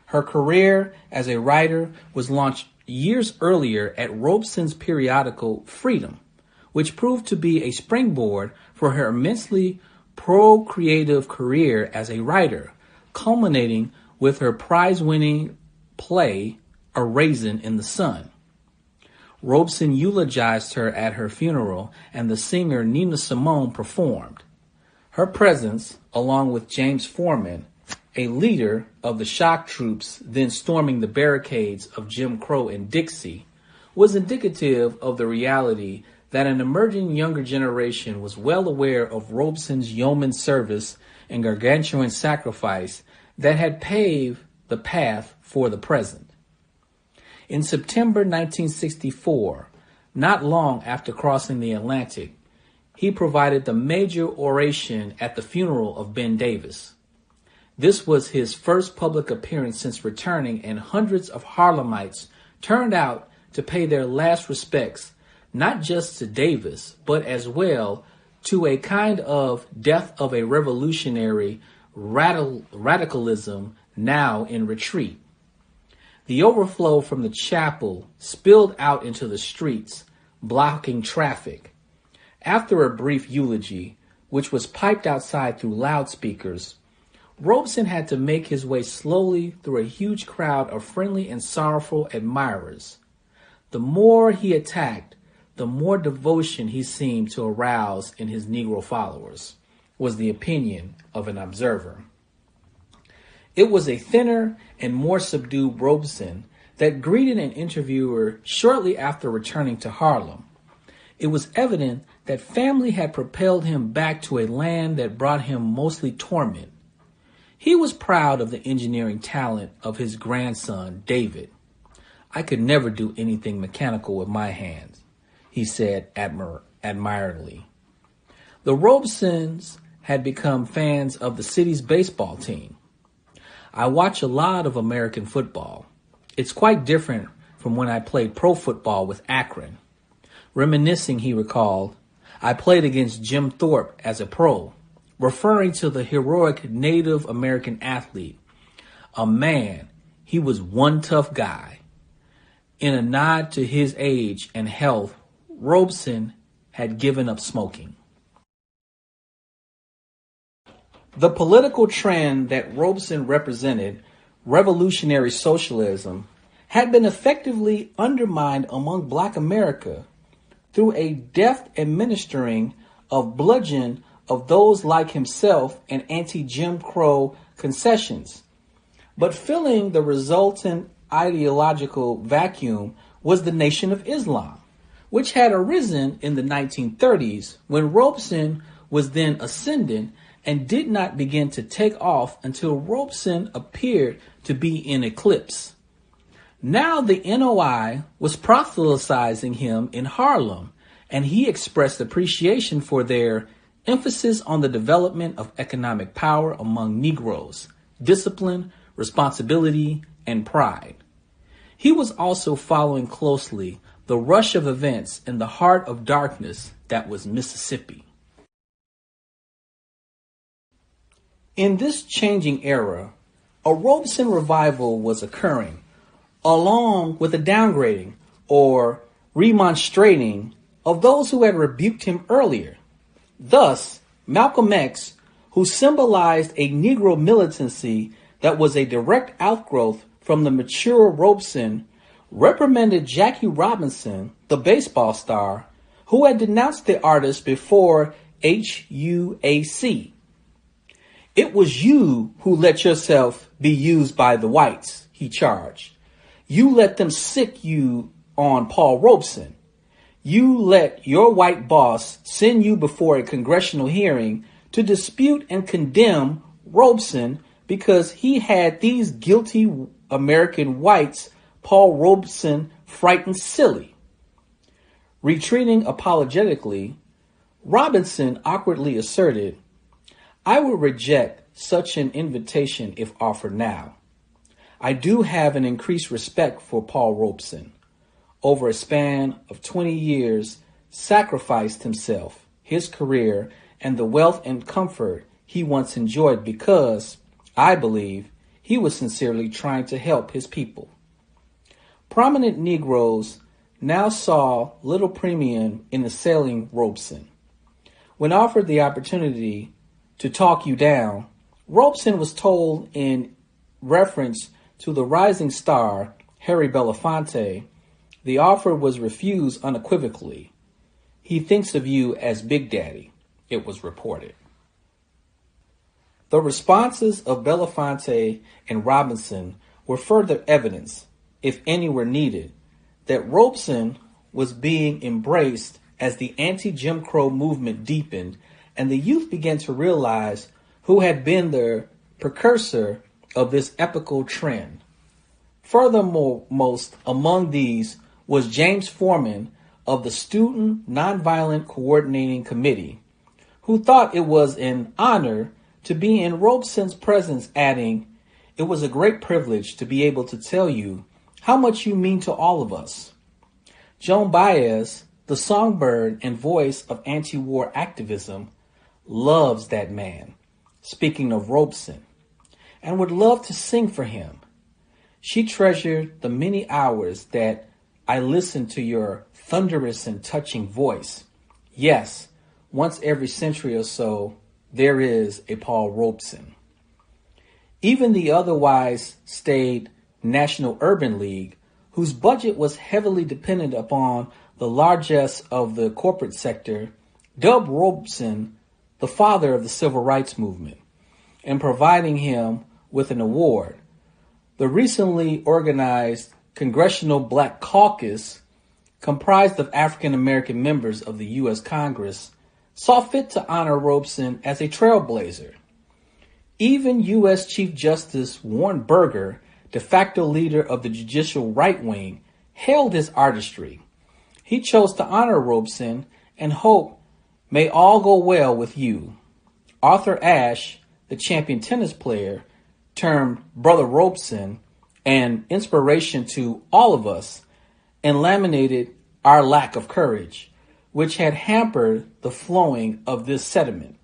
Her career as a writer was launched years earlier at Robeson's periodical Freedom, which proved to be a springboard for her immensely procreative career as a writer, culminating with her prize-winning play, A Raisin in the Sun. Robeson eulogized her at her funeral, and the singer Nina Simone performed. Her presence, along with James Foreman, a leader of the shock troops then storming the barricades of Jim Crow in Dixie, was indicative of the reality that an emerging younger generation was well aware of Robeson's yeoman service and gargantuan sacrifice that had paved the path for the present. In September 1964, not long after crossing the Atlantic, he provided the major oration at the funeral of Ben Davis. This was his first public appearance since returning, and hundreds of Harlemites turned out to pay their last respects, not just to Davis, but as well to a kind of death of a revolutionary radicalism now in retreat. The overflow from the chapel spilled out into the streets, blocking traffic. After a brief eulogy, which was piped outside through loudspeakers, Robeson had to make his way slowly through a huge crowd of friendly and sorrowful admirers. The more he attacked, the more devotion he seemed to arouse in his Negro followers, was the opinion of an observer. It was a thinner and more subdued Robeson that greeted an interviewer shortly after returning to Harlem. It was evident that family had propelled him back to a land that brought him mostly torment. He was proud of the engineering talent of his grandson, David. "I could never do anything mechanical with my hands," he said admiringly. The Robesons had become fans of the city's baseball team. "I watch a lot of American football. It's quite different from when I played pro football with Akron." Reminiscing, he recalled, "I played against Jim Thorpe as a pro," referring to the heroic Native American athlete. "A man, he was one tough guy." In a nod to his age and health, Robeson had given up smoking. The political trend that Robeson represented, revolutionary socialism, had been effectively undermined among Black America through a deft administering of bludgeon of those like himself and anti-Jim Crow concessions. But filling the resultant ideological vacuum was the Nation of Islam, which had arisen in the 1930s when Robeson was then ascendant and did not begin to take off until Robeson appeared to be in eclipse. Now the NOI was proselytizing him in Harlem, and he expressed appreciation for their emphasis on the development of economic power among Negroes, discipline, responsibility, and pride. He was also following closely the rush of events in the heart of darkness that was Mississippi. In this changing era, a Robeson revival was occurring, along with a downgrading or remonstrating of those who had rebuked him earlier. Thus, Malcolm X, who symbolized a Negro militancy that was a direct outgrowth from the mature Robeson, reprimanded Jackie Robinson, the baseball star, who had denounced the artist before HUAC. "It was you who let yourself be used by the whites," he charged. "You let them sick you on Paul Robeson. You let your white boss send you before a congressional hearing to dispute and condemn Robeson because he had these guilty American whites Paul Robeson frightened silly." Retreating apologetically, Robinson awkwardly asserted, I would reject such an invitation if offered now. I do have an increased respect for Paul Robeson. Over a span of 20 years, sacrificed himself, his career, and the wealth and comfort he once enjoyed because, I believe, he was sincerely trying to help his people. Prominent Negroes now saw little premium in assailing Robeson. When offered the opportunity to talk you down, Robeson was told in reference to the rising star, Harry Belafonte, the offer was refused unequivocally. He thinks of you as Big Daddy, it was reported. The responses of Belafonte and Robeson were further evidence, if any were needed, that Robeson was being embraced as the anti-Jim Crow movement deepened and the youth began to realize who had been the precursor of this epical trend. Furthermore, most among these was James Foreman of the Student Nonviolent Coordinating Committee, who thought it was an honor to be in Robeson's presence, adding, "It was a great privilege to be able to tell you how much you mean to all of us." Joan Baez, the songbird and voice of anti-war activism, loves that man, speaking of Robeson, and would love to sing for him. She treasured the many hours that I listened to your thunderous and touching voice. Yes, once every century or so, there is a Paul Robeson. Even the otherwise staid National Urban League, whose budget was heavily dependent upon the largesse of the corporate sector, dubbed Robeson the father of the civil rights movement, and providing him with an award. The recently organized Congressional Black Caucus, comprised of African American members of the U.S. Congress, saw fit to honor Robeson as a trailblazer. Even U.S. Chief Justice Warren Burger, de facto leader of the judicial right wing, hailed his artistry. He chose to honor Robeson and hope, "May all go well with you." Arthur Ashe, the champion tennis player, termed Brother Robeson an inspiration to all of us, and laminated our lack of courage, which had hampered the flowing of this sediment.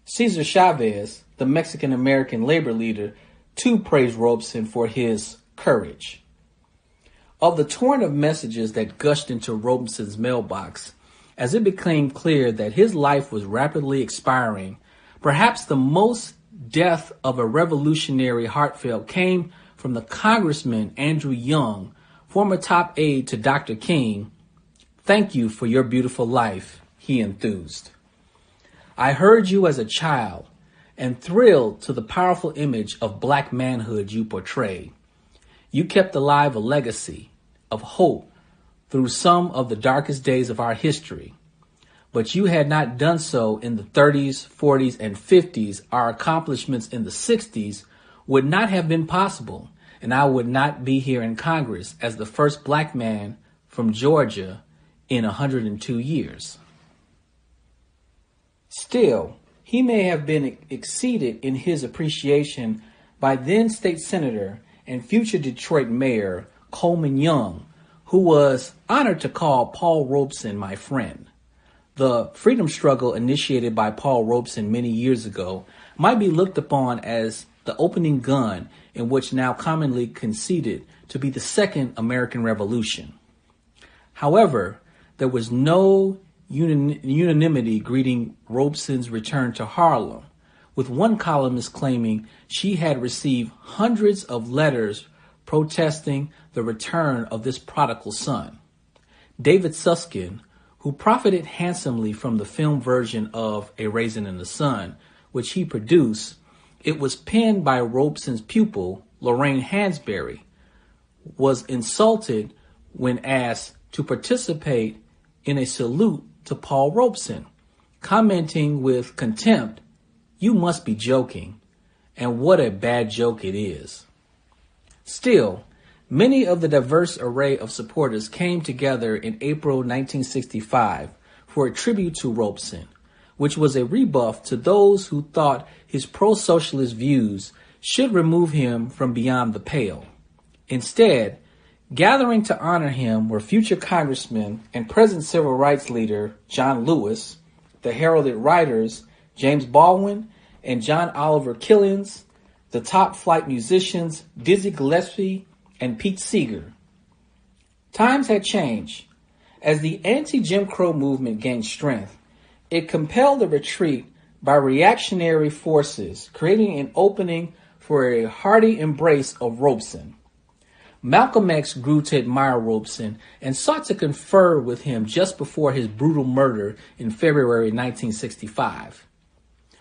Cesar Chavez, the Mexican-American labor leader, too praised Robeson for his courage. Of the torrent of messages that gushed into Robeson's mailbox, as it became clear that his life was rapidly expiring, perhaps the most death of a revolutionary heartfelt came from the Congressman Andrew Young, former top aide to Dr. King. "Thank you for your beautiful life," he enthused. "I heard you as a child and thrilled to the powerful image of black manhood you portray. You kept alive a legacy of hope through some of the darkest days of our history. But you had not done so in the 30s, 40s, and 50s. Our accomplishments in the 60s would not have been possible, and I would not be here in Congress as the first black man from Georgia in 102 years. Still, he may have been exceeded in his appreciation by then state senator and future Detroit mayor Coleman Young, who was honored to call Paul Robeson my friend. The freedom struggle initiated by Paul Robeson many years ago might be looked upon as the opening gun in which now commonly conceded to be the Second American Revolution. However, there was no unanimity greeting Robeson's return to Harlem, with one columnist claiming she had received hundreds of letters protesting the return of this prodigal son. David Susskind, who profited handsomely from the film version of A Raisin in the Sun, which he produced, it was penned by Robeson's pupil, Lorraine Hansberry, was insulted when asked to participate in a salute to Paul Robeson, commenting with contempt, "You must be joking, and what a bad joke it is." Still, many of the diverse array of supporters came together in April 1965 for a tribute to Robeson, which was a rebuff to those who thought his pro-socialist views should remove him from beyond the pale. Instead, gathering to honor him were future Congressman and present civil rights leader John Lewis, the heralded writers James Baldwin and John Oliver Killens, the top flight musicians Dizzy Gillespie and Pete Seeger. Times had changed. As the anti-Jim Crow movement gained strength, it compelled a retreat by reactionary forces, creating an opening for a hearty embrace of Robeson. Malcolm X grew to admire Robeson and sought to confer with him just before his brutal murder in February 1965.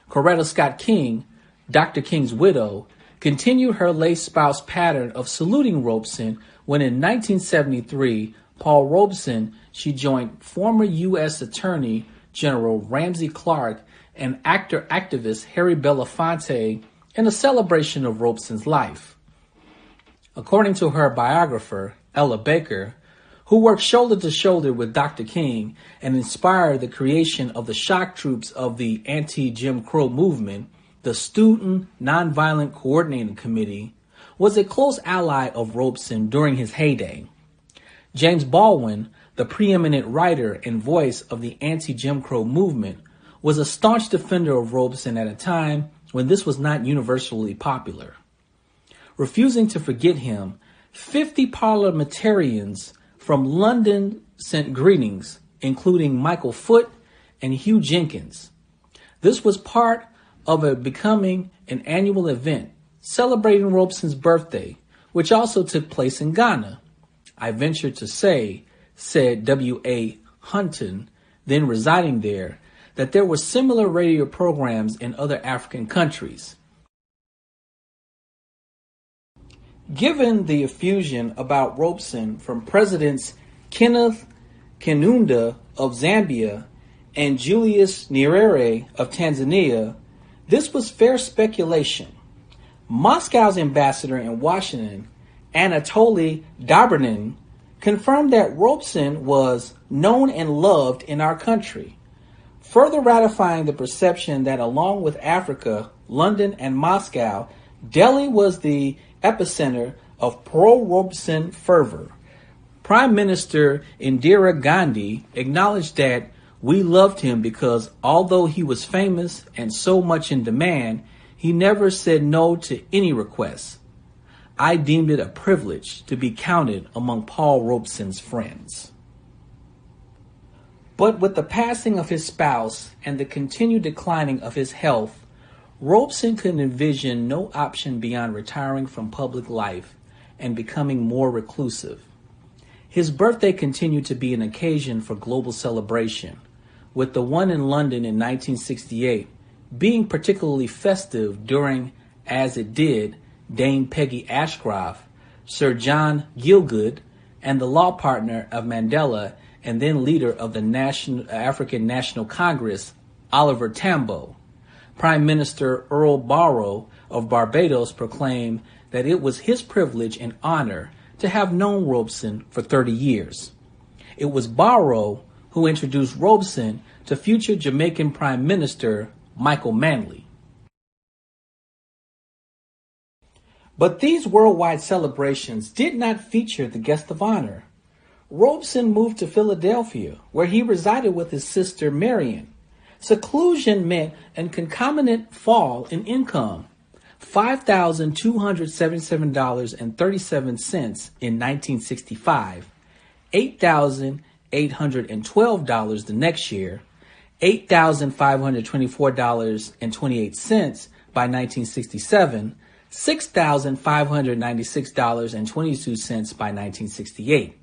Coretta Scott King, Dr. King's widow, continued her late spouse pattern of saluting Robeson when in 1973, Paul Robeson, she joined former U.S. Attorney General Ramsey Clark and activist Harry Belafonte in a celebration of Robeson's life. According to her biographer, Ella Baker, who worked shoulder to shoulder with Dr. King and inspired the creation of the shock troops of the anti-Jim Crow movement, the Student Nonviolent Coordinating Committee was a close ally of Robeson during his heyday. James Baldwin, the preeminent writer and voice of the anti-Jim Crow movement, was a staunch defender of Robeson at a time when this was not universally popular. Refusing to forget him, 50 parliamentarians from London sent greetings, including Michael Foot and Hugh Jenkins. This was part of it becoming an annual event celebrating Robeson's birthday, which also took place in Ghana. I venture to say, said W.A. Hunton, then residing there, that there were similar radio programs in other African countries. Given the effusion about Robeson from Presidents Kenneth Kaunda of Zambia and Julius Nyerere of Tanzania, this was fair speculation. Moscow's ambassador in Washington, Anatoly Dobrinin, confirmed that Robeson was known and loved in our country, further ratifying the perception that along with Africa, London, and Moscow, Delhi was the epicenter of pro-Robeson fervor. Prime Minister Indira Gandhi acknowledged that we loved him because although he was famous and so much in demand, he never said no to any requests. I deemed it a privilege to be counted among Paul Robeson's friends. But with the passing of his spouse and the continued declining of his health, Robeson could envision no option beyond retiring from public life and becoming more reclusive. His birthday continued to be an occasion for global celebration, with the one in London in 1968 being particularly festive during, as it did, Dame Peggy Ashcroft, Sir John Gielgud, and the law partner of Mandela and then leader of the African National Congress, Oliver Tambo. Prime Minister Earl Barrow of Barbados proclaimed that it was his privilege and honor to have known Robeson for 30 years. It was Barrow who introduced Robeson to future Jamaican Prime Minister Michael Manley. But these worldwide celebrations did not feature the guest of honor. Robeson moved to Philadelphia, where he resided with his sister Marion. Seclusion meant a concomitant fall in income, $5,277.37 in 1965, $8,812 the next year, $8,524.28 by 1967, $6,596.22 by 1968.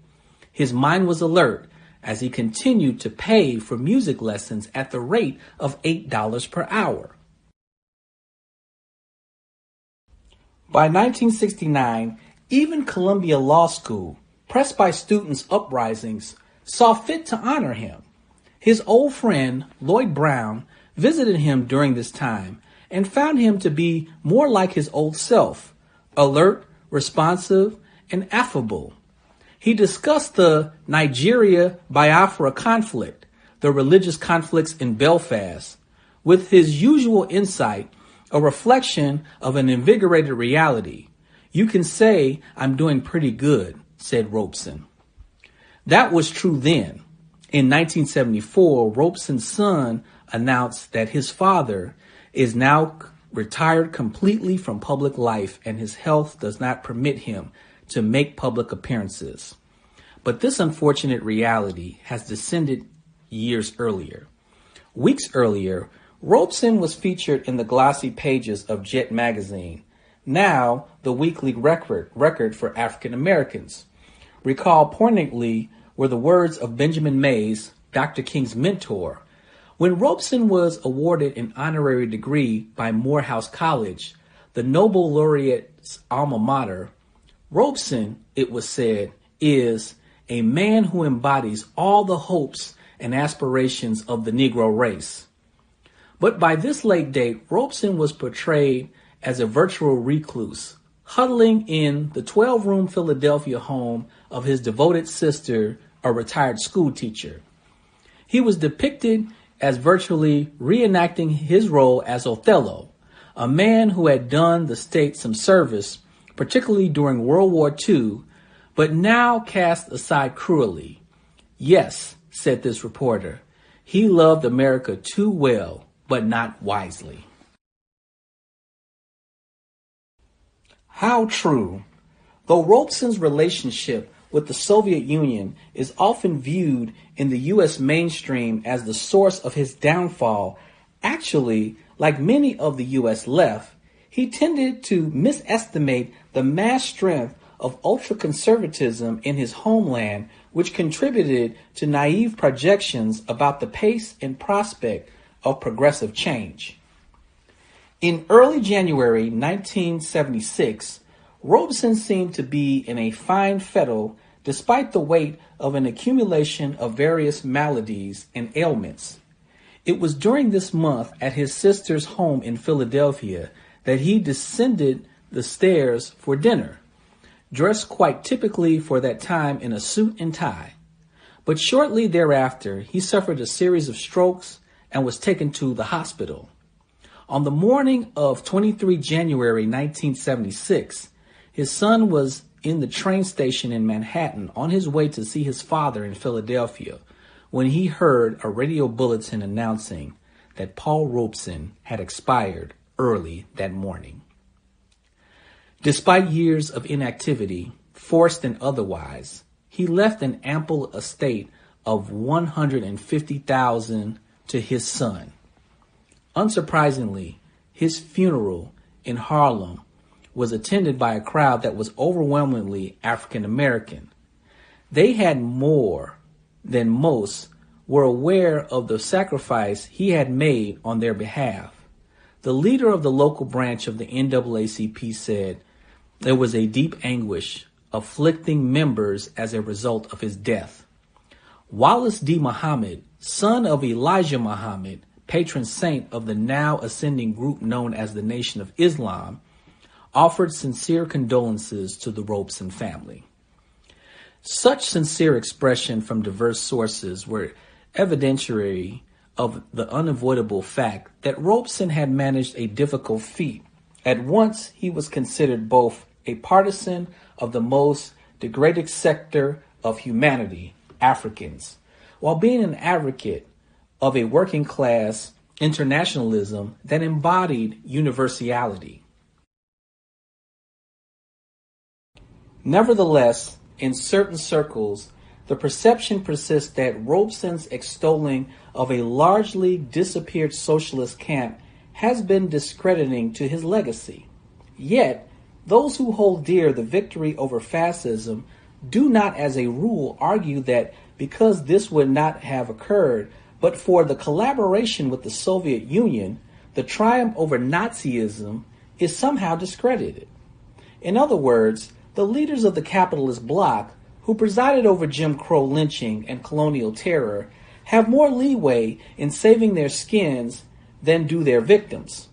His mind was alert as he continued to pay for music lessons at the rate of $8 per hour. By 1969, even Columbia Law School, pressed by students' uprisings, saw fit to honor him. His old friend, Lloyd Brown, visited him during this time and found him to be more like his old self, alert, responsive, and affable. He discussed the Nigeria-Biafra conflict, the religious conflicts in Belfast, With his usual insight, a reflection of an invigorated reality, "You can say I'm doing pretty good," said Robeson. That was true then. In 1974, Robeson's son announced that his father is now retired completely from public life and his health does not permit him to make public appearances. But this unfortunate reality has descended years earlier. Weeks earlier, Robeson was featured in the glossy pages of Jet magazine, now the weekly record for African Americans. Recalled poignantly were the words of Benjamin Mays, Dr. King's mentor. When Robeson was awarded an honorary degree by Morehouse College, the Nobel laureate's alma mater, Robeson, it was said, is a man who embodies all the hopes and aspirations of the Negro race. But by this late date, Robeson was portrayed as a virtual recluse, huddling in the 12-room Philadelphia home of his devoted sister, a retired school teacher. He was depicted as virtually reenacting his role as Othello, a man who had done the state some service, particularly during World War II, but now cast aside cruelly. "Yes," said this reporter, "he loved America too well, but not wisely." How true. Though Robeson's relationship with the Soviet Union is often viewed in the U.S. mainstream as the source of his downfall, actually, like many of the U.S. left, he tended to misestimate the mass strength of ultra-conservatism in his homeland, which contributed to naive projections about the pace and prospect of progressive change. In early January 1976, Robeson seemed to be in a fine fettle despite the weight of an accumulation of various maladies and ailments. It was during this month at his sister's home in Philadelphia that he descended the stairs for dinner, dressed quite typically for that time in a suit and tie. But shortly thereafter, he suffered a series of strokes and was taken to the hospital. On the morning of 23 January 1976, his son was in the train station in Manhattan on his way to see his father in Philadelphia when he heard a radio bulletin announcing that Paul Robeson had expired early that morning. Despite years of inactivity, forced and otherwise, he left an ample estate of $150,000 to his son. Unsurprisingly, his funeral in Harlem was attended by a crowd that was overwhelmingly African American. They had more than most were aware of the sacrifice he had made on their behalf. The leader of the local branch of the NAACP said there was a deep anguish afflicting members as a result of his death. Wallace D. Muhammad, son of Elijah Muhammad, patron saint of the now ascending group known as the Nation of Islam, offered sincere condolences to the Robeson family. Such sincere expression from diverse sources were evidentiary of the unavoidable fact that Robeson had managed a difficult feat. At once, he was considered both a partisan of the most degraded sector of humanity, Africans, while being an advocate of a working class internationalism that embodied universality. Nevertheless, in certain circles, the perception persists that Robeson's extolling of a largely disappeared socialist camp has been discrediting to his legacy. Yet, those who hold dear the victory over fascism do not as a rule argue that because this would not have occurred but for the collaboration with the Soviet Union, the triumph over Nazism is somehow discredited. In other words, the leaders of the capitalist bloc, who presided over Jim Crow lynching and colonial terror, have more leeway in saving their skins than do their victims.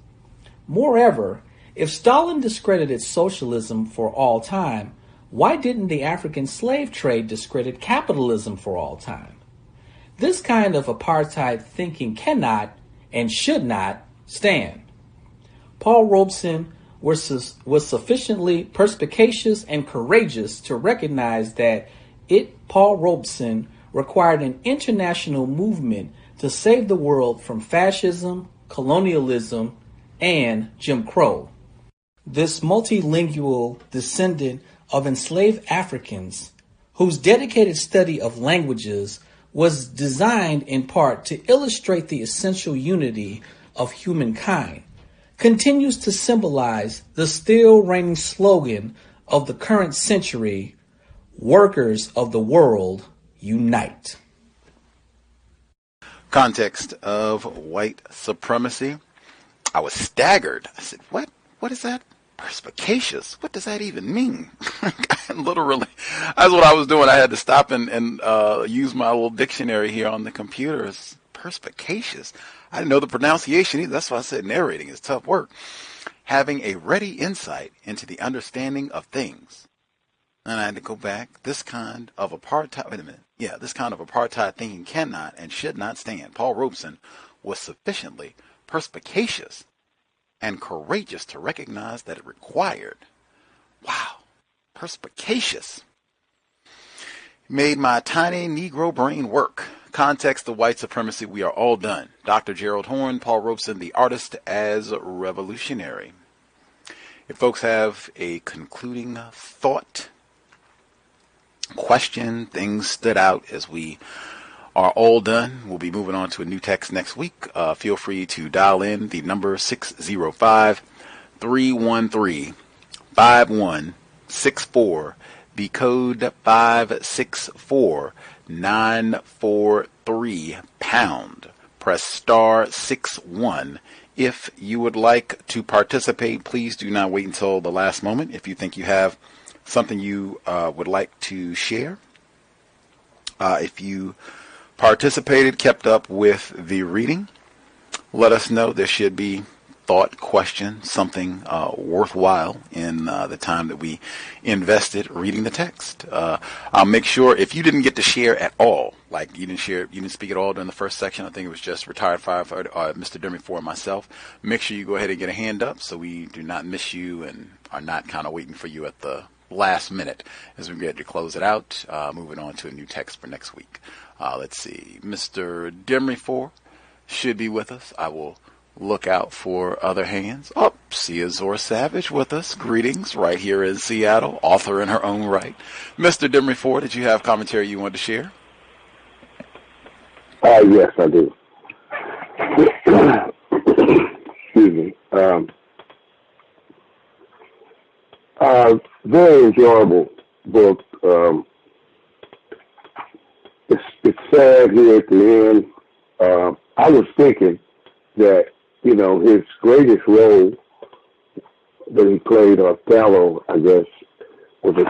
Moreover, if Stalin discredited socialism for all time, why didn't the African slave trade discredit capitalism for all time? This kind of apartheid thinking cannot and should not stand. Paul Robeson was sufficiently perspicacious and courageous to recognize that Paul Robeson, required an international movement to save the world from fascism, colonialism, and Jim Crow. This multilingual descendant of enslaved Africans, whose dedicated study of languages was designed in part to illustrate the essential unity of humankind, continues to symbolize the still reigning slogan of the current century: workers of the world, unite. Context of White Supremacy. I was staggered. I said, what? What is that? Perspicacious? What does that even mean? Literally, that's what I was doing. I had to stop and use my little dictionary here on the computer. It's perspicacious. I didn't know the pronunciation either. That's why I said narrating is tough work. Having a ready insight into the understanding of things. And I had to go back. This kind of apartheid thinking cannot and should not stand. Paul Robeson was sufficiently perspicacious and courageous to recognize that it required. Wow, perspicacious. Made my tiny Negro brain work. Context of White Supremacy. We are all done. Dr. Gerald Horne, Paul Robeson, the artist as revolutionary. If folks have a concluding thought, question, things stood out as we are all done. We'll be moving on to a new text next week. Feel free to dial in the number 605-313-5164. The code 564943#. Press *61. If you would like to participate, please do not wait until the last moment. If you think you have something you would like to share, if you participated, kept up with the reading, let us know. There should be thought, question, something worthwhile in the time that we invested reading the text. I'll make sure, if you didn't get to share at all, like you didn't speak at all during the first section, I think it was just retired firefighter Mr. Dermy and myself, make sure you go ahead and get a hand up so we do not miss you and are not kind of waiting for you at the last minute as we get to close it out. Moving on to a new text for next week. Let's see. Mr. Demry should be with us. I will look out for other hands. Oh, Sia Zor Savage with us. Greetings right here in Seattle, author in her own right. Mr. Demry, did you have commentary you wanted to share? Yes, I do. Excuse me. Very enjoyable book. It's sad here at the end. I was thinking that, his greatest role that he played, Othello, I guess, was a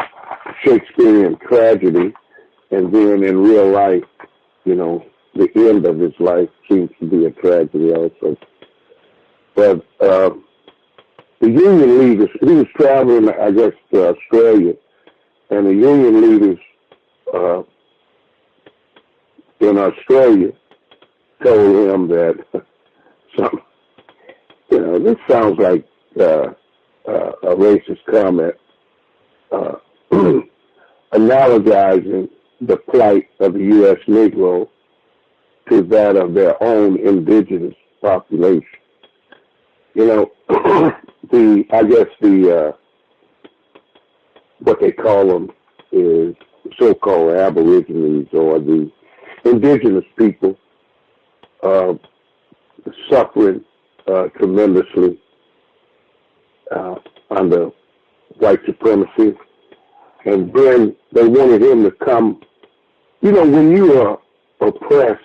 Shakespearean tragedy. And then in real life, the end of his life seems to be a tragedy also. But the Union leaders, he was traveling, I guess, to Australia, and the Union leaders in Australia told him that this sounds like a racist comment, analogizing the plight of the U.S. Negro to that of their own indigenous population. What they call them is so-called aborigines, or the indigenous people, suffering tremendously under white supremacy. And then they wanted him to come. When you are oppressed,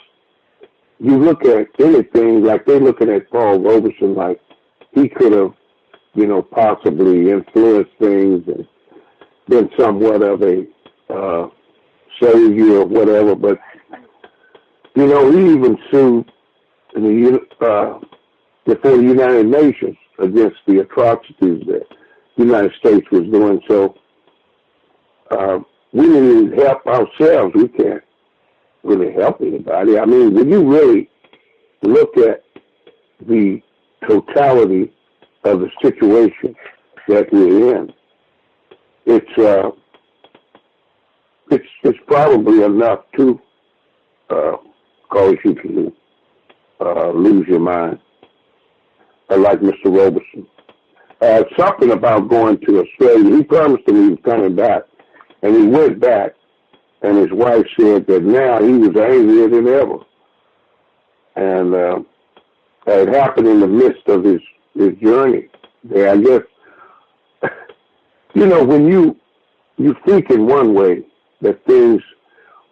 you look at anything, like they're looking at Paul Robeson, like he could have, possibly influenced things and been somewhat of a savior or whatever. But, he even sued before the United Nations against the atrocities that the United States was doing. So we didn't even help ourselves. We can't really help anybody. I mean, when you really look at the totality of the situation that we're in. It's probably enough to cause you to lose your mind, like Mr. Robeson. Something about going to Australia. He promised him he was coming back, and he went back, and his wife said that now he was angrier than ever. And it happened in the midst of his journey there. I guess, when you think in one way that things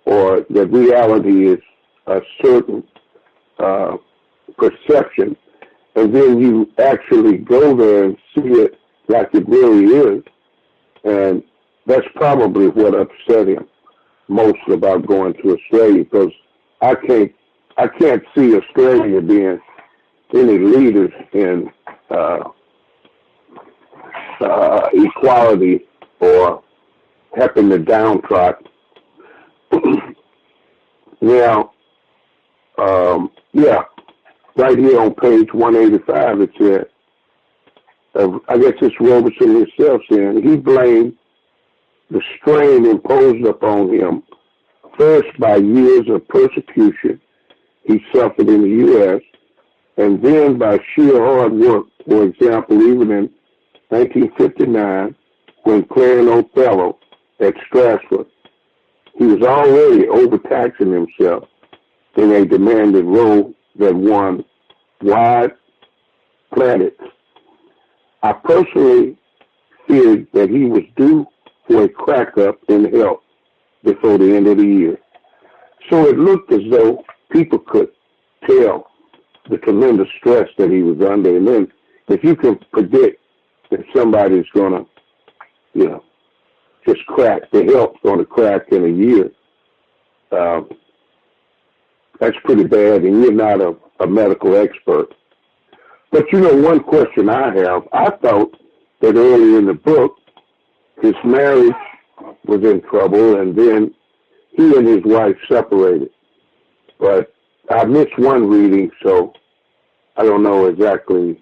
or that reality is a certain perception, and then you actually go there and see it like it really is, and that's probably what upset him most about going to Australia, because I can't see Australia being any leaders in equality or helping the downtrodden. Now, right here on page 185, it said, I guess it's Robeson himself saying, he blamed the strain imposed upon him first by years of persecution he suffered in the U.S., and then by sheer hard work. For example, even in 1959, when playing Othello at Stratford, he was already overtaxing himself in a demanded role that won wide plaudits. I personally feared that he was due for a crack-up in health before the end of the year. So it looked as though people could tell the tremendous stress that he was under. And then if you can predict that somebody's going to, just crack, the health's going to crack in a year, that's pretty bad, and you're not a medical expert. But, one question I have, I thought that early in the book, his marriage was in trouble, and then he and his wife separated. But I missed one reading, so I don't know exactly.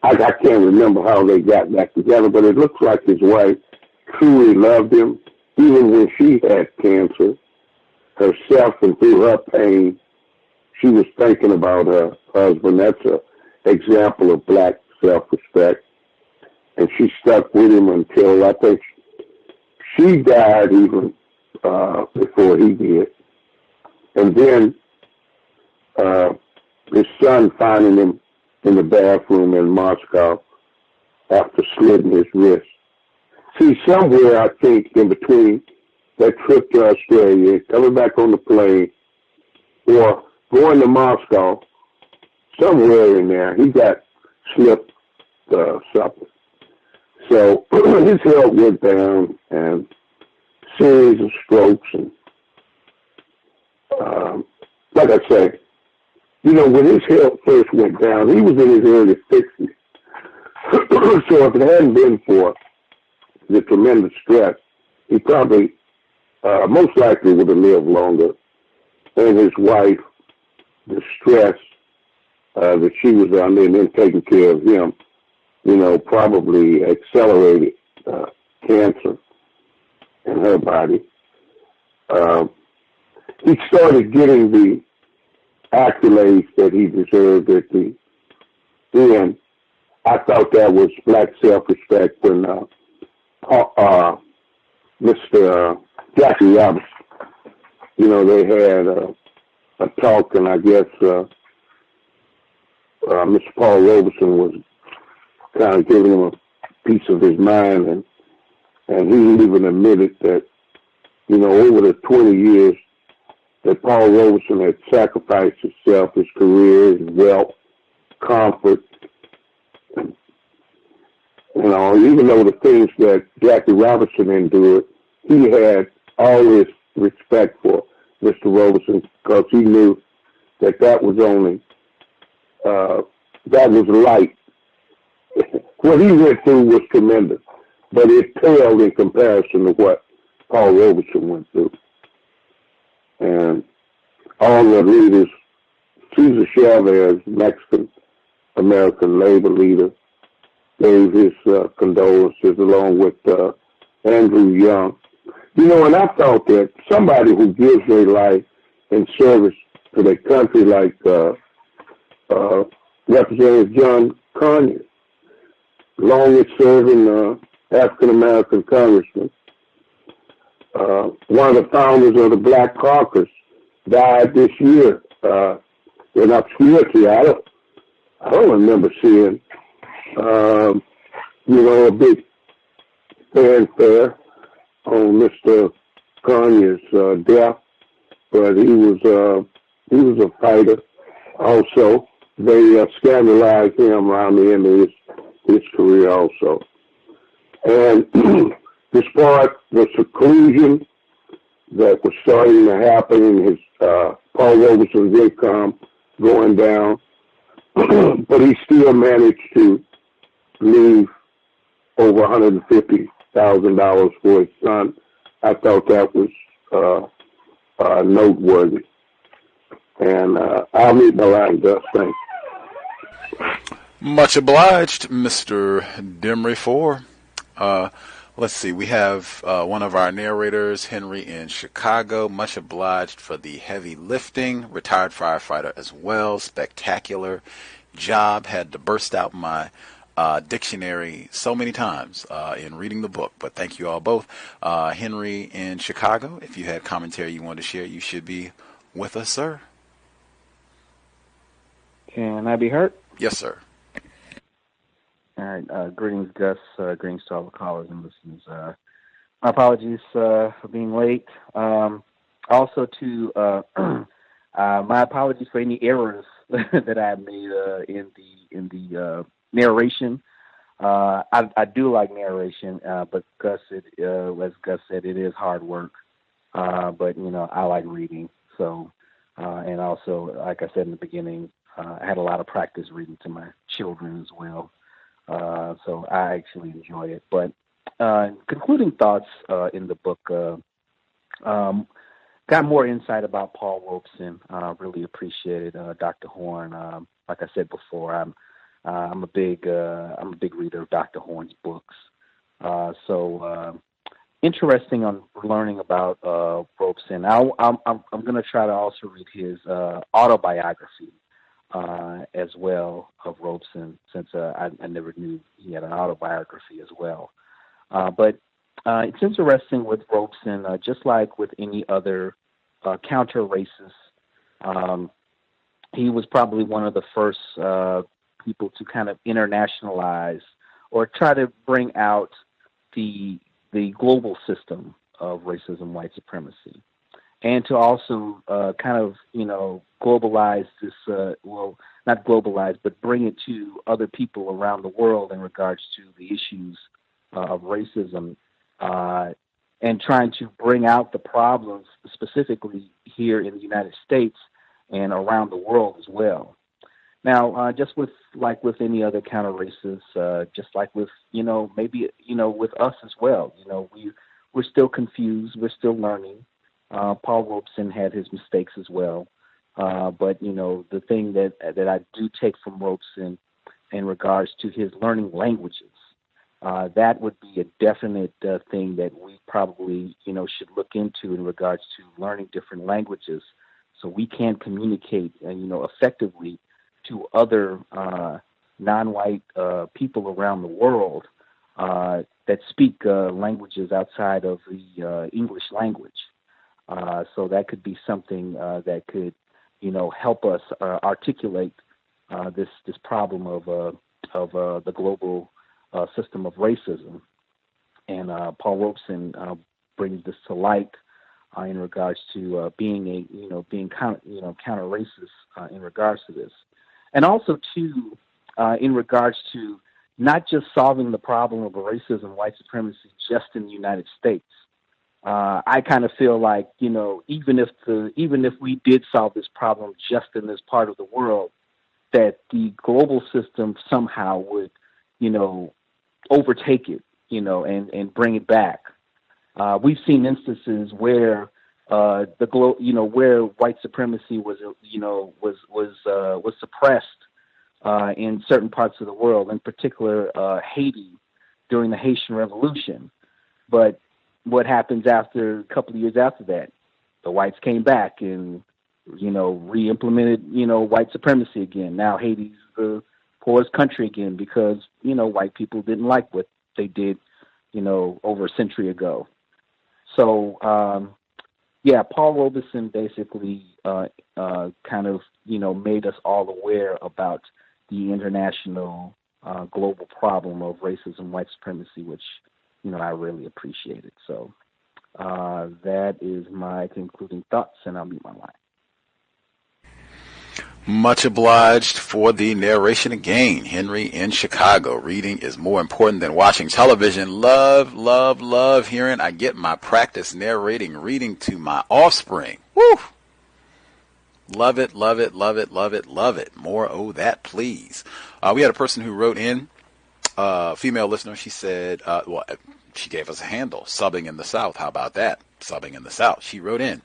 I can't remember how they got back together, but it looks like his wife truly loved him, even when she had cancer herself, and through her pain, she was thinking about her husband. That's an example of black self-respect. And she stuck with him until, I think, she died even before he did. And then his son finding him in the bathroom in Moscow after slitting his wrist. See, somewhere, I think, in between that trip to Australia, coming back on the plane, or going to Moscow, somewhere in there, he got slipped something. So his health went down, and series of strokes. And like I say, when his health first went down, he was in his early 60s. So if it hadn't been for the tremendous stress, he probably most likely would have lived longer. And his wife, the stress that she was under, and then taking care of him, probably accelerated cancer in her body. He started getting the accolades that he deserved at the end. I thought that was black self-respect when Mr. Jackie Roberts, they had a talk, and I guess Mr. Paul Robeson was kind of giving him a piece of his mind, and he even admitted that, over the 20 years that Paul Robeson had sacrificed himself, his career, his wealth, comfort, even though the things that Jackie Robinson endured, he had all this respect for Mr. Robeson, because he knew that was only, that was light. What he went through was tremendous, but it paled in comparison to what Paul Robeson went through. And all the leaders Cesar Chavez, Mexican-American labor leader, gave his condolences along with Andrew Young. You know, and I thought that somebody who gives their life in service to their country, like Representative John Conyers, longest-serving African-American congressman, one of the founders of the Black Caucus, died this year in obscurity. I don't remember seeing, a big fanfare on Mr. Conyers' death, but he was a fighter. Also, they scandalized him around the end of his career also. And despite the seclusion that was starting to happen in his Paul Robeson's income going down, but he still managed to leave over $150,000 for his son. I thought that was noteworthy. And I'll meet my line, Gus. Thanks. Much obliged, Mr. Demery 4. Let's see, we have one of our narrators, Henry in Chicago. Much obliged for the heavy lifting. Retired firefighter as well. Spectacular job. Had to burst out my dictionary so many times in reading the book. But thank you all both. Henry in Chicago, if you had commentary you wanted to share, you should be with us, sir. Can I be heard? Yes, sir. All right. Greetings, Gus. Greetings to all the callers and listeners. My apologies for being late. Also, to my apologies for any errors that I made in the narration. I do like narration, but Gus, as Gus said, it is hard work. But I like reading. So, and also, like I said in the beginning, I had a lot of practice reading to my children as well. So I actually enjoy it. But concluding thoughts in the book, got more insight about Paul Robeson. Really appreciated Dr. Horne. Like I said before, I'm a big reader of Dr. Horne's books. So interesting on learning about Robeson. I'm going to try to also read his autobiography. As well of Robeson, since I never knew he had an autobiography as well. But it's interesting with Robeson, just like with any other counter-racist, he was probably one of the first people to kind of internationalize or try to bring out the global system of racism, white supremacy. And to also kind of, globalize this, not globalize, but bring it to other people around the world in regards to the issues of racism and trying to bring out the problems specifically here in the United States and around the world as well. Now, just with any other counter-racist, just like with, maybe, with us as well, we're still confused, we're still learning. Paul Robeson had his mistakes as well. But, the thing that I do take from Robeson in regards to his learning languages, that would be a definite thing that we probably, should look into in regards to learning different languages so we can communicate, effectively to other non-white people around the world that speak languages outside of the English language. So that could be something that could, help us articulate this problem of the global system of racism. And Paul Robeson brings this to light in regards to being counter-racist in regards to this, and also too in regards to not just solving the problem of racism, white supremacy, just in the United States. I kind of feel like, even if we did solve this problem just in this part of the world, that the global system somehow would, overtake it, and bring it back. We've seen instances where, where white supremacy was suppressed in certain parts of the world, in particular Haiti during the Haitian Revolution. But what happens after a couple of years after that? The whites came back and re-implemented white supremacy again. Now Haiti's the poorest country again because white people didn't like what they did over a century ago. So Paul Robeson basically kind of made us all aware about the international global problem of racism, white supremacy, which I really appreciated. So that is my concluding thoughts, and I'll mute my line. Much obliged for the narration again. Henry in Chicago. Reading is more important than watching television. Love, love, love hearing. I get my practice narrating, reading to my offspring. Woo! Love it, love it, love it, love it, love it. More that, please. We had a person who wrote in, female listener. She said, she gave us a handle, subbing in the South. How about that? Subbing in the South. She wrote in,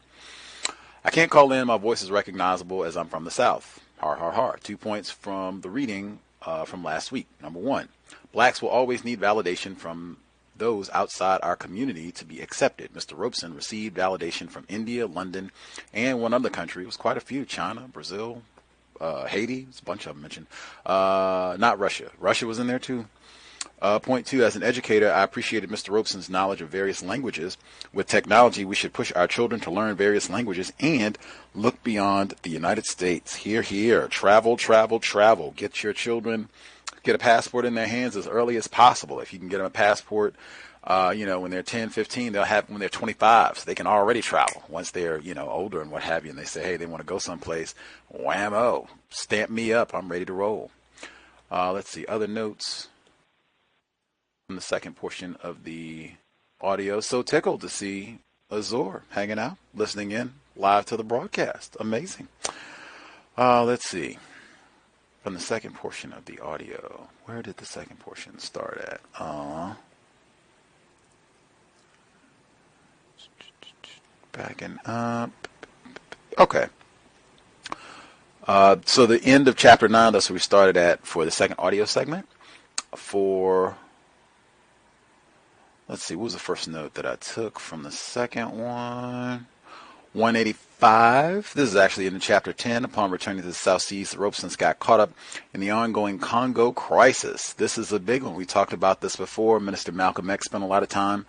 I can't call in. My voice is recognizable as I'm from the South. Har, har, har. 2 points from the reading from last week. Number one, blacks will always need validation from those outside our community to be accepted. Mr. Robeson received validation from India, London, and one other country. It was quite a few. China, Brazil, Haiti. There's a bunch of them mentioned. Not Russia. Russia was in there too. Point two, as an educator, I appreciated Mr. Robeson's knowledge of various languages. With technology, we should push our children to learn various languages and look beyond the United States. Hear, hear. Travel, travel, travel. Get your children, get a passport in their hands as early as possible. If you can get them a passport, when they're 10, 15, they'll have when they're 25, so they can already travel. Once they're, older and what have you, and they say, hey, they want to go someplace, whammo, stamp me up. I'm ready to roll. Let's see, other notes. In the second portion of the audio. So tickled to see Azor hanging out, listening in live to the broadcast. Amazing. Let's see. From the second portion of the audio, where did the second portion start at? Backing up. Okay. So the end of chapter 9, that's where we started at for the second audio segment. Let's see, what was the first note that I took from the second one? 185. This is actually in chapter 10. Upon returning to the South Seas, the Robesons got caught up in the ongoing Congo crisis. This is a big one. We talked about this before. Minister Malcolm X spent a lot of time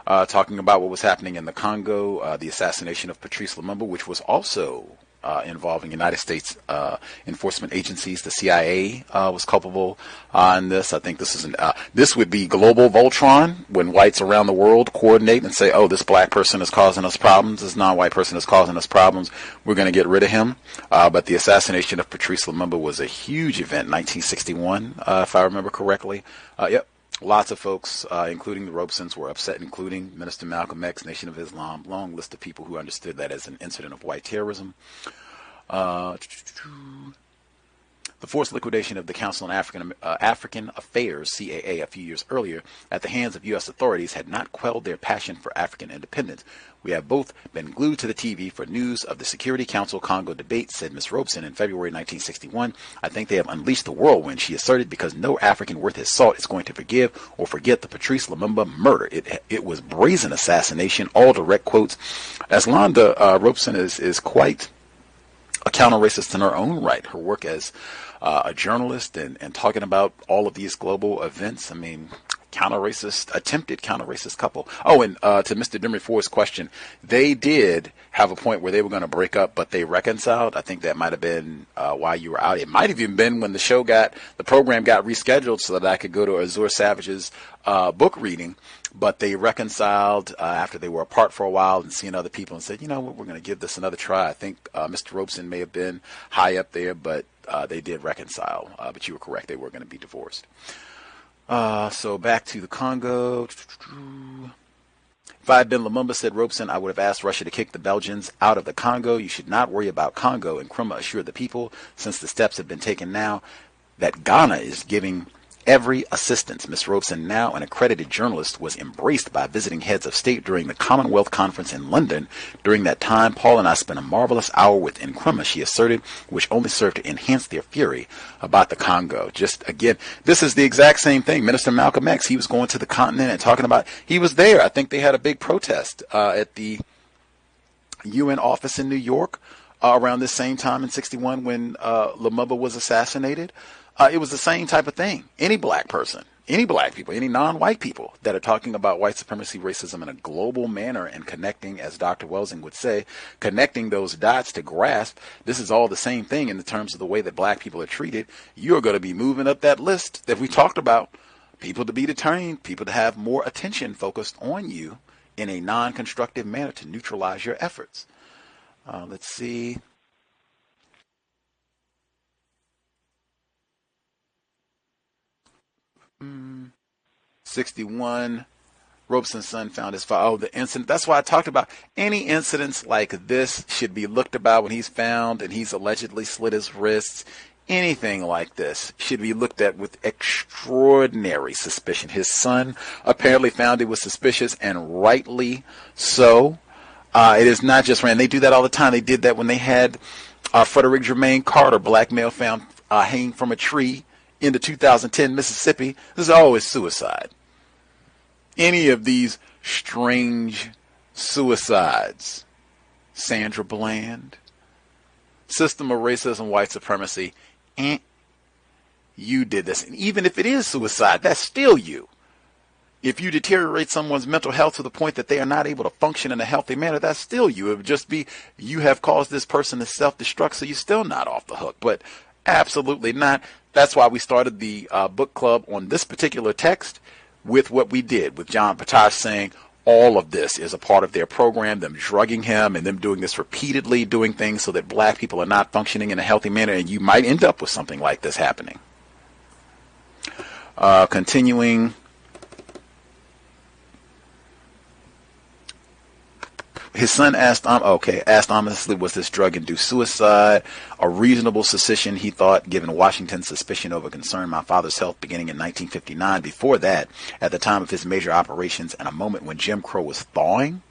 talking about what was happening in the Congo, the assassination of Patrice Lumumba, which was also involving United States enforcement agencies. The CIA was culpable in this. I think this would be global Voltron, when whites around the world coordinate and say, oh, this black person is causing us problems, this non-white person is causing us problems, we're going to get rid of him. But the assassination of Patrice Lumumba was a huge event, 1961, if I remember correctly. Yep. Lots of folks, including the Robesons, were upset, including Minister Malcolm X, Nation of Islam, long list of people who understood that as an incident of white terrorism. The forced liquidation of the Council on African Affairs, CAA, a few years earlier at the hands of U.S. authorities had not quelled their passion for African independence. We have both been glued to the TV for news of the Security Council Congo debate, said Ms. Robeson in February 1961. I think they have unleashed the whirlwind, she asserted, because no African worth his salt is going to forgive or forget the Patrice Lumumba murder. It was brazen assassination, all direct quotes. As Londa Robeson is quite a counter-racist in her own right. Her work as a journalist and talking about all of these global events. I mean, attempted counter-racist couple. Oh, and to Mr. Demery-Ford's question, they did have a point where they were going to break up, but they reconciled. I think that might have been while you were out. It might have even been when the program got rescheduled so that I could go to Azor Savage's book reading. But they reconciled after they were apart for a while and seeing other people and said, you know what, we're going to give this another try. I think Mr. Robeson may have been high up there, but they did reconcile. But you were correct. They were going to be divorced. So back to the Congo. If I had been Lumumba, said Robeson, I would have asked Russia to kick the Belgians out of the Congo. You should not worry about Congo. And Nkrumah assured the people, since the steps have been taken now, that Ghana is giving every assistance. Miss Robeson, now an accredited journalist, was embraced by visiting heads of state during the Commonwealth Conference in London. During that time, Paul and I spent a marvelous hour with Nkrumah, she asserted, which only served to enhance their fury about the Congo. Just again, this is the exact same thing. Minister Malcolm X, he was going to the continent and talking about, he was there. I think they had a big protest at the UN office in New York around this same time in '61 when Lumumba was assassinated. It was the same type of thing. Any black person, any black people, any non-white people that are talking about white supremacy, racism in a global manner and connecting, as Dr. Welsing would say, connecting those dots to grasp this is all the same thing in the terms of the way that black people are treated. You're going to be moving up that list that we talked about. People to be detained, people to have more attention focused on you in a non-constructive manner to neutralize your efforts. Let's see. Mm, 61. Robeson's son found his father. Oh, the incident. That's why I talked about any incidents like this should be looked about when he's found and he's allegedly slit his wrists. Anything like this should be looked at with extraordinary suspicion. His son apparently found it was suspicious, and rightly so. It is not just random. They do that all the time. They did that when they had Frederick Germain Carter, black male, found hanging from a tree in the 2010 Mississippi. This is always suicide. Any of these strange suicides. Sandra Bland. System of racism, white supremacy. You did this. And even if it is suicide, that's still you. If you deteriorate someone's mental health to the point that they are not able to function in a healthy manner, that's still you. It would just be you have caused this person to self-destruct, so you're still not off the hook. But absolutely not. That's why we started the book club on this particular text with what we did, with John Patash saying all of this is a part of their program, them drugging him and them doing this repeatedly, doing things so that black people are not functioning in a healthy manner, and you might end up with something like this happening. Continuing. His son asked ominously, was this drug-induced suicide? A reasonable suspicion, he thought, given Washington's suspicion over concern my father's health beginning in 1959. Before that, at the time of his major operations and a moment when Jim Crow was thawing.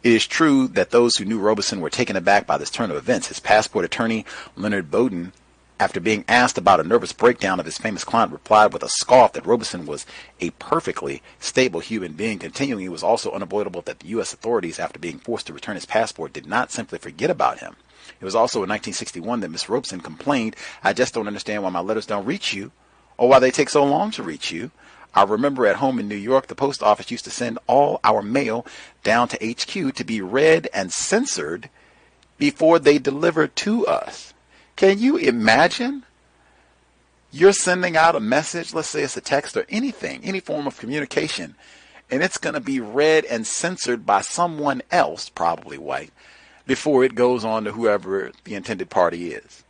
It is true that those who knew Robeson were taken aback by this turn of events. His passport attorney, Leonard Bowden, after being asked about a nervous breakdown of his famous client, replied with a scoff that Robeson was a perfectly stable human being. Continuing, it was also unavoidable that the U.S. authorities, after being forced to return his passport, did not simply forget about him. It was also in 1961 that Miss Robeson complained, I just don't understand why my letters don't reach you, or why they take so long to reach you. I remember at home in New York, the post office used to send all our mail down to HQ to be read and censored before they delivered to us. Can you imagine? You're sending out a message, let's say it's a text or anything, any form of communication, and it's going to be read and censored by someone else, probably white, before it goes on to whoever the intended party is.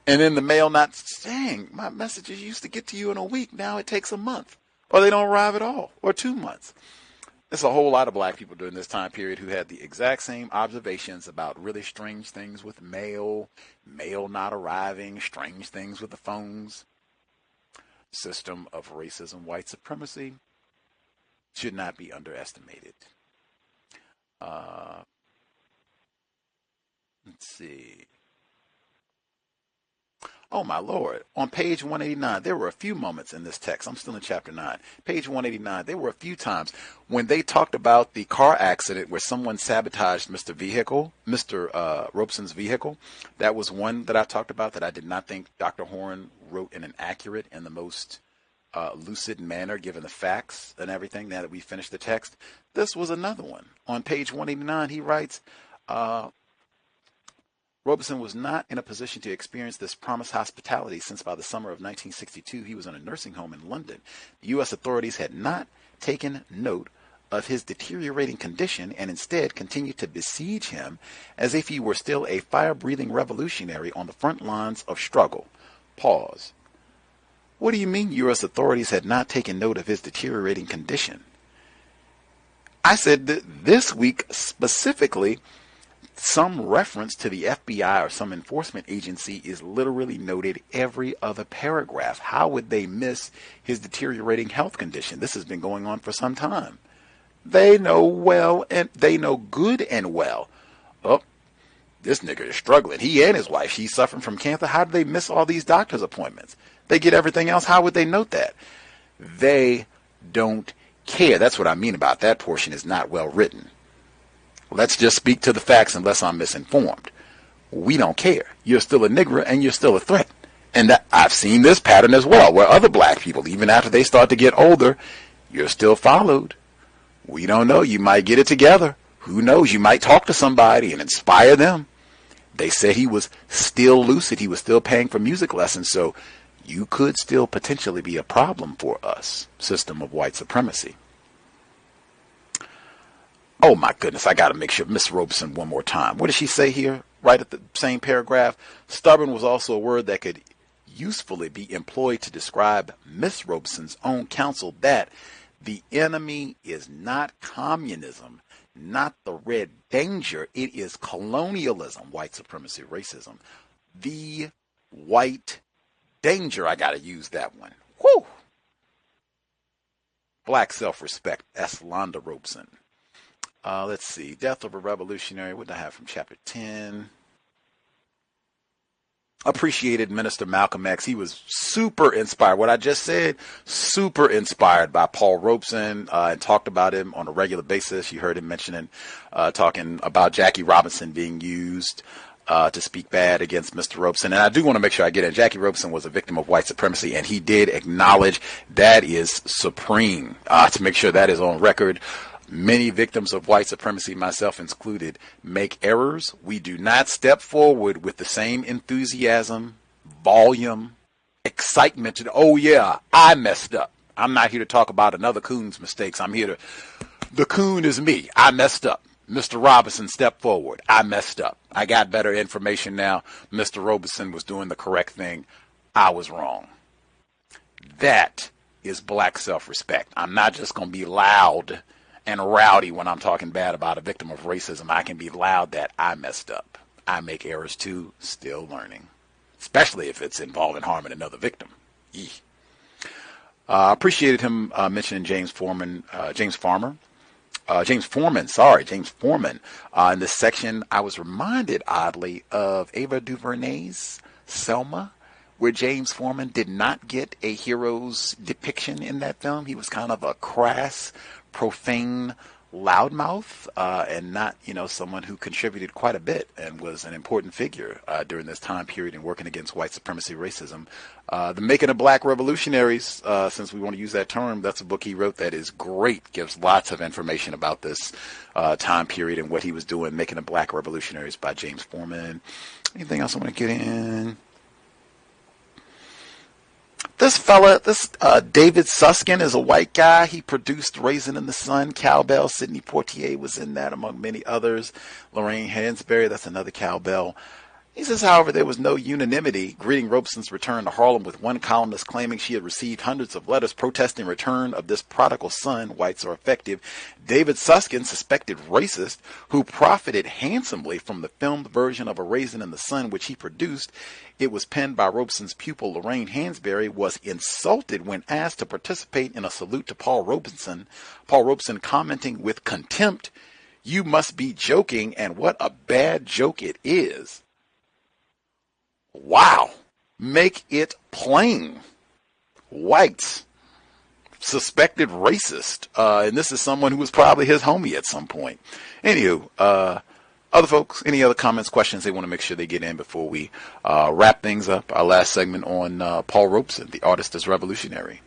And then the mail not saying, my messages used to get to you in a week, now it takes a month, or they don't arrive at all, or 2 months. There's a whole lot of black people during this time period who had the exact same observations about really strange things with mail not arriving, strange things with the phones. System of racism, white supremacy should not be underestimated. Let's see. Oh, my Lord. On page 189, there were a few moments in this text. I'm still in chapter 9. Page 189, there were a few times when they talked about the car accident where someone sabotaged Mr. Robeson's vehicle. That was one that I talked about that I did not think Dr. Horne wrote in an accurate and the most lucid manner, given the facts and everything, now that we finished the text. This was another one. On page 189, he writes, Robeson was not in a position to experience this promised hospitality since by the summer of 1962 he was in a nursing home in London. The U.S. authorities had not taken note of his deteriorating condition and instead continued to besiege him as if he were still a fire-breathing revolutionary on the front lines of struggle. Pause. What do you mean U.S. authorities had not taken note of his deteriorating condition? I said that this week specifically, some reference to the FBI or some enforcement agency is literally noted every other paragraph. How would they miss his deteriorating health condition? This has been going on for some time. They know well, and they know good and well. Oh, this nigga is struggling. He and his wife, she's suffering from cancer. How do they miss all these doctor's appointments? They get everything else. How would they note that? They don't care. That's what I mean about that portion is not well written. Let's just speak to the facts unless I'm misinformed. We don't care. You're still a nigger and you're still a threat. And that, I've seen this pattern as well, where other black people, even after they start to get older, you're still followed. We don't know. You might get it together. Who knows? You might talk to somebody and inspire them. They said he was still lucid. He was still paying for music lessons. So you could still potentially be a problem for us, system of white supremacy. Oh my goodness, I got to make sure. Miss Robeson one more time. What does she say here? Right at the same paragraph. Stubborn was also a word that could usefully be employed to describe Miss Robeson's own counsel that the enemy is not communism, not the red danger. It is colonialism, white supremacy, racism. The white danger. I got to use that one. Whew. Black self-respect. That's Londa Robeson. Let's see. Death of a Revolutionary. What did I have from chapter 10? Appreciated Minister Malcolm X. He was super inspired. What I just said, super inspired by Paul Robeson, and talked about him on a regular basis. You heard him mentioning, talking about Jackie Robinson being used to speak bad against Mr. Robeson. And I do want to make sure I get in. Jackie Robeson was a victim of white supremacy, and he did acknowledge that is supreme, to make sure that is on record. Many victims of white supremacy, myself included, make errors. We do not step forward with the same enthusiasm, volume, excitement to, oh yeah, I messed up. I'm not here to talk about another coon's mistakes. I'm here to, the coon is me. I messed up. Mr. Robeson stepped forward. I messed up. I got better information now. Mr. Robeson was doing the correct thing. I was wrong. That is black self-respect. I'm not just going to be loud and rowdy when I'm talking bad about a victim of racism. I can be loud that I messed up. I make errors too, still learning. Especially if it's involving harming another victim. Appreciated him mentioning James Foreman. In this section, I was reminded, oddly, of Ava DuVernay's Selma, where James Foreman did not get a hero's depiction in that film. He was kind of a crass, profane loudmouth, and not, someone who contributed quite a bit and was an important figure during this time period in working against white supremacy, racism. The Making of Black Revolutionaries, since we want to use that term, that's a book he wrote that is great, gives lots of information about this time period and what he was doing. Making of Black Revolutionaries by James Foreman. Anything else I want to get in? This fella, David Susskind, is a white guy. He produced Raisin in the Sun, Cowbell. Sidney Poitier was in that, among many others. Lorraine Hansberry, that's another Cowbell. He says, however, there was no unanimity greeting Robeson's return to Harlem, with one columnist claiming she had received hundreds of letters protesting return of this prodigal son. Whites are effective. David Susskind, suspected racist, who profited handsomely from the filmed version of A Raisin in the Sun, which he produced. It was penned by Robeson's pupil Lorraine Hansberry, was insulted when asked to participate in a salute to Paul Robeson. Paul Robeson commenting with contempt, "You must be joking, and what a bad joke it is." Wow. Make it plain. Whites. Suspected racist. And this is someone who was probably his homie at some point. Anywho, other folks, any other comments, questions they want to make sure they get in before we wrap things up? Our last segment on Paul Robeson, the artist is revolutionary.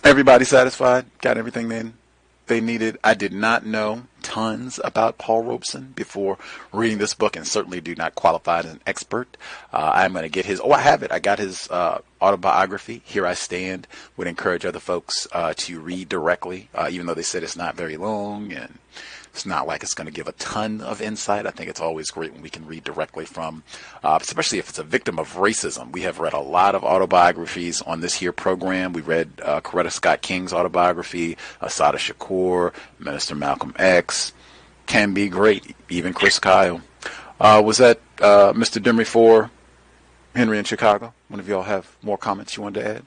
Everybody satisfied? Got everything they needed? I did not know tons about Paul Robeson before reading this book, and certainly do not qualify as an expert. I'm going to get his, I have it. I got his autobiography, Here I Stand. Would encourage other folks to read directly, even though they said it's not very long and it's not like it's going to give a ton of insight. I think it's always great when we can read directly from, especially if it's a victim of racism. We have read a lot of autobiographies on this here program. We read Coretta Scott King's autobiography, Assata Shakur, Minister Malcolm X. Can be great, even Chris Kyle. Was that Mr. Demery for Henry in Chicago? One of y'all have more comments you wanted to add?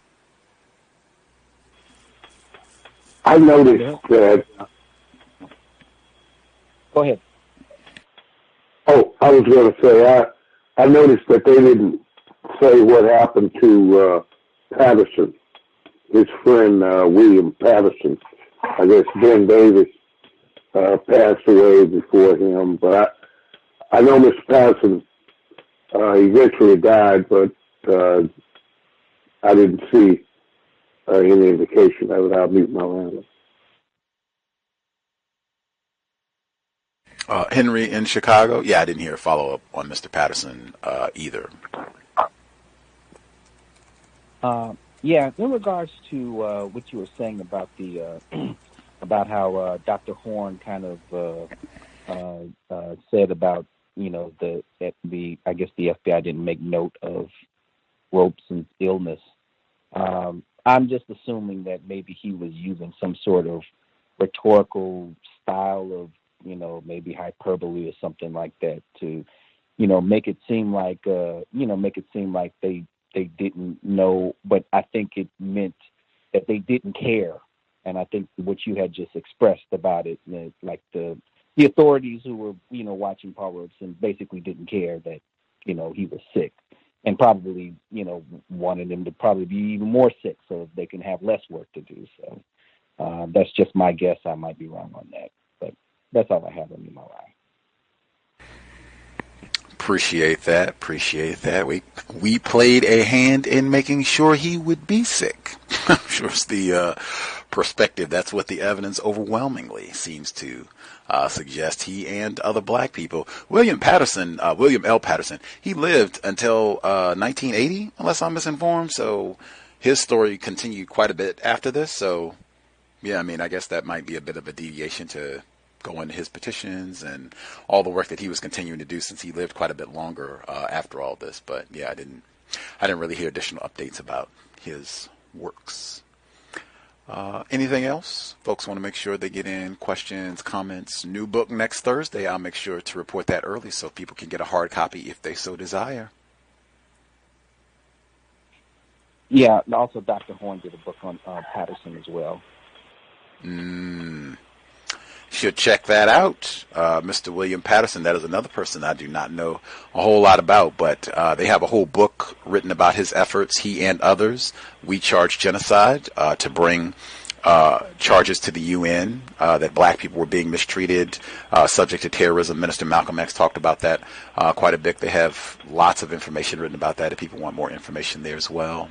I noticed that. Go ahead. Oh, I was going to say, I noticed that they didn't say what happened to Patterson, his friend William Patterson. I guess Ben Davis passed away before him, but I know Mr. Patterson eventually died, but I didn't see any indication of it. I'll mute my line. Henry in Chicago? Yeah, I didn't hear a follow-up on Mr. Patterson either. Yeah, in regards to what you were saying about the about how Dr. Horne kind of said about, you know, the I guess the FBI didn't make note of Robeson's illness. I'm just assuming that maybe he was using some sort of rhetorical style of, you know, maybe hyperbole or something like that to, you know, make it seem like they didn't know, but I think it meant that they didn't care. And I think what you had just expressed about it, like the authorities who were, you know, watching Paul Robeson basically didn't care that, you know, he was sick, and probably, you know, wanted him to probably be even more sick so they can have less work to do. So that's just my guess. I might be wrong on that. That's all I have on my line. Appreciate that. We played a hand in making sure he would be sick. I'm sure it's the perspective. That's what the evidence overwhelmingly seems to suggest. He and other black people. William L. Patterson, he lived until 1980, unless I'm misinformed. So his story continued quite a bit after this. So, yeah, I mean, I guess that might be a bit of a deviation to go into his petitions and all the work that he was continuing to do, since he lived quite a bit longer after all this. But yeah, I didn't really hear additional updates about his works. Anything else? Folks want to make sure they get in questions, comments. New book next Thursday. I'll make sure to report that early so people can get a hard copy if they so desire. Yeah, and also Dr. Horne did a book on Patterson as well. Should check that out. Mr. William Patterson, that is another person I do not know a whole lot about, but they have a whole book written about his efforts, he and others. We Charge Genocide, to bring charges to the UN that black people were being mistreated, subject to terrorism. Minister Malcolm X talked about that quite a bit. They have lots of information written about that if people want more information there as well.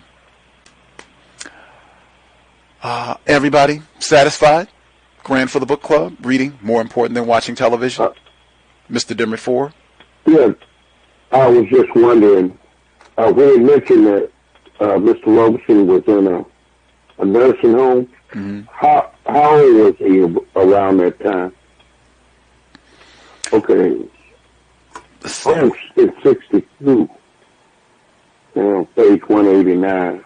Everybody satisfied? Grand for the book club? Reading more important than watching television? Mr. Demery Ford? Yeah, I was just wondering, when you mentioned that Mr. Robeson was in a nursing home, how old was he around that time? Okay. I'm in 62. On page 189.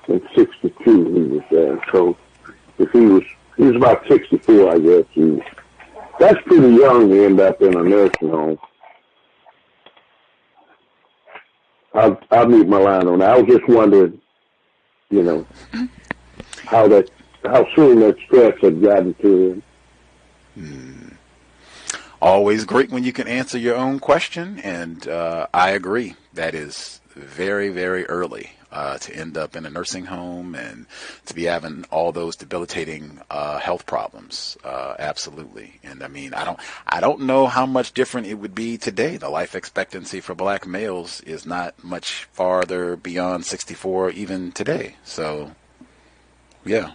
In 62 he was there. So if he was about 64, I guess. That's pretty young to end up in a nursing home. I'll mute my line on that. I was just wondering, you know, how soon that stress had gotten to him. Always great when you can answer your own question, and I agree. That is very, very early to end up in a nursing home and to be having all those debilitating health problems. Absolutely. And I mean, I don't know how much different it would be today. The life expectancy for black males is not much farther beyond 64 even today. So, yeah.